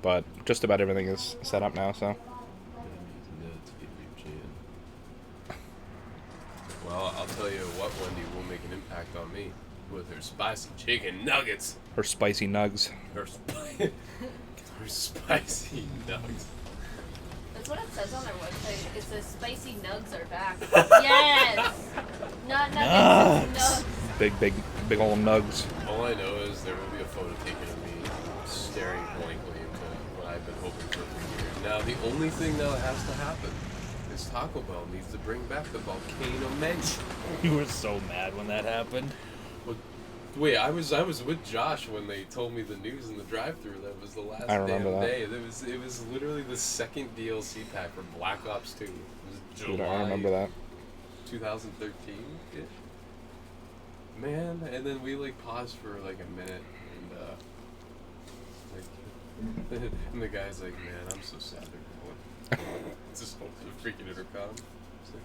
But just about everything is set up now, so. Well, I'll tell you what, Wendy will make an impact on me with her spicy chicken nuggets. Her spicy nugs. Her spicy nuggets. That's what it says on their website. It says spicy nugs are back. Yes! Not nuggets, it's nugs. Big old nugs. All I know is there will be a photo taken of me staring blankly into what I've been hoping for years. Now, the only thing that has to happen is Taco Bell needs to bring back the volcano menu. You were so mad when that happened. Wait, I was with Josh when they told me the news in the drive-thru. That was the last I remember damn that. day. It was literally the second DLC pack for Black Ops 2. It was July. Dude, I remember that. 2013-ish. Man, and then we like paused for like a minute, and like, and the guy's like, "Man, I'm so sad they're going." Just hold the freaking intercom. It's like,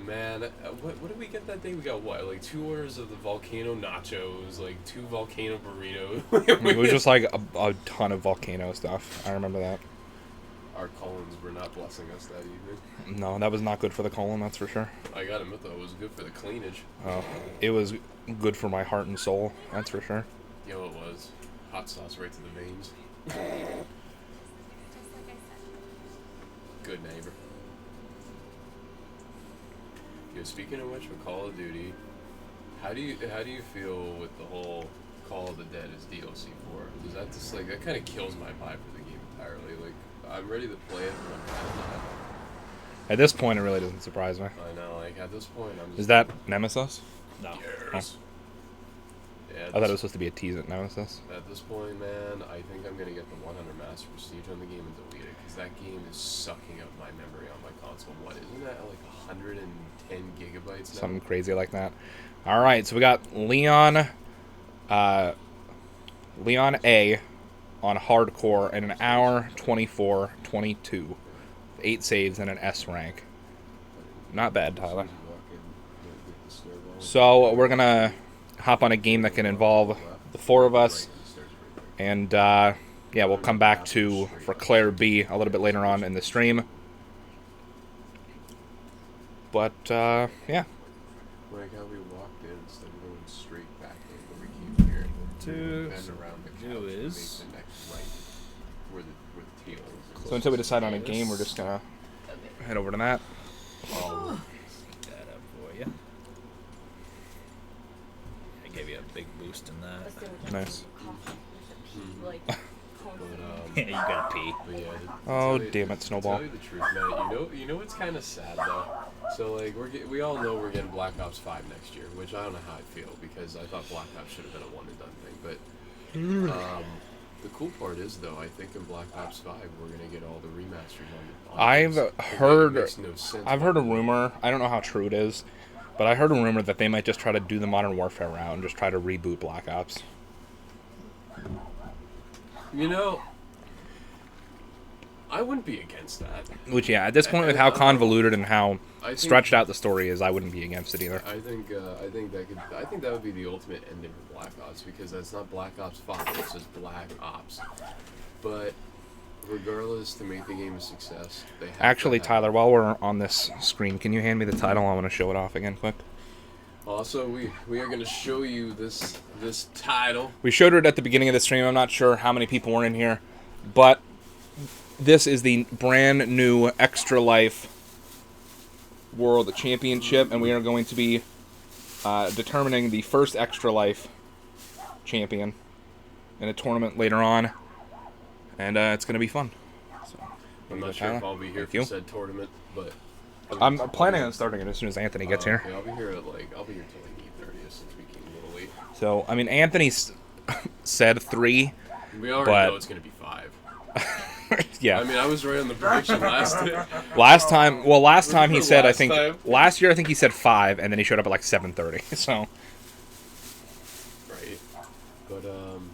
man, what did we get that day? We got what, like 2 orders of the volcano nachos, like 2 volcano burritos. It was just like a ton of volcano stuff. I remember that. Our colons were not blessing us that evening. No, that was not good for the colon, that's for sure. I gotta admit though, it was good for the cleanage. Oh, it was good for my heart and soul, that's for sure. Yo, it was. Hot sauce right to the veins. Just like I said. Good neighbor. Yo, speaking of which, with Call of Duty, how do you feel with the whole Call of the Dead as DLC 4? Does that just like that kind of kills my vibe for the game entirely? Like, I'm ready to play it, but I'm kind of not. At this point, it really doesn't surprise me. I know, like at this point, I'm just. Is that Nemesis? No. Yes. Yeah, I thought it was supposed to be a tease at Nemesis. At this point, man, I think I'm gonna get the 100 Master Prestige on the game and delete it because that game is sucking up my memory on my console. What isn't that like 110 gigabytes now? Something crazy like that. All right, so we got Leon A on hardcore in an hour 24:22, 8 saves and an S rank. Not bad, Tyler. So we're gonna hop on a game that can involve the 4 of us, and yeah, we'll come back to for Claire B a little bit later on in the stream. But yeah. Like how we walked in instead of going straight back in, but we came here To bend around the couch do and make is- the next right where the tail is. So until we decide on a game, we're just gonna head over to that. Oh, That up for you. I gave you a big boost in that. Let's do it. Nice. Coffee with a pea, like, but, Yeah, you gotta pee. but yeah. Oh, to tell you- damn it, to Snowball. tell you the truth, man, you know what's kind of sad though. So like we all know we're getting Black Ops 5 next year, which I don't know how I feel because I thought Black Ops should have been a one and done thing, but The cool part is, though, I think in Black Ops 5 we're gonna get all the remasters on I've this. It heard makes no sense I've heard a rumor. I don't know how true it is, but I heard a rumor that they might just try to do the Modern Warfare route and just try to reboot Black Ops. You know, I wouldn't be against that. Which, yeah, at this point, with how convoluted and how I think- stretched out the story is, I wouldn't be against it either. I think that would be the ultimate ending for Black Ops, because that's not Black Ops 5, it's just Black Ops. But regardless, to make the game a success, they have Actually, to have Tyler, while we're on this screen, can you hand me the title? I want to show it off again quick. Also, we are going to show you this title. We showed it at the beginning of the stream. I'm not sure how many people were in here, but this is the brand new Extra Life World Championship, and we are going to be determining the first Extra Life champion in a tournament later on, and it's going to be fun. So, I'm not sure if I'll be here Thank for you. said tournament, but I'm planning on starting it as soon as Anthony gets here. Okay, I'll be here till like 8:30 since we came a little late. So, I mean, Anthony said 3. We already But- know it's going to be 5. Yeah. I mean, I was right on the prediction last year. Last time he said, I Last think, time. last year I think he said 5, and then he showed up at like 7:30. So, Right. But,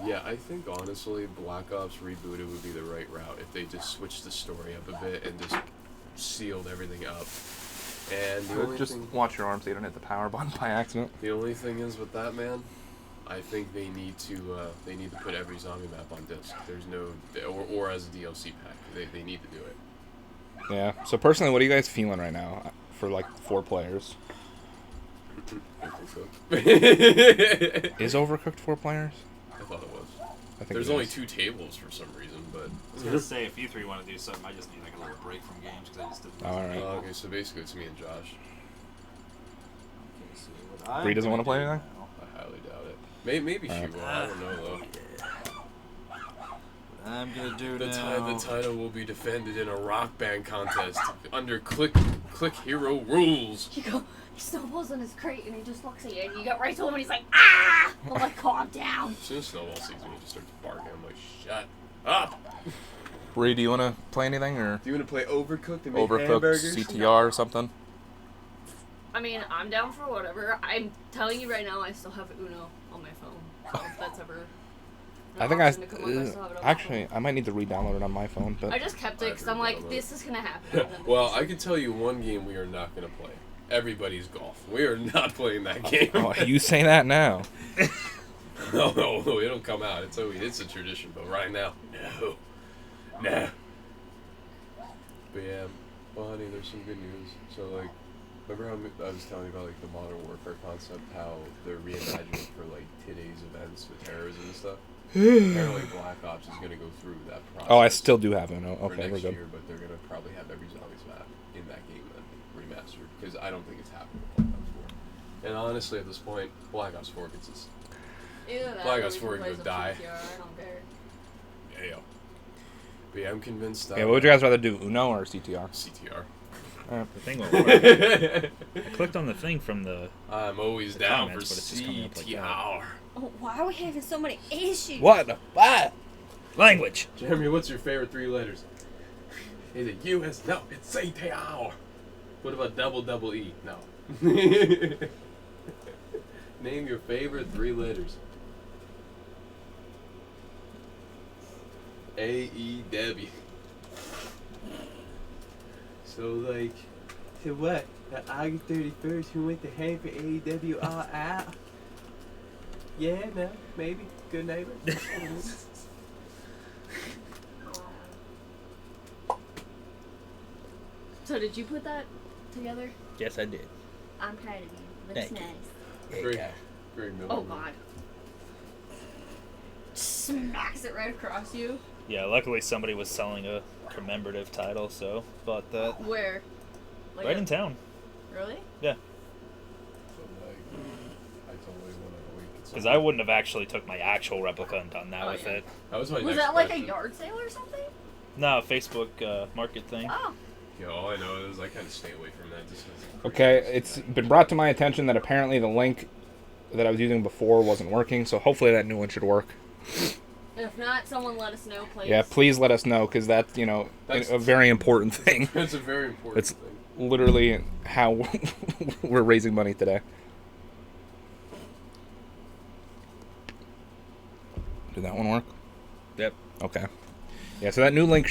yeah, I think honestly, Black Ops rebooted would be the right route if they just switched the story up a bit and just sealed everything up. And the only just thing, watch your arm so you don't hit the power button by accident. the only thing is with that, man, I think they need to put every zombie map on disc. There's no, or as a DLC pack. They need to do it. Yeah. So personally, what are you guys feeling right now for like 4 players? I think so. Is Overcooked 4 players? I thought it was. I think There's it only is. 2 tables for some reason, but. I was gonna say, if you three want to do something, I just need like a little break from games because I just didn't. Oh, all right. Okay, so basically it's me and Josh. Bree doesn't wanna play anything? I highly doubt it. Maybe she will. I don't know though. I'm gonna do The now. title will be defended in a rock band contest under Click Hero rules. You go, he snowballs on his crate and he just looks at you and you get right to him and he's like, ah! I'm like, calm down. As soon as snowball sees me, he just starts barking. I'm like, shut up. Bree, do you want to play anything or Do you want to play Overcooked and make Overcooked hamburgers? CTR or something? I mean, I'm down for whatever. I'm telling you right now, I still have Uno on my phone. So if that's ever. I think I still have it on my actually phone. I might need to re-download it on my phone, I but just kept it because I I'm like, re-download this is gonna happen. Well, I can tell you one game we are not going to play. Everybody's Golf. We are not playing that game. oh, you say that now. No, it'll come out. It's a tradition, but right now, no. But yeah, well, honey, there's some good news. So like, remember how I was telling you about like the Modern Warfare concept, how they're reimagining for like today's events with terrorism and stuff. Apparently, Black Ops is gonna go through that process. Oh, I still do have Uno. for Okay, we're next good. year, but they're gonna probably have every zombies map in that game then remastered because I don't think it's happening with Black Ops 4. And honestly, at this point, Black Ops 4 gets its Either that Black or Ops we 4 can play can some die. CTR, I don't care. yeah. But yeah, I'm convinced that Yeah, what would you guys rather do, Uno or CTR? CTR. The thing won't work. I clicked on the thing from the. I'm always The down comments, for but it's just coming up like that. CTR. Oh, why are we having so many issues? What? What? Language! Jeremy, what's your favorite 3 letters? Is it US? No, it's CTR. What about double E? No. Name your favorite 3 letters. AEW. So like, to what? August 31st, who went to hang for AEW all out? Yeah, no, maybe. Good neighbor. So did you put that together? Yes, I did. I'm proud of you. Looks Thank you. nice. Great, great Miller. Oh god. Smacks it right across you. Yeah, luckily somebody was selling a commemorative title, so bought that. Where? Like Right a- in town. Really? Yeah. So like, I totally want to wait. Because I wouldn't have actually took my actual replica and done that Oh, with yeah. it. That was my Was next that like question. a yard sale or something? No, Facebook market thing. Oh. Yeah, all I know is I kind of stay away from that. Just 'cause it's Okay, it's been brought to my attention that apparently the link that I was using before wasn't working, so hopefully that new one should work. It If not, someone let us know, please. Yeah, please let us know, because that's, That's- a very important thing. That's a very important It's thing. literally how we're raising money today. Did that one work? Yep. Okay. Yeah, so that new link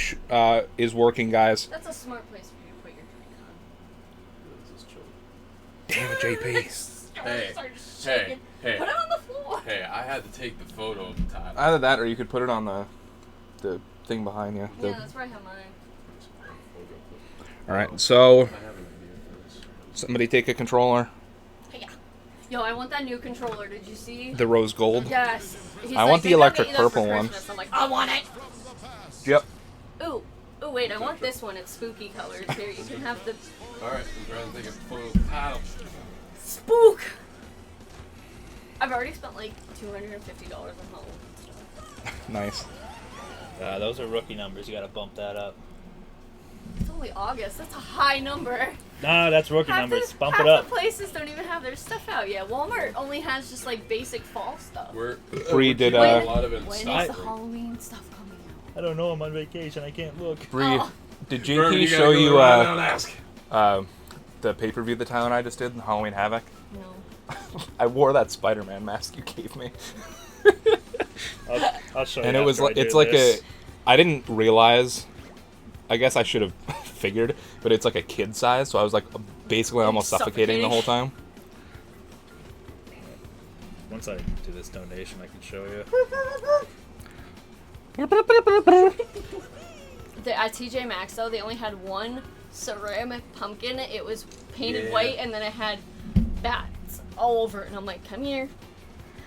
is working, guys. That's a smart place for you to put your drink on. This is chill. Damn it, JP. Hey, Sorry, just hey, shaking. hey. Put it on the floor. Hey, I had to take the photo of the tile. Either that, or you could put it on the thing behind you. Yeah, that's where I have mine. All right, so I have an idea for this. somebody take a controller, Yeah. Yo, I want that new controller. Did you see? the rose gold. Yes. He's I want the "Maybe I'll electric get you that for purple one." Christmas." I'm like, I want it. Yep. Ooh. Ooh, wait, I want this one. It's spooky colors. Here, you can have the Alright, I'm trying to take a photo of the tile. spook. I've already spent like $250 on Halloween stuff. Nice. Those are rookie numbers. You gotta bump that up. It's only August. That's a high number. Nah, that's rookie Half numbers. the, Bump half it up. the places don't even have their stuff out yet. Walmart only has just like basic fall stuff. We're Bree did, keeping When- a lot of it in When is stock. the Halloween stuff coming out? I don't know. I'm on vacation. I can't look. Bree, Oh. did Vermin, JP you gotta show go you around and ask. the pay-per-view that Tyler and I just did, Halloween Havoc? No. I wore that Spider-Man mask you gave me. I'll show you. And it was after I like, do it's like this. I didn't realize, I guess I should have figured, but it's like a kid size, so I was like basically almost suffocating the whole time. Once I do this donation, I can show you. At TJ Maxx though, they only had one ceramic pumpkin. It was painted Yeah. white, and then it had bats all over it. And I'm like, come here.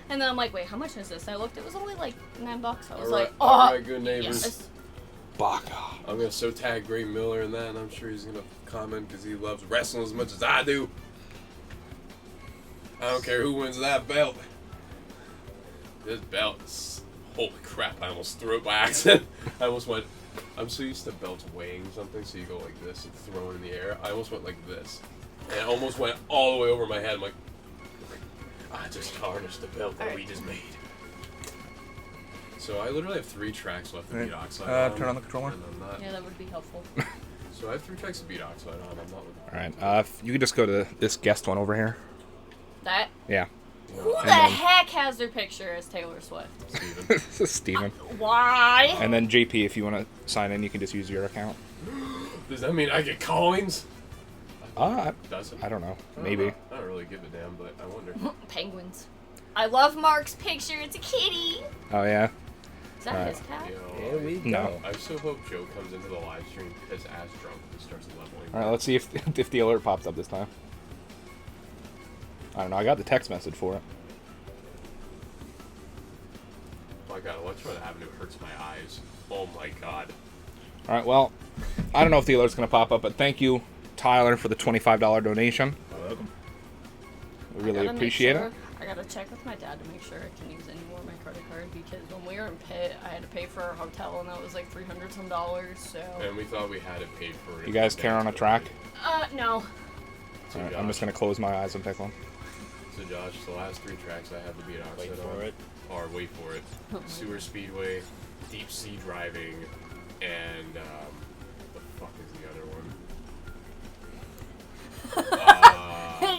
And then I'm like, wait, how much is this? I looked, it was only like $9. I was Alright, like, oh, alright, good neighbors. yes. Baka. I'm gonna so tag Gray Miller in that, and I'm sure he's gonna comment because he loves wrestling as much as I do. I don't care who wins that belt. This belt is... Holy crap, I almost threw it by accident. I almost went... I'm so used to belts weighing something, so you go like this and throw it in the air. I almost went like this. And it almost went all the way over my head. I'm like... I just tarnished the belt that we just made. So I literally have 3 tracks left to beat Oxide turn on the controller. and I'm not... Yeah, that would be helpful. So I have 3 tracks to beat Oxide on. I'm not with Alright, if you could just go to this guest one over here. That? Yeah. Who the then- heck has their picture as Taylor Swift? Steven. This is Steven. Why? And then JP, if you want to sign in, you can just use your account. Does that mean I get coins? Does it? I don't know. Maybe. I don't really give a damn, but I wonder. Penguins. I love Mark's picture. It's a kitty. Oh, yeah? Is that his cat? Here we go. No. I so hope Joe comes into the live stream as drunk and starts leveling. Alright, let's see if the alert pops up this time. I don't know. I got the text message for it. Oh my god, Electron Avenue hurts my eyes. Oh my god. Alright, well, I don't know if the alert's going to pop up, but thank you, Tyler, for the $25 donation. Welcome. We really Gotta make appreciate sure- it. I gotta check with my dad to make sure I can use any more of my credit card because when we were in Pitt, I had to pay for our hotel and that was like $300 some. So. And we thought we had it paid for it. You guys care on a track? No. So Alright, Josh, I'm just going to close my eyes and pick one. So Josh, the last 3 tracks I have to beat Oxide Wait on for it. are Wait For It, Oh my Sewer Speedway, Deep Sea Driving, and the fuck is the other one?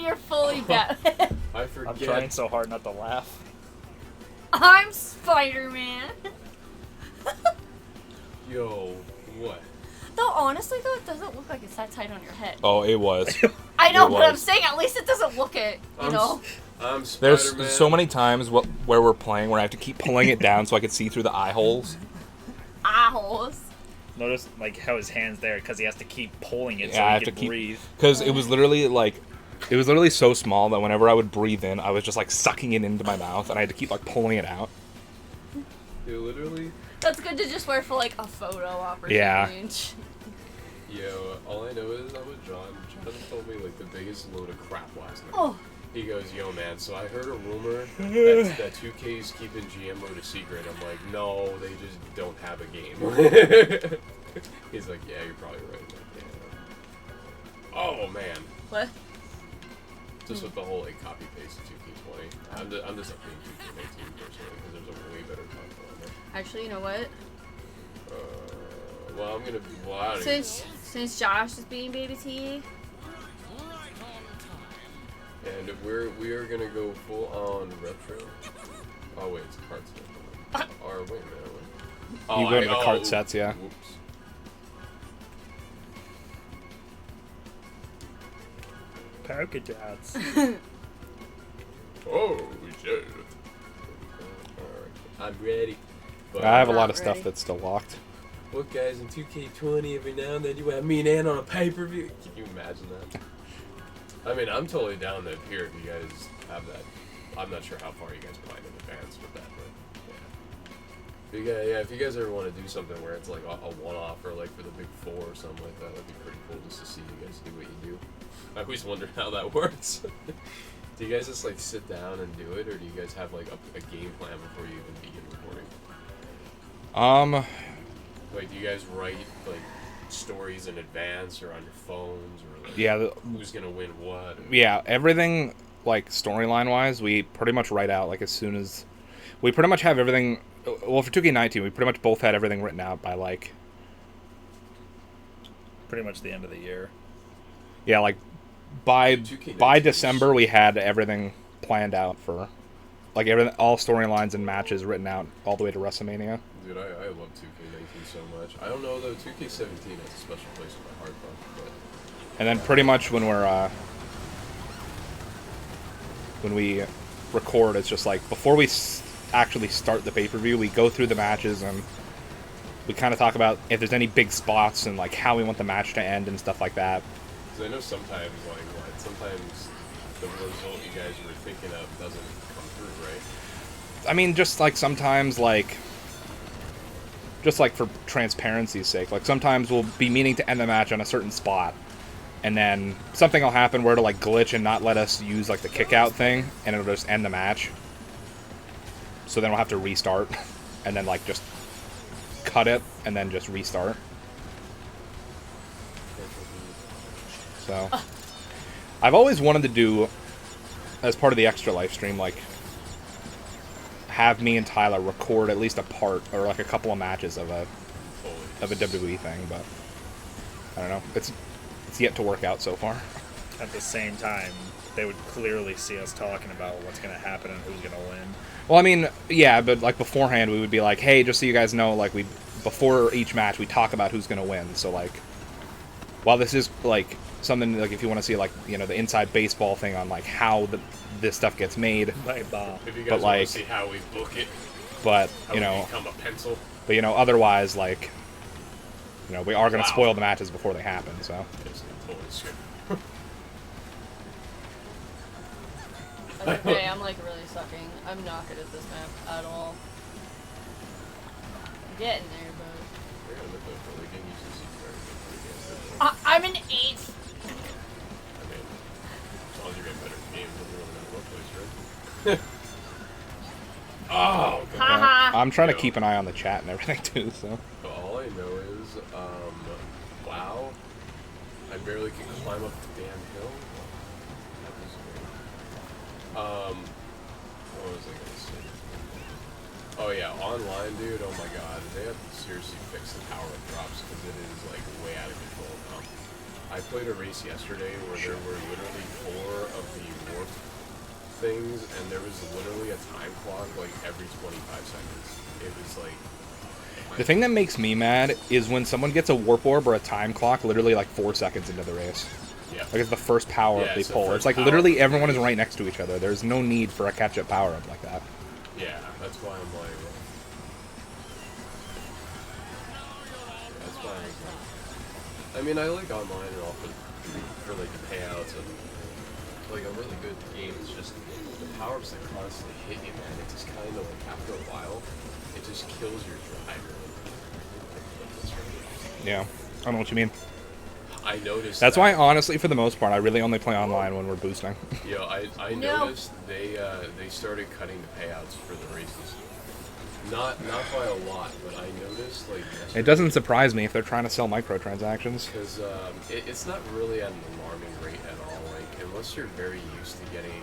You're fully bad. I forget. I'm trying so hard not to laugh. I'm Spider-Man. Yo, what? Though honestly though, it doesn't look like it's that tight on your head. Oh, it was. I know, it but I'm was. saying at least it doesn't look it. You know. I'm Spider-Man. There's so many times where we're playing where I have to keep pulling it down so I can see through the eye holes. Eye holes. Notice like how his hand's there because he has to keep pulling it Yeah, so I he have can to keep- breathe. Because it was literally like, it was literally so small that whenever I would breathe in, I was just like sucking it into my mouth, and I had to keep like pulling it out. You literally. That's good to just wear for like a photo opportunity. Yeah. Yo, all I know is I'm with John. John told me like the biggest load of crap last night. Oh. He goes, yo man, so I heard a rumor that 2K's keeping GM mode a secret. I'm like, no, they just don't have a game. He's like, yeah, you're probably right. I'm like, yeah. Oh man. What? Just with the whole like copy paste of 2K20. I'm just a fan of 2K19 personally because there's a way better console. Actually, you know what? Well, I'm gonna be out of here. Since Josh is being baby T, And we are gonna go full on retro. Oh wait, it's card set. Or wait a minute. Oh, You go to the card sets, yeah. Whoops. Polka dots. Oh shit. Alright, I'm ready. But, I have a Not lot of stuff ready. that's still locked. look, guys, in 2K20, every now and then you have me and Ann on a pay-per-view. Can you imagine that? I mean, I'm totally down to appear if you guys have that. I'm not sure how far you guys plan in advance with that, but yeah. If you guys ever want to do something where it's like a one-off or like for the Big Four or something like that, that'd be pretty cool just to see you guys do what you do. I always wondered how that works. Do you guys just like sit down and do it, or do you guys have like a game plan before you even begin recording? Like, do you guys write like stories in advance or on your phones, or like Yeah, who's gonna win what? yeah, everything like storyline wise, we pretty much write out like as soon as we pretty much have everything. Well, for 2K19, we pretty much both had everything written out by like Pretty much the end of the year. yeah, like by 2K19 December we had everything planned out for like everything, all storylines and matches written out all the way to WrestleMania. Dude, I love 2K19 so much. I don't know though, 2K17 has a special place in my heart though. But And then pretty much when we record, it's just like before we actually start the pay-per-view, we go through the matches and we kind of talk about if there's any big spots and like how we want the match to end and stuff like that. 'cause I know sometimes sometimes the result you guys were thinking of doesn't come through, right? I mean, just like sometimes just like for transparency's sake, like sometimes we'll be meaning to end the match on a certain spot, and then something will happen where it'll like glitch and not let us use like the kick out thing, and it'll just end the match. So then we'll have to restart, and then like just cut it, and then just restart. So I've always wanted to do, as part of the extra live stream, like have me and Tyler record at least a part or like a couple of matches of a WWE thing, but I don't know. It's yet to work out so far. At the same time, they would clearly see us talking about what's going to happen and who's going to win. Well, I mean, yeah, but like beforehand, we would be like, hey, just so you guys know, like before each match, we talk about who's gonna win. So like, while this is like something like if you want to see like the inside baseball thing on like how this stuff gets made, Like Bob. If you guys But, want like- to see how we book it, but how we become a pencil. otherwise like, we are gonna Wow. spoil the matches before they happen. So It's totally screwed. okay, I'm like really sucking. I'm not good at this map at all. I'm getting there, but We're gonna look for the game uses pretty good. I'm an 8. I mean, as long as you're getting better at games, then you're really gonna work place, right? Oh, God. Haha. I'm trying to Yeah. keep an eye on the chat and everything too. So But all I know is, wow, I barely can climb up the damn hill. That was weird. What was I gonna say? Oh yeah, online, dude, oh my god, they have to seriously fix the power-up drops, because it is, like, way out of control now. I played a race yesterday where there were literally 4 of the warp things, and there was literally a time clock, like, every 25 seconds. It was, like... the thing that makes me mad is when someone gets a warp orb or a time clock literally like 4 seconds into the race. Yeah. Like it's the first power up Yeah, they it's the pull. first It's like power literally up. everyone is right next to each other. There's no need for a catch-up power up like that. Yeah, that's why I'm like... That's why I'm like... I mean, I like online and all for like the payouts and like a really good game. It's just the power-ups that constantly hit you, man. It just kind of like after a while, it just kills your drive. Yeah, I don't know what you mean. I noticed. That's that, why, honestly, for the most part, I really only play online when we're boosting. You know, I No. noticed they started cutting the payouts for the races. Not by a lot, but I noticed like It doesn't surprise me if they're trying to sell microtransactions. because it's not really at an alarming rate at all. Like unless you're very used to getting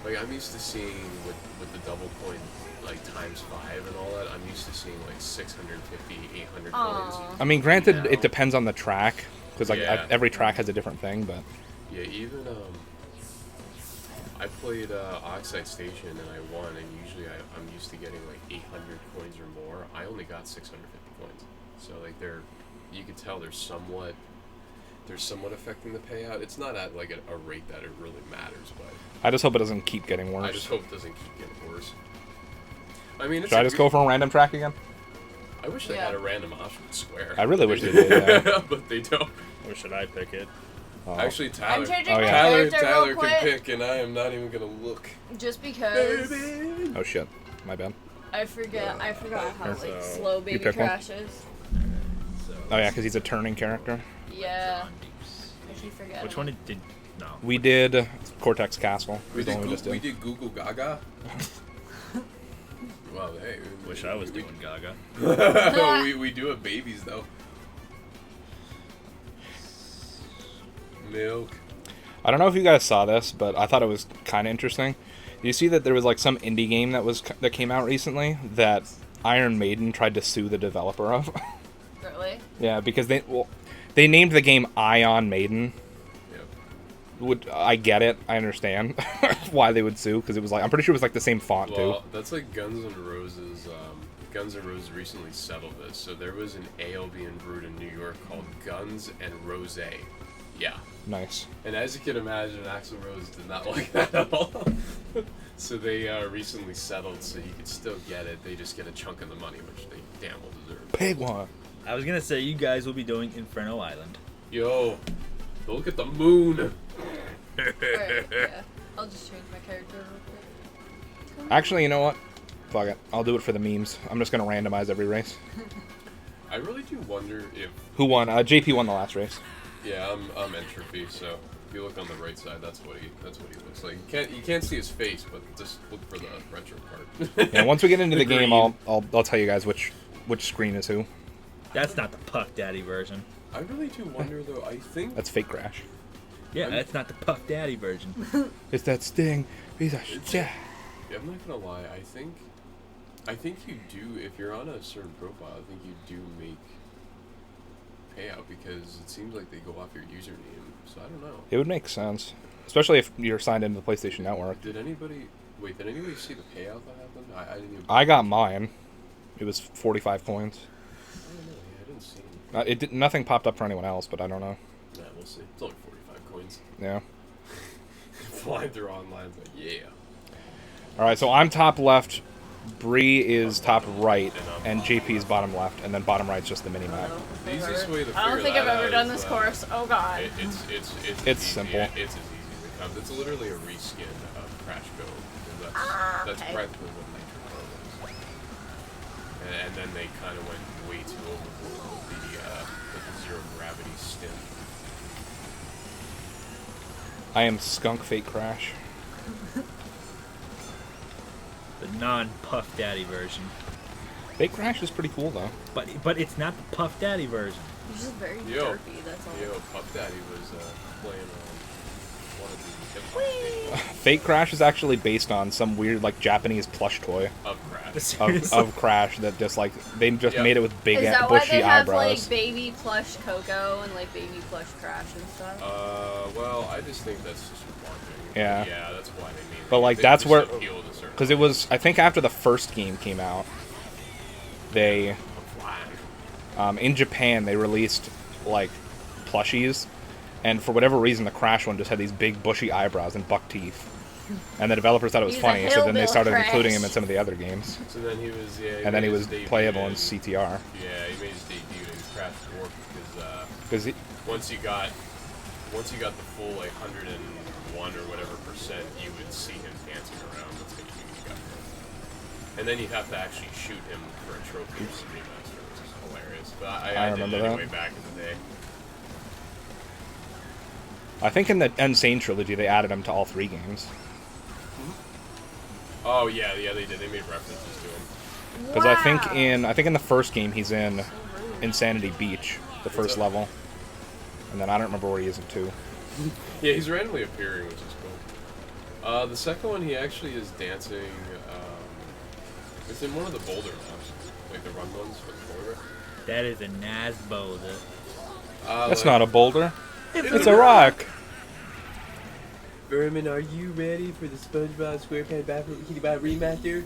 Like, I'm used to seeing with the double coin, like, times 5 and all that, I'm used to seeing, like, 650, 800 coins. Aw. I mean, granted, Now- it depends on the track, because like Yeah. every track has a different thing, but Yeah, even, I played, Oxide Station and I won, and usually I'm used to getting, like, 800 coins or more. I only got 650 coins. So, like, you can tell they're somewhat affecting the payout. It's not at, like, a rate that it really matters, but I just hope it doesn't keep getting worse. I just hope it doesn't keep getting worse. I mean, it's Should I just go for a random track again? I wish they Yeah. had a random option with Square. I really wish they did, yeah. But they don't. Or should I pick it? Oh. Actually, Tyler. I'm changing Oh, my yeah. character Tyler real can quick, pick, and I am not even gonna look. just because Oh shit, my bad. I forgot how So, like slow Baby pick one? Crash is. So, Oh yeah, because he's a turning character. Yeah, John Deeps. I keep forgetting. Which one did? No. We did Cortex Castle. We was the did, one we just we did. did Google Gaga. Well, hey. Wish I was doing Gaga. we do have babies though. Milk. I don't know if you guys saw this, but I thought it was kind of interesting. You see that there was like some indie game that came out recently that Iron Maiden tried to sue the developer of. Really? Yeah, because they named the game Ion Maiden. Yep. I get it. I understand why they would sue, because it was like, I'm pretty sure it was like the same font Well, too. that's like Guns N' Roses. Guns N' Roses recently settled this. So there was an ale being brewed in New York called Guns and Rose. Yeah. Nice. And as you can imagine, Axl Rose did not like that at all. So they recently settled, so you could still get it. They just get a chunk of the money, which they damn well deserve. Pig one. I was gonna say you guys will be doing Inferno Island. Yo, look at the moon. Alright, yeah. I'll just change my character real quick. Actually, you know what? Fuck it. I'll do it for the memes. I'm just gonna randomize every race. I really do wonder if. Who won? JP won the last race. Yeah, I'm Entropy. So if you look on the right side, that's what he looks like. You can't see his face, but just look for the retro part. Yeah. Once we get into the game, green. I'll tell you guys which screen is who. That's not the Puff Daddy version. I really do wonder though. I think That's Fake Crash. Yeah, that's not the Puff Daddy version. It's that Sting. He's a shit. Yeah, I'm not gonna lie. I think you do. If you're on a certain profile, I think you do make payout because it seems like they go off your username. So I don't know. It would make sense, especially if you're signed into the PlayStation Network. Did anybody see the payout that happened? I didn't even. I got mine. It was 45 coins. I don't know. Yeah, I didn't see him. Nothing popped up for anyone else, but I don't know. Nah, we'll see. It's only 45 coins. Yeah. Flying through online, it's like, yeah. All right, so I'm top left. Bree is top right, and JP is bottom left, and then bottom right's just the mini map. The easiest way to I don't figure think that I've ever out done is, this course. Oh god. It's It's simple. Yeah, it's as easy as it comes. It's literally a reskin of Crash Go. That's okay. practically what Nitro Pro is. And then they kind of went way too overboard with the zero gravity stint. I am Skunk Fake Crash. The non-Puff Daddy version. Fake Crash is pretty cool though. But it's not the Puff Daddy version. You're just very Yo. derpy, that's all. Yo, Puff Daddy was playing on one of the hip hop games Fake Crash is actually based on some weird like Japanese plush toy of Crash. of Crash that just like they just Yeah. made it with big Is that why bushy they have eyebrows. like baby plush Coco and like baby plush Crash and stuff? Well, I just think that's just marketing. Yeah. Yeah, that's why they made it. But, like, They that's just where- appeal to certain Because it was, I think after the first game came out, they, in Japan, they released, like, plushies, and for whatever reason, the Crash one just had these big bushy eyebrows and buck teeth. And the developers thought it was He's a funny, so then they hillbilly started Crash. including him in some of the other games. So then he was, yeah. And then he made was his debut playable in in- CTR. Yeah, he made his debut in Crash Warp because Because once you got the full like 101 or whatever percent, you would see him dancing around. That's how you got him. And then you'd have to actually shoot him for a trophy as a remaster, which is hilarious. But I did remember it that. anyway back in the day. I think in the Insane trilogy, they added him to all 3 games. Oh yeah, they did. They made references to him. Because I think in the first game, he's in Insanity Beach, the first up? level. And then I don't remember where he is in 2. Yeah, he's randomly appearing, which is cool. The second one, he actually is dancing. It's in one of the boulder maps, like the run ones with the boulder. That is a nice boulder. That's not a boulder. It's a rock. Vermin, are you ready for the SpongeBob SquarePants Kitty Bot remaster?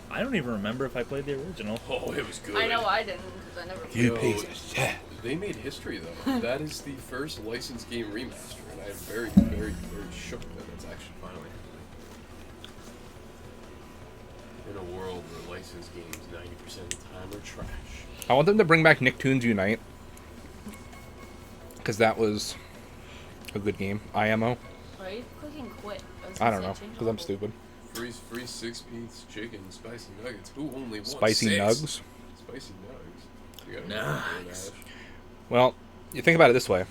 I don't even remember if I played the original. Oh, it was good. I know I didn't because I never played. You Yo, piece of shit. They made history though. That is the first licensed game remaster, and I'm very, very, very shook that it's actually finally happening. In a world where licensed games 90% of the time are trash. I want them to bring back Nicktoons Unite. Because that was a good game. IMO. Why are you clicking quit? I don't know. Because I'm stupid. Free 6-piece chicken, spicy nuggets. Who only wants Spicy 6? nugs. Spicy nugs. You gotta Nice. Well, you think about it this way.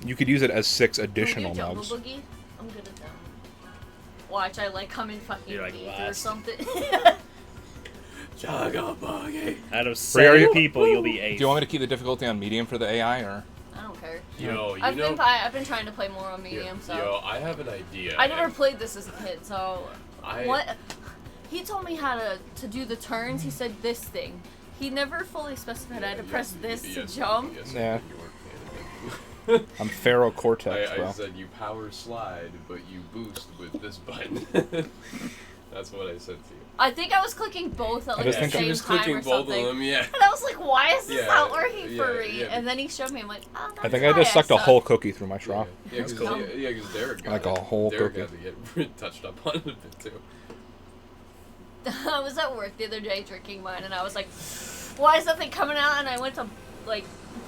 You could use it as 6 additional Jungle nugs. Boogie? I'm good at that. Watch, I like come in fucking You're like 8th or last. something. Jungle Boogie. Out of Brie, are 7 you- people, you'll be Do 8th. you want me to keep the difficulty on medium for the AI, or? I don't care. Yo, you I've know. been trying to play more on medium, so. Yo, I have an idea. I never played this as a kid, so. I- What? He told me how to do the turns. He said this thing. He never fully specified. I had to press this to jump. Yes, Yeah. you weren't paying attention. I'm Pharaoh Cortex, I bro. said you power slide, but you boost with this button. That's what I said to you. I think I was clicking both at like just the think same she was time clicking or both something. of them, yeah. And I was like, why is this Yeah, not working for yeah, me? yeah. And then he showed me. I'm like, oh, that's I think I why just sucked a suck. whole cookie through my straw. Yeah, because cool. Derek got Like it. a whole Derek cookie. had to get touched up on it a bit too. I was at work the other day drinking mine, and I was like, why is nothing coming out? And I went to like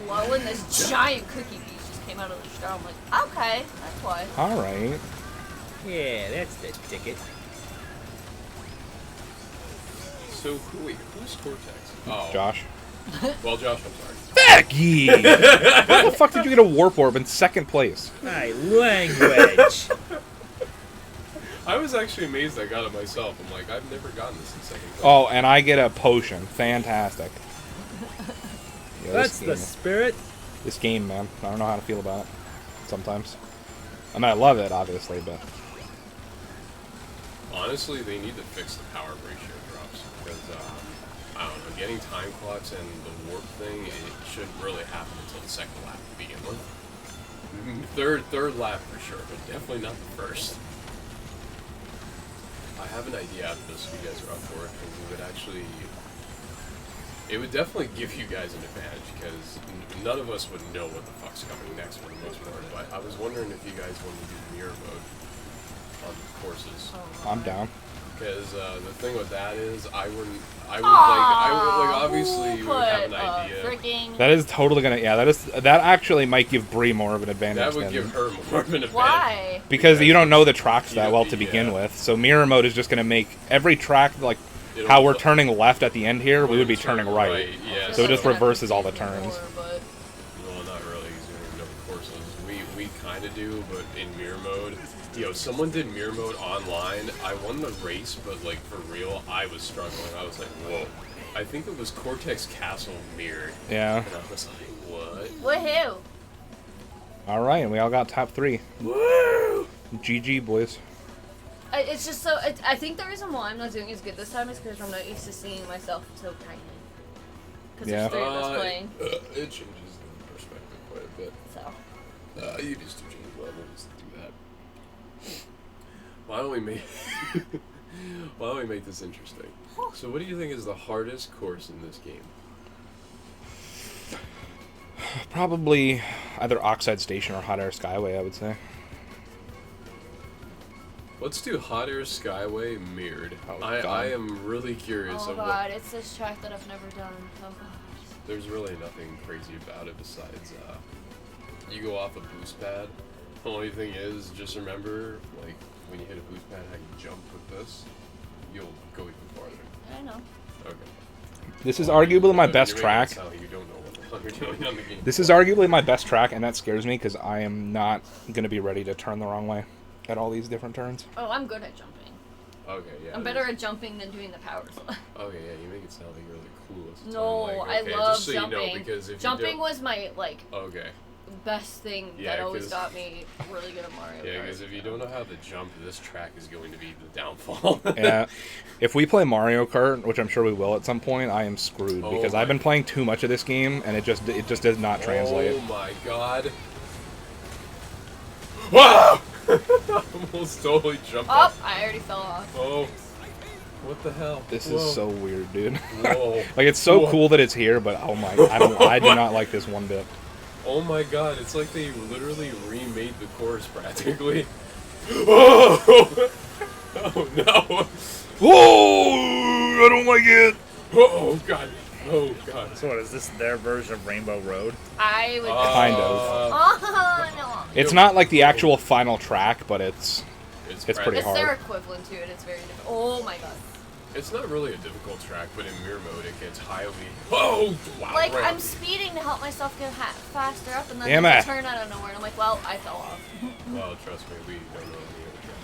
blow, and this giant cookie piece just came out of the straw. I'm like, okay, that's why. Alright. Yeah, that's the ticket. So who's Cortex? Oh, Josh. Well, Josh, I'm sorry. Becky! How the fuck did you get a warp orb in 2nd place? My language. I was actually amazed I got it myself. I'm like, I've never gotten this in second place. Oh, and I get a potion. Fantastic. Yeah, That's this the game, spirit. this game, man. I don't know how to feel about it. Sometimes. I mean, I love it, obviously, but... Honestly, they need to fix the power ratio drops because I don't know, getting time clocks and the warp thing, it shouldn't really happen until the second lap to begin with. Third lap for sure, but definitely not the first. I have an idea after this if you guys are up for it, because it would definitely give you guys an advantage, because none of us would know what the fuck's coming next for the most part, but I was wondering if you guys want to do mirror mode on the courses. I'm down. Because the thing with that is, I would Aw, obviously who you would have an put, idea. Freaking. That is totally gonna... Yeah, that actually might give Bree more of an advantage That would than... give her more of an advantage. Why? Because you don't know the tracks that Yeah, well to begin yeah. with, so mirror mode is just gonna make every track, like, It'll how we're pl- turning left at the end here, we would be turn turning right. Yeah, So it just I have to reverses all the do turns. more, but- Well, not really, because you don't know courses. We kind of do, but in mirror mode, someone did mirror mode online. I won the race, but like for real, I was struggling. I was like, whoa. I think it was Cortex Castle mirrored, Yeah. and I was like, what? Woohoo! Alright, and we all got top 3. Woo! GG, boys. It's just so. I think the reason why I'm not doing as good this time is because I'm not used to seeing myself so tiny. Because Yeah. there's 3 of us playing, It changes the perspective quite a bit. so. You just do change levels to do that. Why don't we make this interesting? So, what do you think is the hardest course in this game? Probably either Oxide Station or Hot Air Skyway, I would say. Let's do Hot Air Skyway mirrored. Oh, I God. am really curious Oh of god, what. it's this track that I've never done. Oh god. There's really nothing crazy about it besides you go off a boost pad. The only thing is, just remember, like when you hit a boost pad, how you jump with this, you'll go even farther. I know. Okay. This is arguably my You're best making it track. sound like you don't know what the fuck you're doing on the game. This is arguably my best track, and that scares me because I am not going to be ready to turn the wrong way at all these different turns. Oh, I'm good at jumping. Okay, yeah. I'm better at jumping than doing the powers. Okay, yeah, you make it sound like you're really cool. No, I'm like, I okay, love just so jumping. You know, because if Jumping you was my like don't... Okay. best thing Yeah, that always 'cause- got me really good at Mario Yeah, Kart. because if you don't know how to jump, this track is going to be the downfall. Yeah. If we play Mario Kart, which I'm sure we will at some point, I am screwed Oh because my- I've been playing too much of this game and it just does not translate. Oh my god. Wow! Almost totally jumped Oh, off. I already fell off. Oh. What the hell? This Whoa. is so weird, dude. Whoa. Like it's so Whoa. cool that it's here, but oh my, I do not like this one bit. Oh my god, it's like they literally remade the course practically. Oh! Oh no! Whoa! I don't like it. Oh god! Oh god! So what, is this their version of Rainbow Road? I would. Kind of. Oh no! It's not like the actual final track, but it's It's pretty It's hard. their equivalent to it. It's very different. Oh my god! It's not really a difficult track, but in mirror mode it gets highly. Oh! Wow! Like right I'm on. speeding to help myself get faster up, and then Damn there's it. a turn out of nowhere, and I'm like, well, I fell off. Well, trust me, we don't know any other track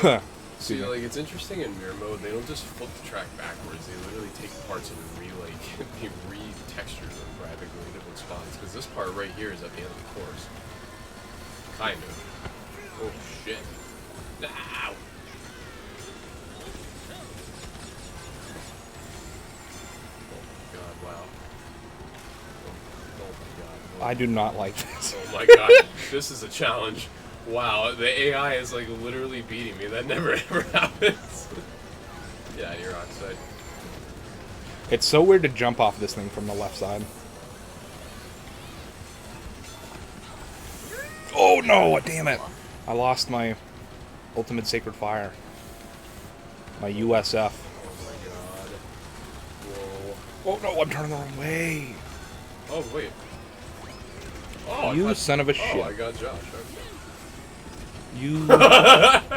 either, but see, like it's interesting in mirror mode. They don't just flip the track backwards. They literally take parts and they re-texture them graphically in different spots. Because this part right here is at the end of the course. Kind of. Oh shit! Ow! Oh my god! Wow. Oh my god! I do not like this. Oh my god, this is a challenge. Wow, the AI is like literally beating me. That never ever happens. Yeah, you're on side. It's so weird to jump off this thing from the left side. Oh no! Damn it! I lost my ultimate sacred fire. My USF. Oh my god. Whoa. Oh no! I'm turning the wrong way. Oh wait. Oh, You I thought- son of a Oh, shit. I got Josh. You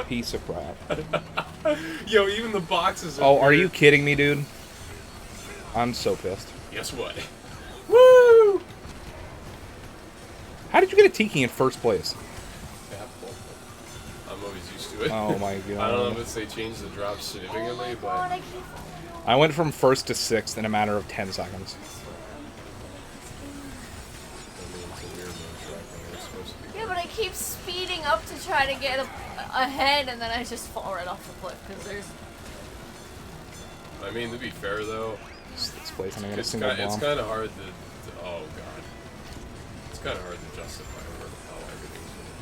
piece of crap. Okay. Yo, even the boxes. Oh, are weird. you kidding me, dude? I'm so pissed. Guess what? Woo! How did you get a Tiki in first place? Yeah, well, I'm always used to it. Oh my I don't know god. if they changed the drop Oh significantly, my but god! I keep falling off. I went from first to sixth in a matter of 10 seconds. I mean, it's a weird mode track. I was supposed to be. Yeah, but I keep speeding up to try to get ahead, and then I just fall right off the cliff because there's. I mean, to be fair though, Sixth place, and I got a it's single kind bomb. of hard to. Oh god, it's kind of hard to justify where the hell everything's gonna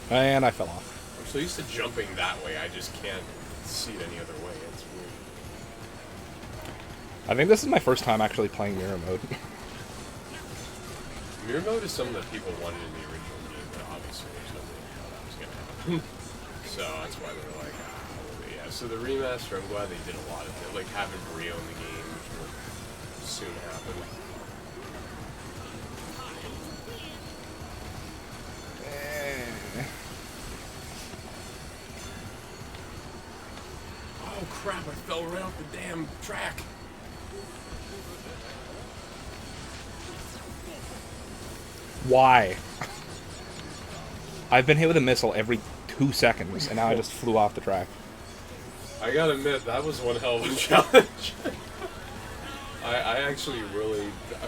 be. And I fell off. I'm so used to jumping that way, I just can't see it any other way. It's weird. I think this is my first time actually playing mirror mode. Mirror mode is something that people wanted in the original game, but obviously there's no way how that was gonna happen. So that's why they're like, well, yeah. So the remaster, I'm glad they did a lot of it, like having Rio in the game, which will soon happen. Oh crap! I fell right off the damn track. Why? I've been hit with a missile every 2 seconds, and now I just flew off the track. I gotta admit, that was one hell of a challenge. I actually really,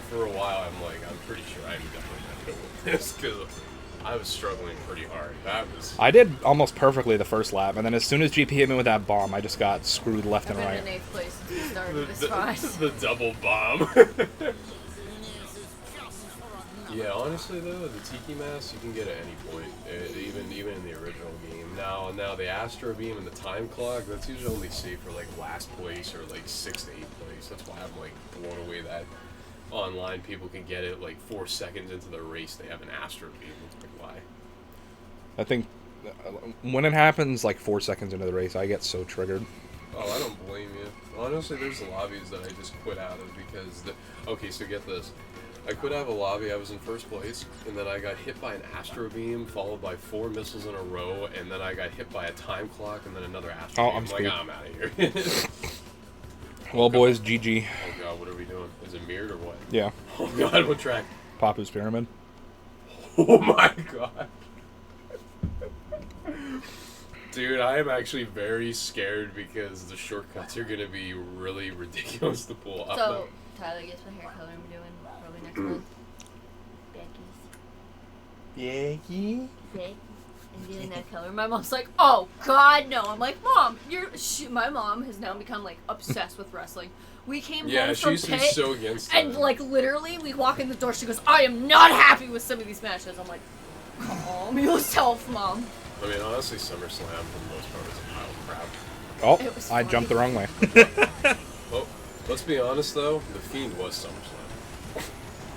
for a while, I'm pretty sure I'm definitely not gonna win this, because I was struggling pretty hard. That was... I did almost perfectly the first lap, and then as soon as GP hit me with that bomb, I just got screwed left I've and been in right. 8th place since we started the, this fight. the double bomb. Yeah, honestly though, the Tiki Mask you can get at any point, even in the original game. Now the Astro Beam and the Time Clock, that's usually only safe for like last place or like 6th to 8th place. That's why I'm like blown away that online people can get it like 4 seconds into the race they have an Astro Beam. It's like why? I think when it happens like 4 seconds into the race, I get so triggered. Oh, I don't blame you. Honestly, there's lobbies that I just quit out of because okay, so get this. I quit out of a lobby, I was in first place, and then I got hit by an Astro Beam, followed by 4 missiles in a row, and then I got hit by a Time Clock, and then another Astro Oh, Beam. I'm screwed. I'm out of here. Well, boys, GG. Oh god, what are we doing? Is it mirrored or what? Yeah, Oh god, what track? Papu's Pyramid. Oh my god. Dude, I am actually very scared because the shortcuts are gonna be really ridiculous to pull off. So, Tyler, guess what hair color I'm doing? next month. Becky's. Becky. And doing that color. My mom's like, oh God, no. I'm like, Mom, my mom has now become like obsessed with wrestling. We came Yeah, home she from used to be pit, so against and that. like literally, we walk in the door. She goes, I am not happy with some of these matches. I'm like, calm yourself, Mom. I mean, honestly, SummerSlam for the most part was a pile of crap. Oh, It was I funny. jumped the wrong way. Well, let's be honest though, The Fiend was SummerSlam.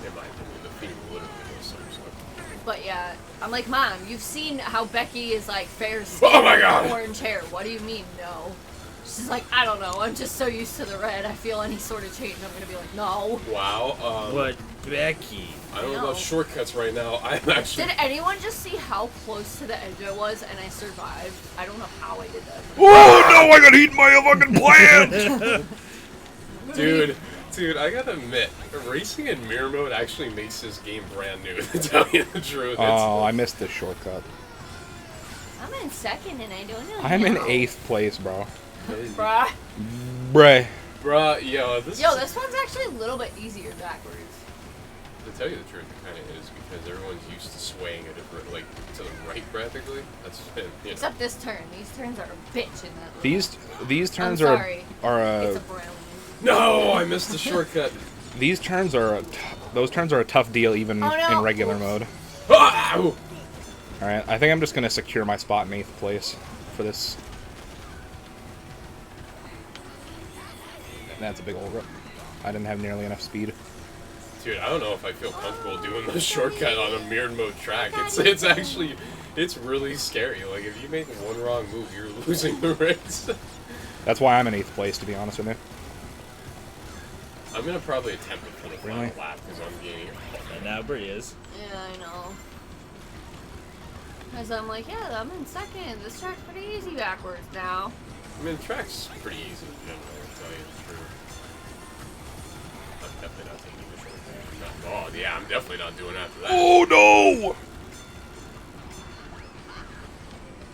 In my opinion, The Fiend literally was SummerSlam. But yeah, I'm like, Mom, you've seen how Becky is like fair Oh skin, my God! orange hair. What do you mean, no? She's like, I don't know. I'm just so used to the red. I feel any sort of change, I'm gonna be like, no. Wow. But Becky. I don't know know. about shortcuts right now. I'm actually. Did anyone just see how close to the edge I was and I survived? I don't know how I did that. Oh no! I got eaten by a fucking plant. Dude, I gotta admit, racing in mirror mode actually makes this game brand new. To tell you the truth. Oh, I missed this shortcut. I'm in second and I don't know. I'm in how. 8th place, bro. Bruh. Bruh. Bruh, yo, this This one's actually a little bit easier backwards. To tell you the truth, it kind of is because everyone's used to swaying a different, like, to the right practically. That's, you know. Except this turn. These turns are a bitch in that. These turns I'm are sorry. are It's a brownie. No, I missed the shortcut. these turns are those turns are a tough deal even Oh, no. in regular Oops. mode. Ah! All right, I think I'm just gonna secure my spot in 8th place for this. That's a big old rip. I didn't have nearly enough speed. Dude, I don't know if I feel comfortable doing the shortcut on a mirrored mode track. It's actually, it's really scary. Like, if you make one wrong move, you're losing the race. That's why I'm in 8th place, to be honest with you. I'm gonna probably attempt it for the final Really? lap because I'm gaining. And now Brie is. Yeah, I know. Because I'm like, yeah, I'm in second. This track's pretty easy backwards now. I mean, the track's pretty easy in general, to tell you the truth. I'm definitely not taking the shortcut. Oh, yeah, I'm definitely not doing after that. Oh no!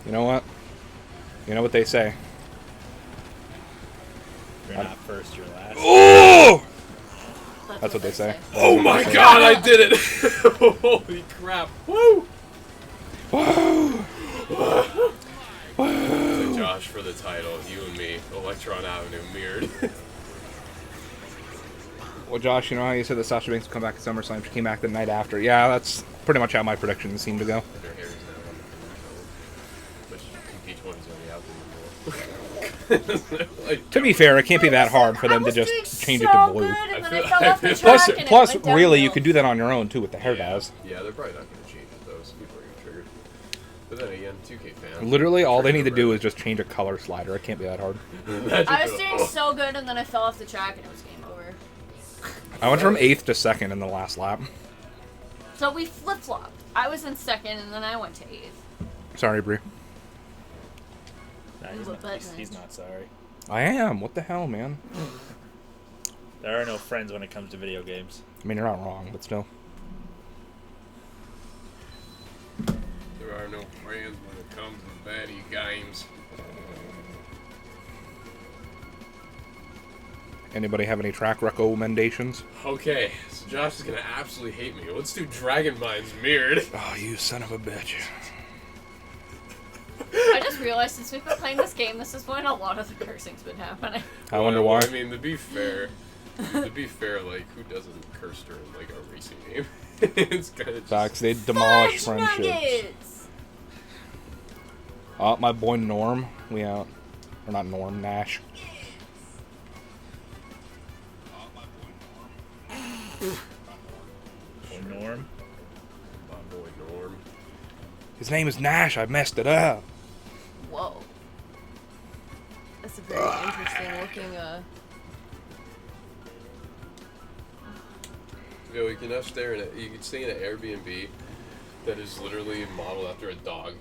You know what? You know what they say. You're not first, you're last. Oh! That's what they say. Oh my god, I did it! Holy crap. Woo! Whoa! So Josh for the title, you and me, Electron Avenue mirrored. Well, Josh, you know how you said that Sasha Banks would come back at SummerSlam? She came back the night after. Yeah, that's pretty much how my predictions seem to go. Their hair is now on the which Peach one is only out there. Like, To be fair, it can't be that hard for them to just change it to blue. Good, and then I I feel- fell off the I track feel- and Plus, it went really, you downhill. could do that on your own too with the hair dyes. Yeah, they're probably not going to change it though, so people are going to get triggered. But then again, 2K fans. Literally, all they need to do trigger is just change a color slider. It can't be that hard. red. I was doing so good, and then I fell off the track, and it was game over. I went from 8th to 2nd in the last lap. So we flip-flopped. I was in second, and then I went to 8th. Sorry, Brie. Nah, he's not sorry. I am. What the hell, man? There are no friends when it comes to video games. I mean, you're not wrong, but still. There are no friends when it comes to baddie games. Anybody have any track recommendations? Okay, so Josh is going to absolutely hate me. Let's do Dragon Mines mirrored. Oh, you son of a bitch. I just realized since we've been playing this game, this is when a lot of the cursing's been happening. I wonder Well, why. I mean, to be fair, like, who doesn't curse during, like, a racing game? It's kind of just... Facts, they demolish Fudge friendships. nuggets! My boy Norm, we out. Or not Norm, Nash. Norm. My boy Norm. His name is Nash, I messed it up. Whoa. That's a very interesting looking, Yo, you can now stay in an Airbnb that is literally modeled after a dog.